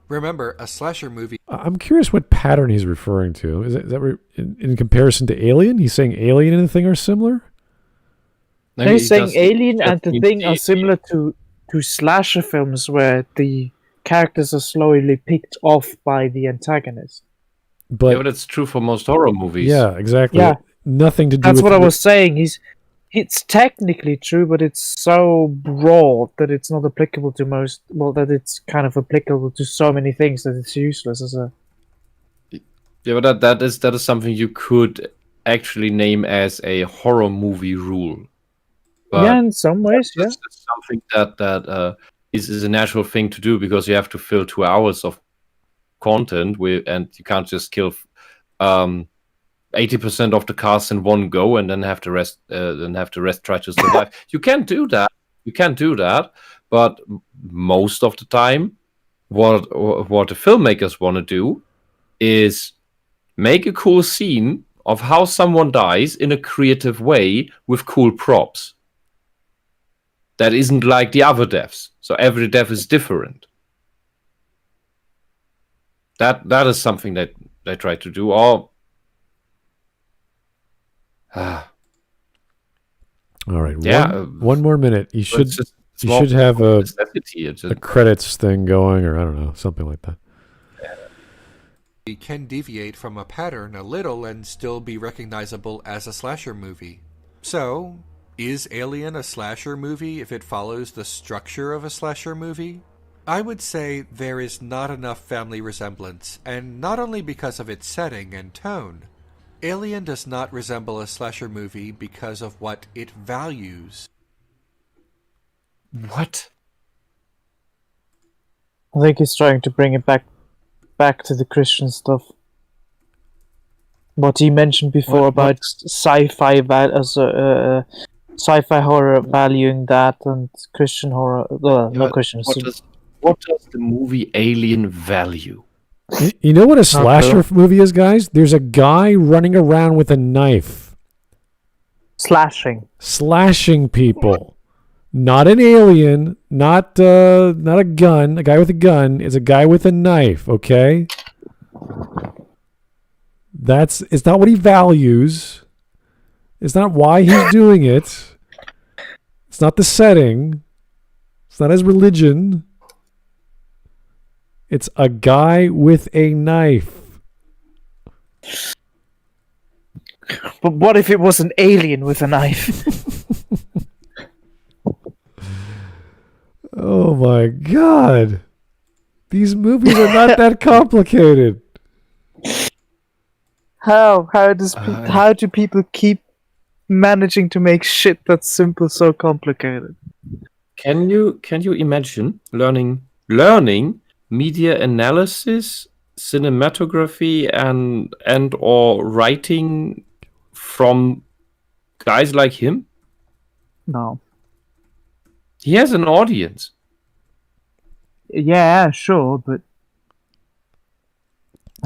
Remember, a slasher movie. I'm curious what pattern he's referring to. Is that in comparison to Alien? He's saying Alien and The Thing are similar? No, He's he saying does- Alien that and The means Thing are similar to slasher films where the characters are slowly picked off by the antagonist. But Yeah, but that's true for most horror movies. yeah, exactly. Yeah. Nothing to do That's with what I was saying. It's technically true, but it's so broad that it's not applicable to most. Well, that it's kind of applicable to so many things that it's useless as a. Yeah, but that is something you could actually name as a horror movie rule. But Yeah, in some ways, yeah. that's just something that is a natural thing to do because you have to fill 2 hours of content and you can't just kill 80% of the cast in one go and then have the rest try to survive. You can't do that. But most of the time, what the filmmakers want to do is make a cool scene of how someone dies in a creative way with cool props. That isn't like the other deaths. So every death is different. That is something that they try to do. Or All right. Yeah, one more minute. You should it's more have a necessity. a credits thing going, or I don't know, something like that. We can deviate from a pattern a little and still be recognizable as a slasher movie. So, is Alien a slasher movie if it follows the structure of a slasher movie? I would say there is not enough family resemblance, and not only because of its setting and tone. Alien does not resemble a slasher movie because of what it values. What? I think he's trying to bring it back to the Christian stuff. What he mentioned before about sci-fi sci-fi horror valuing that and Christian horror. Not Christian. What does the movie Alien value? You know what a slasher true. movie is, guys? There's a guy running around with a knife, slashing people. Not an alien, not a gun. A guy with a gun is a guy with a knife. Okay, it's not what he values. It's not why he's doing it. It's not the setting. It's not his religion. It's a guy with a knife. But what if it was an alien with a knife? Oh my god. These movies are not that complicated. How do people keep managing to make shit that's simple so complicated? Can you imagine learning media analysis, cinematography, and or writing from guys like him? No. He has an audience. Yeah, sure, but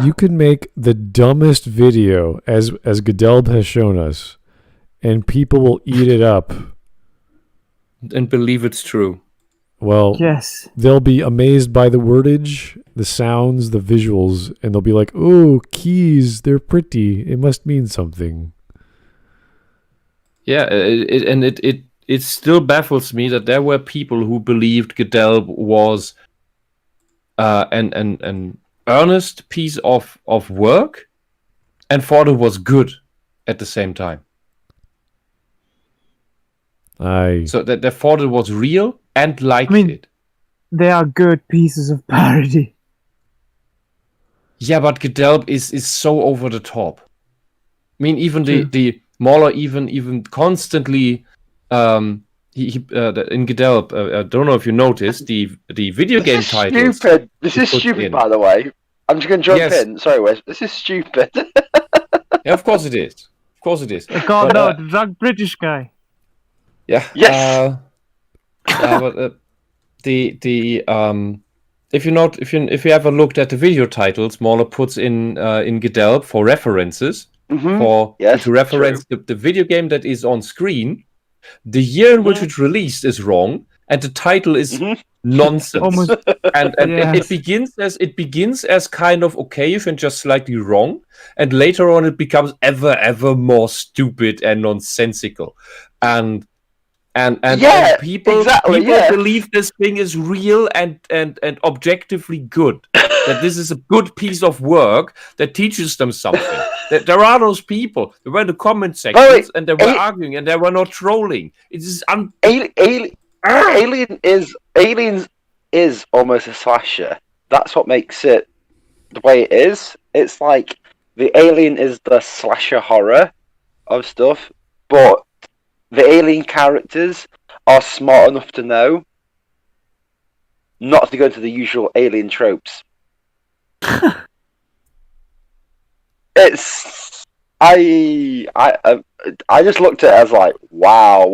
You can make the dumbest video as Godelb has shown us, and people will eat it up. And believe it's true. Well, yes. they'll be amazed by the wordage, the sounds, the visuals, and they'll be like, "Oh, keys, they're pretty. It must mean something." Yeah, it still baffles me that there were people who believed Godelb was an earnest piece of work and thought it was good at the same time. So that they thought it was real and liked it. They are good pieces of parody. Yeah, but Godelb is so over the top. I mean, even the Mauler even constantly in Gedelp, I don't know if you noticed the video game This is titles. stupid. This is put stupid, in. by the way. I'm just going to jump Yes. in. Sorry, Wes. This is stupid. Yeah, of course it is. Of course it is. God, But, no, the drunk British guy. Yeah. Yes. But if you ever looked at the video titles, Mauler puts in Gedelp for references Yes, to reference the video game that is on screen. The year in which it's released is wrong, and the title is nonsense. Almost. And Yes. it begins as kind of okayish and just slightly wrong, and later on it becomes ever more stupid and nonsensical. And people believe this thing is real and objectively good. That this is a good piece of work that teaches them something. That there are those people. They were in the comment sections and they were arguing and they were not trolling. It is Aliens is almost a slasher. That's what makes it the way it is. It's like the Alien is the slasher horror of stuff, but the Alien characters are smart enough to know not to go into the usual Alien tropes. It's I just looked at it as like, wow,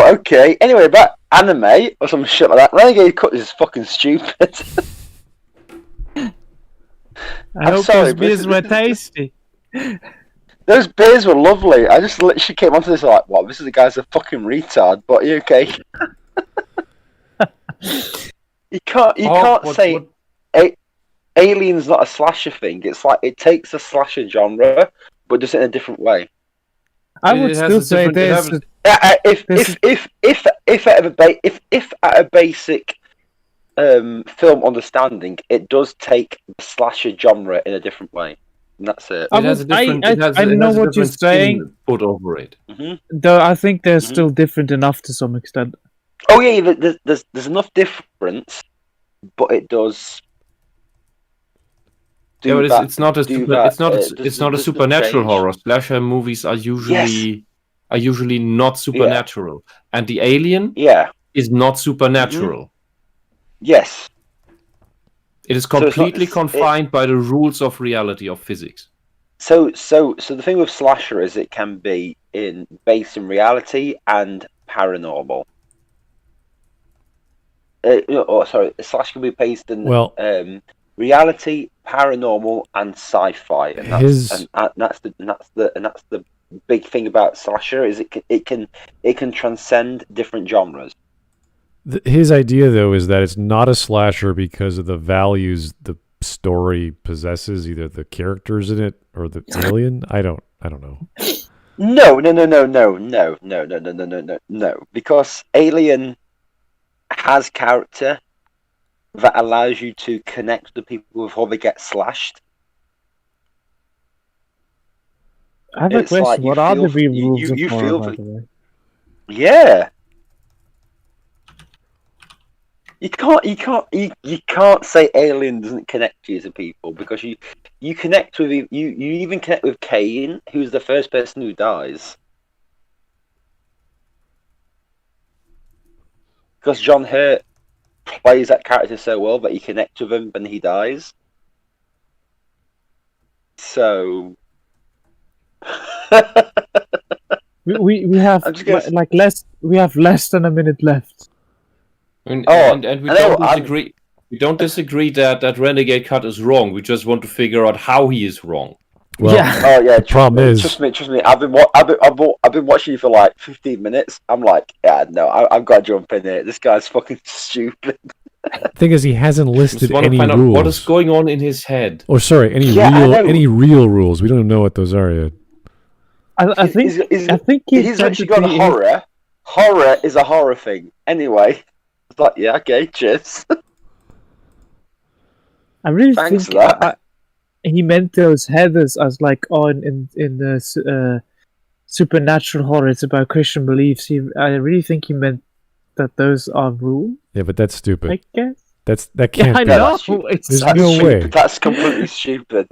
okay. Anyway, about anime or some shit like that, Renegade Cut is fucking stupid. I hope those beers were tasty. Those beers were lovely. I just literally came onto this like, wow, this is the guy's a fucking retard. But you okay? you can't say Alien's not a slasher thing. It's like it takes a slasher genre, but does it in a different way. I would still say this. If at a basic film understanding, it does take the slasher genre in a different way. And that's it. I know what you're saying. Put over it. Though I think they're still different enough to some extent. Oh yeah, there's enough difference, but it does. Yeah, but it's not a supernatural horror. Slasher movies are usually not supernatural, and the Alien is not supernatural. Yes. It is completely confined by the rules of reality of physics. So the thing with slasher is it can be based in reality and paranormal. Slash can be based in reality, paranormal, and sci-fi, and that's the big thing about slasher is it can transcend different genres. His idea, though, is that it's not a slasher because of the values the story possesses, either the characters in it or the alien. I don't know. No. Because Alien has character that allows you to connect with the people before they get slashed. I have a question. Like what are the rules of horror, by the way? Yeah. You can't say Alien doesn't connect you to people because you connect with you even connect with Kane, who's the first person who dies. Because John Hurt plays that character so well that you connect with him when he dies. So we have less than a minute left. And we don't disagree. We don't disagree that Renegade Cut is wrong. We just want to figure out how he is wrong. Well, the problem is, trust me. I've been watching you for like 15 minutes. I'm like, I've got to jump in here. This guy's fucking stupid. The thing is, he hasn't listed any find out rules. what is going on in his head? Or sorry, any real rules? We don't even know what those are yet. I think he's actually got a horror. Horror is a horror thing. Anyway. It's like, yeah, okay, cheers. I really Thanks think for that. he meant those headers as like, in the supernatural horror, it's about Christian beliefs. I really think he meant that those are rules. Yeah, but that's stupid. I guess. That can't I be. know. That's stupid. It's There's That's no stupid. way. That's completely stupid.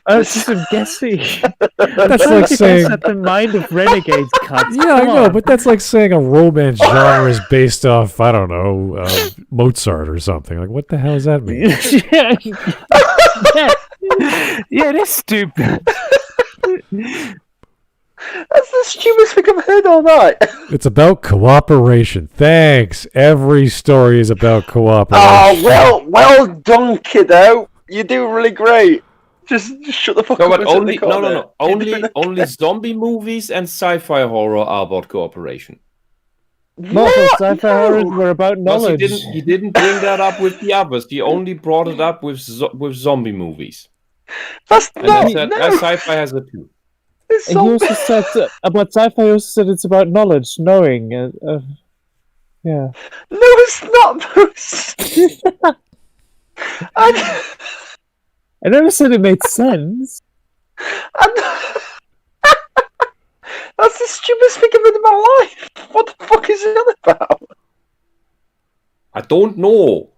I was just guessing. That's Trying like to saying. guess at the mind of Renegade Cut. Yeah, I Come know, on. but that's like saying a romance genre is based off, I don't know, Mozart or something. Like, what the hell does that mean? Yeah, it is stupid. That's the stupidest thing I've heard all night. It's about cooperation. Thanks. Every story is about cooperation. Oh, well done, kiddo. You're doing really great. Just shut the fuck No, up. but and sit in the only corner. only zombie movies and sci-fi horror are about cooperation. No, What? sci-fi No. horrors were about Because knowledge. he didn't bring that up with the others. He only brought it up with zombie movies. That's And not. then said sci-fi has it too. It's And he so also said about sci-fi. He also said it's about knowledge, knowing. Yeah. No, it's not. I never said it made sense. That's the stupidest thing I've heard in my life. What the fuck is it about? I don't know.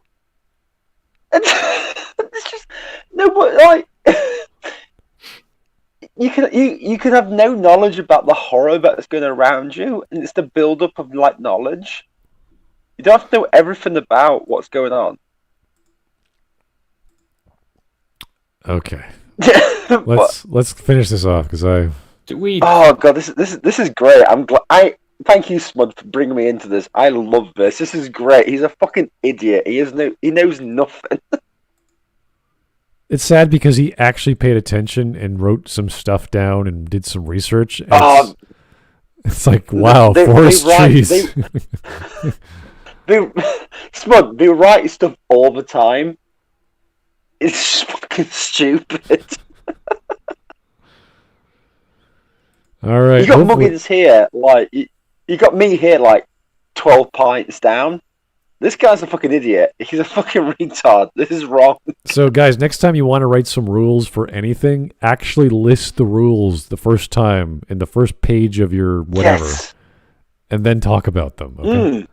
It's just no, but like you can have no knowledge about the horror that's going around you, and it's the build up of like knowledge. You don't have to know everything about what's going on. Okay. But- Let's finish this off because Do we? oh god, this is great. I'm glad. Thank you, Smud, for bringing me into this. I love this. This is great. He's a fucking idiot. He knows nothing. it's sad because he actually paid attention and wrote some stuff down and did some research. And Oh, it's like wow, they forest write- trees. Smud, they write stuff all the time. It's just fucking stupid. All right. You got hopefully- Muggins here, like you got me here, like 12 pints down. This guy's a fucking idiot. He's a fucking retard. This is wrong. So, guys, next time you want to write some rules for anything, actually list the rules the first time in the first page of your whatever, Yes. and then talk about them. Okay?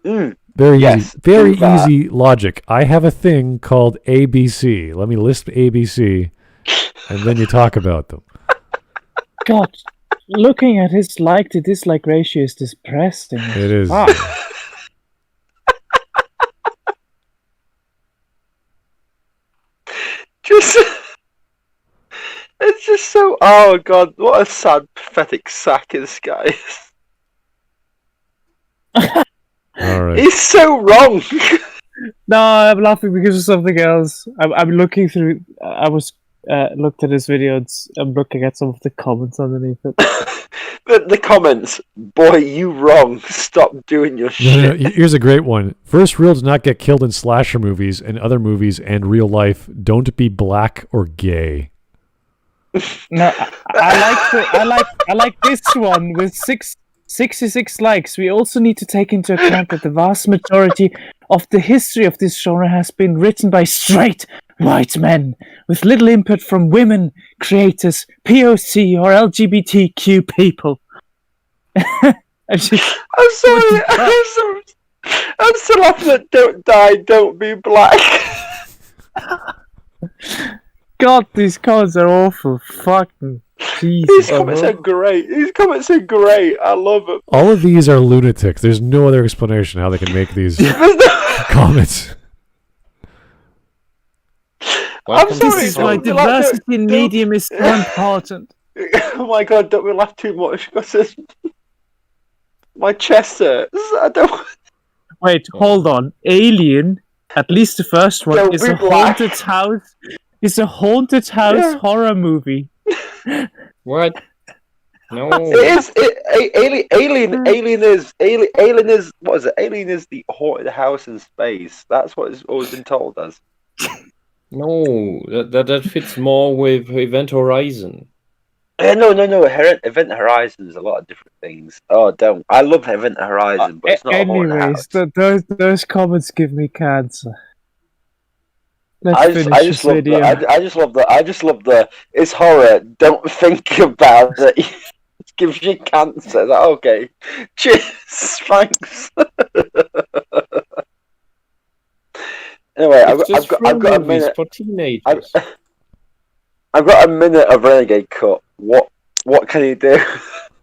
Mm. Very Yes, easy. Very do that. easy logic. I have a thing called ABC. Let me list ABC, and then you talk about them. God, looking at his like to dislike ratio is depressing. It is. Ah. Just, it's just so. Oh god, what a sad, pathetic sack this guy is. All right. He's so wrong. No, I'm laughing because of something else. I'm looking through. I was looked at his video. I'm looking at some of the comments underneath it. The comments, boy, you wrong. Stop doing your No, shit. no, here's a great one. First rule: does not get killed in slasher movies and other movies and real life. Don't be black or gay. No, I like this one with 66 likes. We also need to take into account that the vast majority of the history of this genre has been written by straight white men with little input from women, creators, POC, or LGBTQ people. I'm sorry. I'm still laughing at "Don't die, don't be black." God, these comments are awful. Fucking These Jesus. comments are great. These comments are great. I love them. All of these are lunatics. There's no other explanation how they can make these comments. Welcome sorry, to This is the why show. diversity in medium is so important. Oh my god, don't we laugh too much because my chest hurts. I don't. Wait, hold on. Alien, at least the first one, Don't is be a black. haunted house. It's a haunted house Yeah. horror movie. What? No. It is. Alien is. What is it? Alien is the haunted house in space. That's what it's always been told as. No, that fits more with Event Horizon. No. Event Horizon is a lot of different things. Oh, don't. I love Event Horizon, but it's not a haunted Anyways, house. those comments give me cancer. Let's I finish just this love video. I just love the. It's horror. Don't think about it. It gives you cancer. Like, okay. Cheers. Thanks. Anyway, It's just I've got a movies minute. for teenagers. I've got a minute of Renegade Cut. What can you do?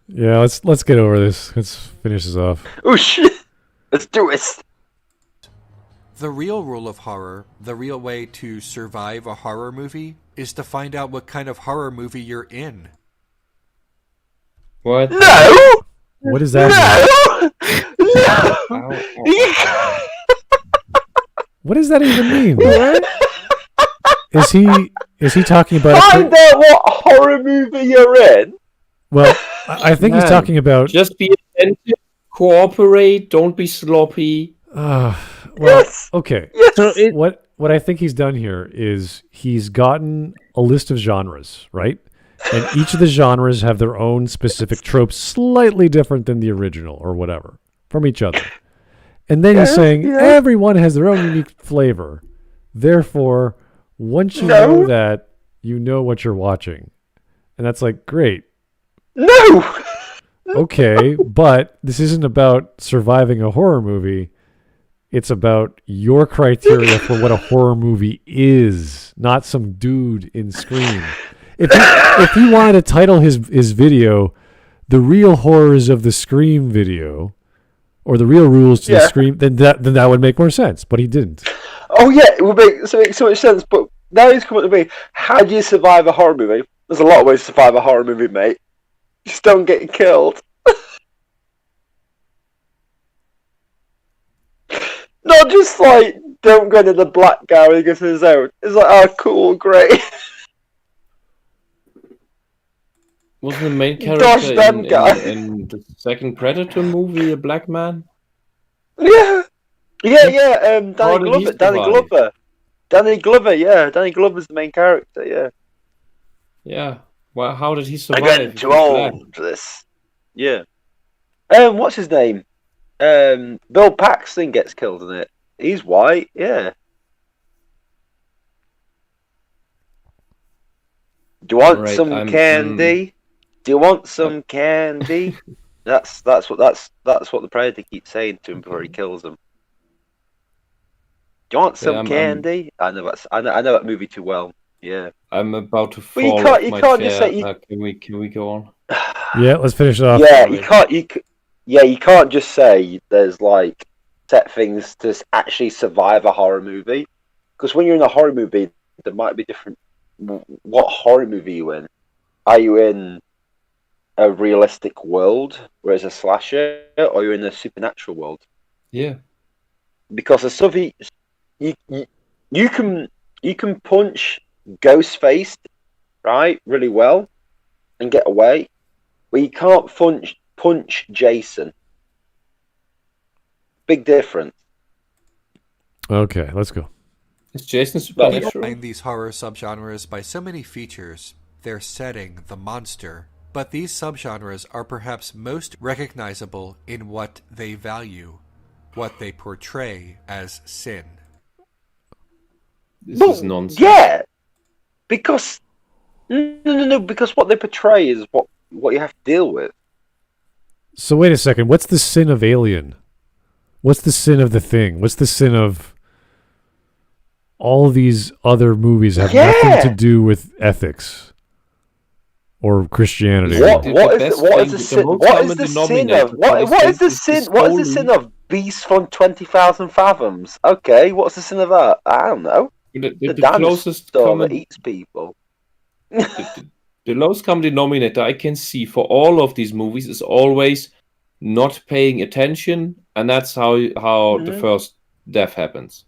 Yeah, let's get over this. Let's finish this off. Oh shit! Let's do it. The real rule of horror, the real way to survive a horror movie, is to find out what kind of horror movie you're in. What? No! What does that mean? No! What does that even mean? Is he talking about? Find out what horror movie you're in. Well, I think he's Man, talking about. Just be attentive, cooperate, don't be sloppy. Well, Yes. okay. Yes. So it, What I think he's done here is he's gotten a list of genres, right? And each of the genres have their own specific tropes, slightly different than the original or whatever, from each other. And then he's saying everyone has their own unique flavor. Therefore, once you know that, you know what you're watching. And that's like, great. No! Okay, but this isn't about surviving a horror movie. It's about your criteria for what a horror movie is, not some dude in Scream. If he wanted to title his video, "The Real Horrors of the Scream Video," or "The Real Rules to the Scream," then that would make more sense. But he didn't. Oh yeah, it would make so much sense. But now he's coming to me. How do you survive a horror movie? There's a lot of ways to survive a horror movie, mate. Just don't get killed. Not just like don't go to the black guy when he goes to his own. It's like, oh, cool, great. Wasn't the main Gosh, character them guy. in the second Predator movie a black man? Yeah. Danny How did he Glover. Danny survive? Glover. Danny Glover. Yeah, Danny Glover's the main character. Yeah. Yeah. Well, how did he survive? I'm getting if too he was black? old for this. Yeah. What's his name? Bill Paxton gets killed in it. He's white. Yeah. Do you want Right, some candy? Do you want some candy? That's what the Predator keeps saying to him before he kills him. Do you want some candy? I know that movie too well. Yeah. I'm about to fall Well, off you my can't chair. just say Can we go on? Yeah, let's finish it off. Yeah, you can't just say there's like set things to actually survive a horror movie, because when you're in a horror movie, there might be different. What horror movie are you in? Are you in a realistic world where it's a slasher, or are you in a supernatural world? Yeah. Because the stuff you can punch Ghostface, right, really well, and get away, but you can't punch Jason. Big difference. Okay, let's go. Is Jason We supernatural? find these horror subgenres by so many features, their setting, the monster, but these subgenres are perhaps most recognizable in what they value, what they portray as sin. This is nonsense. Yeah, because no, because what they portray is what you have to deal with. So wait a second. What's the sin of Alien? What's the sin of The Thing? What's the sin of all these other movies have nothing to do with ethics or Christianity? What The is the sin? What is the sin of Beast from 20,000 Fathoms? Okay, what's the sin of that? I don't know. The dinosaur closest that common eats people. the lowest common denominator I can see for all of these movies is always not paying attention, and that's how the first death happens,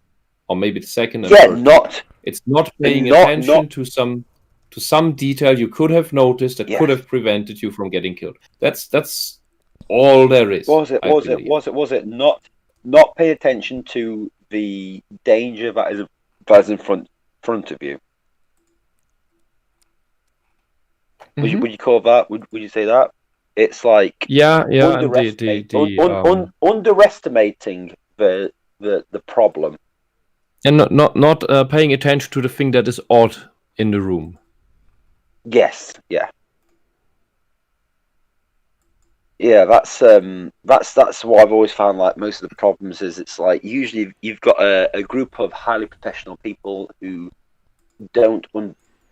or maybe the second and third. It's not paying attention to some detail you could have noticed that could have prevented you from getting killed. That's all there is. Was it not pay attention to the danger that is in front of you? Would you call that? Would you say that? It's like underestimating the problem, and not paying attention to the thing that is odd in the room. Yes, yeah. Yeah, that's what I've always found. Like most of the problems is it's like usually you've got a group of highly professional people who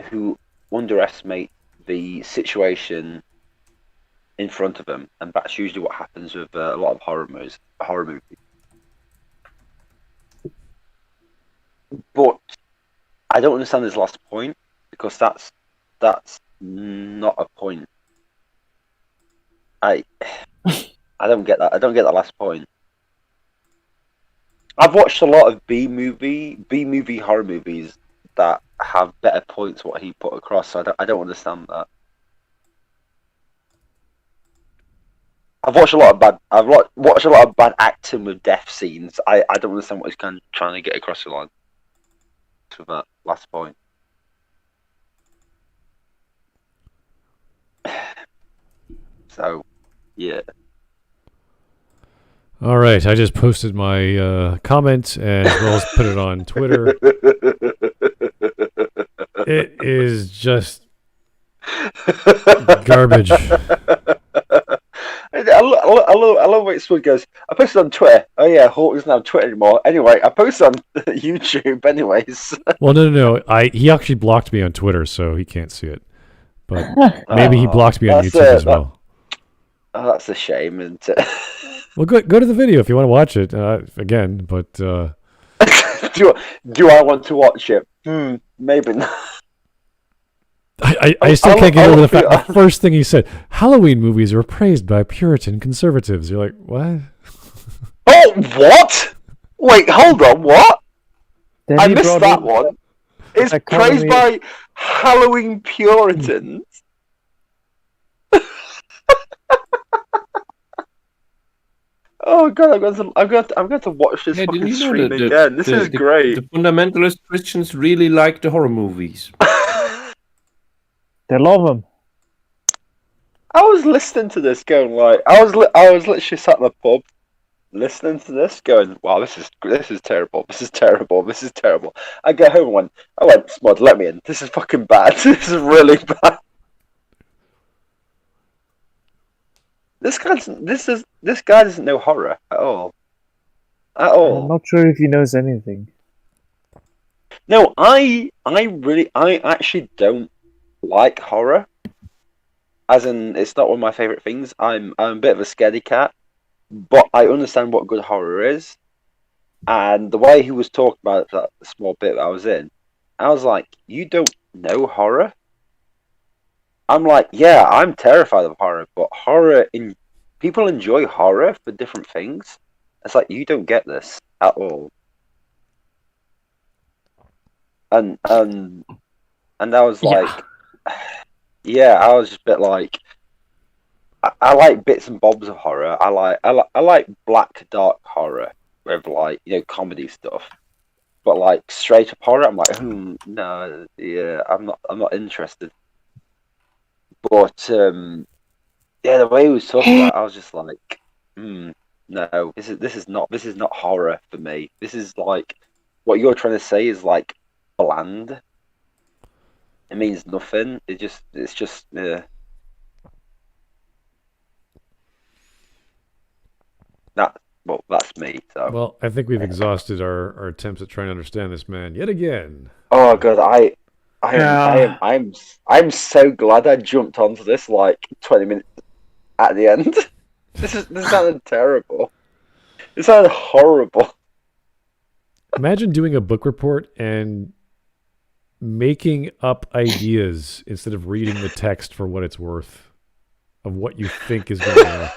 who underestimate the situation in front of them, and that's usually what happens with a lot of horror movies. But I don't understand this last point because that's not a point. I don't get that. I don't get that last point. I've watched a lot of B movie horror movies that have better points what he put across. So I don't understand that. I've watched a lot of bad acting with death scenes. I don't understand what he's kind of trying to get across the line with that last point. So, yeah. All right, I just posted my comment and as well as put it on Twitter. It is just garbage. I love what Smud goes. I posted on Twitter. Oh yeah, Hawk doesn't have Twitter anymore. Anyway, I posted on YouTube anyways. Well, no. He actually blocked me on Twitter, so he can't see it. But maybe he blocked me on YouTube as well. Oh, that's a shame, isn't it? Well, go to the video if you want to watch it again. But do I want to watch it? Maybe not. I still can't get over the fact the first thing he said, Halloween movies are praised by Puritan conservatives. You're like, what? Oh, what? Wait, hold on, what? I missed that one. It's praised by Halloween Puritans. Oh god, I'm going to watch this fucking stream again. This is great. The fundamentalist Christians really like the horror movies. They love them. I was listening to this, going like, I was literally sat in the pub, listening to this, going, "Wow, this is terrible. This is terrible. This is terrible." I get home and I went, "Smud, let me in. This is fucking bad. This is really bad." This guy doesn't know horror at all. At all. I'm not sure if he knows anything. No, I actually don't like horror. As in, it's not one of my favorite things. I'm a bit of a scaredy cat, but I understand what good horror is. And the way he was talking about that small bit that I was in, I was like, "You don't know horror?" I'm like, "Yeah, I'm terrified of horror, but people enjoy horror for different things." It's like, you don't get this at all. And I was like, yeah, I was just a bit like, I like bits and bobs of horror. I like black dark horror with like, comedy stuff. But like straight up horror, I'm like, no, yeah, I'm not interested. But yeah, the way he was talking about it, I was just like, no, this is not horror for me. This is like, what you're trying to say is like bland. It means nothing. It's just that's me. So. Well, I think we've exhausted our attempts at trying to understand this man yet again. Oh god, I'm so glad I jumped onto this like 20 minutes at the end. This sounded terrible. It sounded horrible. Imagine doing a book report and making up ideas instead of reading the text for what it's worth of what you think is going on.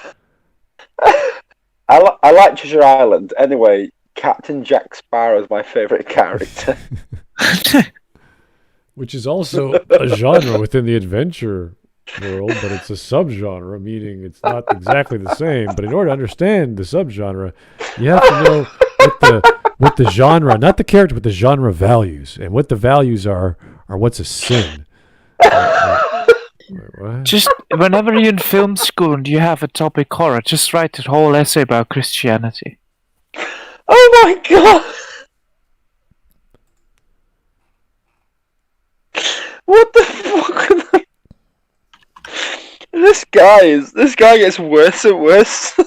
I like Treasure Island. Anyway, Captain Jack Sparrow is my favourite character. Which is also a genre within the adventure world, but it's a subgenre, meaning it's not exactly the same. But in order to understand the subgenre, you have to know what the genre, not the character, but the genre values. And what the values are what's a sin. What? Just whenever you're in film school and you have a topic horror, just write a whole essay about Christianity. Oh my god! What the fuck? This guy gets worse and worse.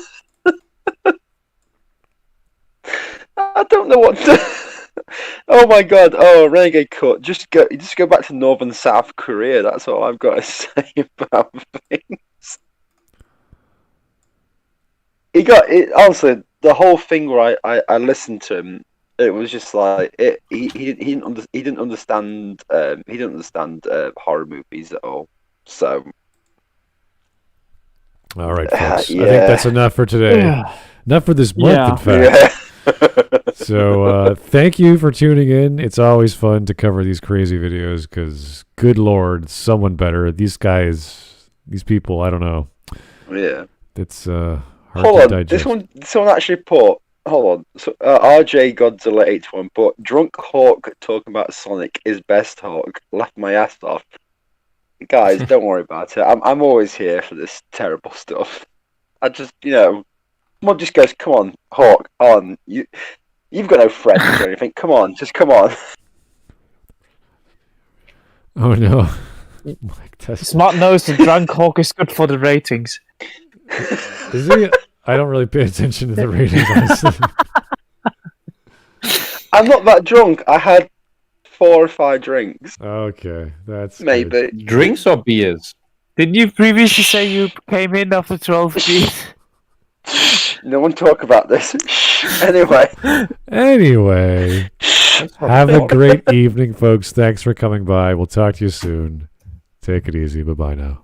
I don't know what to... Oh my god, Renegade Cut. Just go back to North and South Korea, that's all I've got to say about things. Honestly, the whole thing where I listened to him, it was just like he didn't understand horror movies at all. So All right, folks. yeah. I think that's enough for today. Yeah. Enough for this month, Yeah. in fact. So thank you for tuning in. It's always fun to cover these crazy videos because, good Lord, someone better. These people, I don't know. Yeah. It's hard Hold to on, digest. this one actually put. Hold on, so RJ Godzilla 81 put Drunk Hawk talking about Sonic is best Hawk. Laughed my ass off. Guys, don't worry about it. I'm always here for this terrible stuff. I just, Mod just goes, come on, Hawk, on. You've got no friends or anything. Come on, just come on. Oh no. Mike Tesla. Smart knows the drunk hawk is good for the ratings. Is he? I don't really pay attention to the ratings, honestly. I'm not that drunk. I had 4 or 5 drinks. Okay, that's Maybe. good. Drinks or beers? Didn't you previously say you came in after 12 beers? No one talk about this. Anyway. Anyway, have a great evening, folks. Thanks for coming by. We'll talk to you soon. Take it easy. Bye-bye now.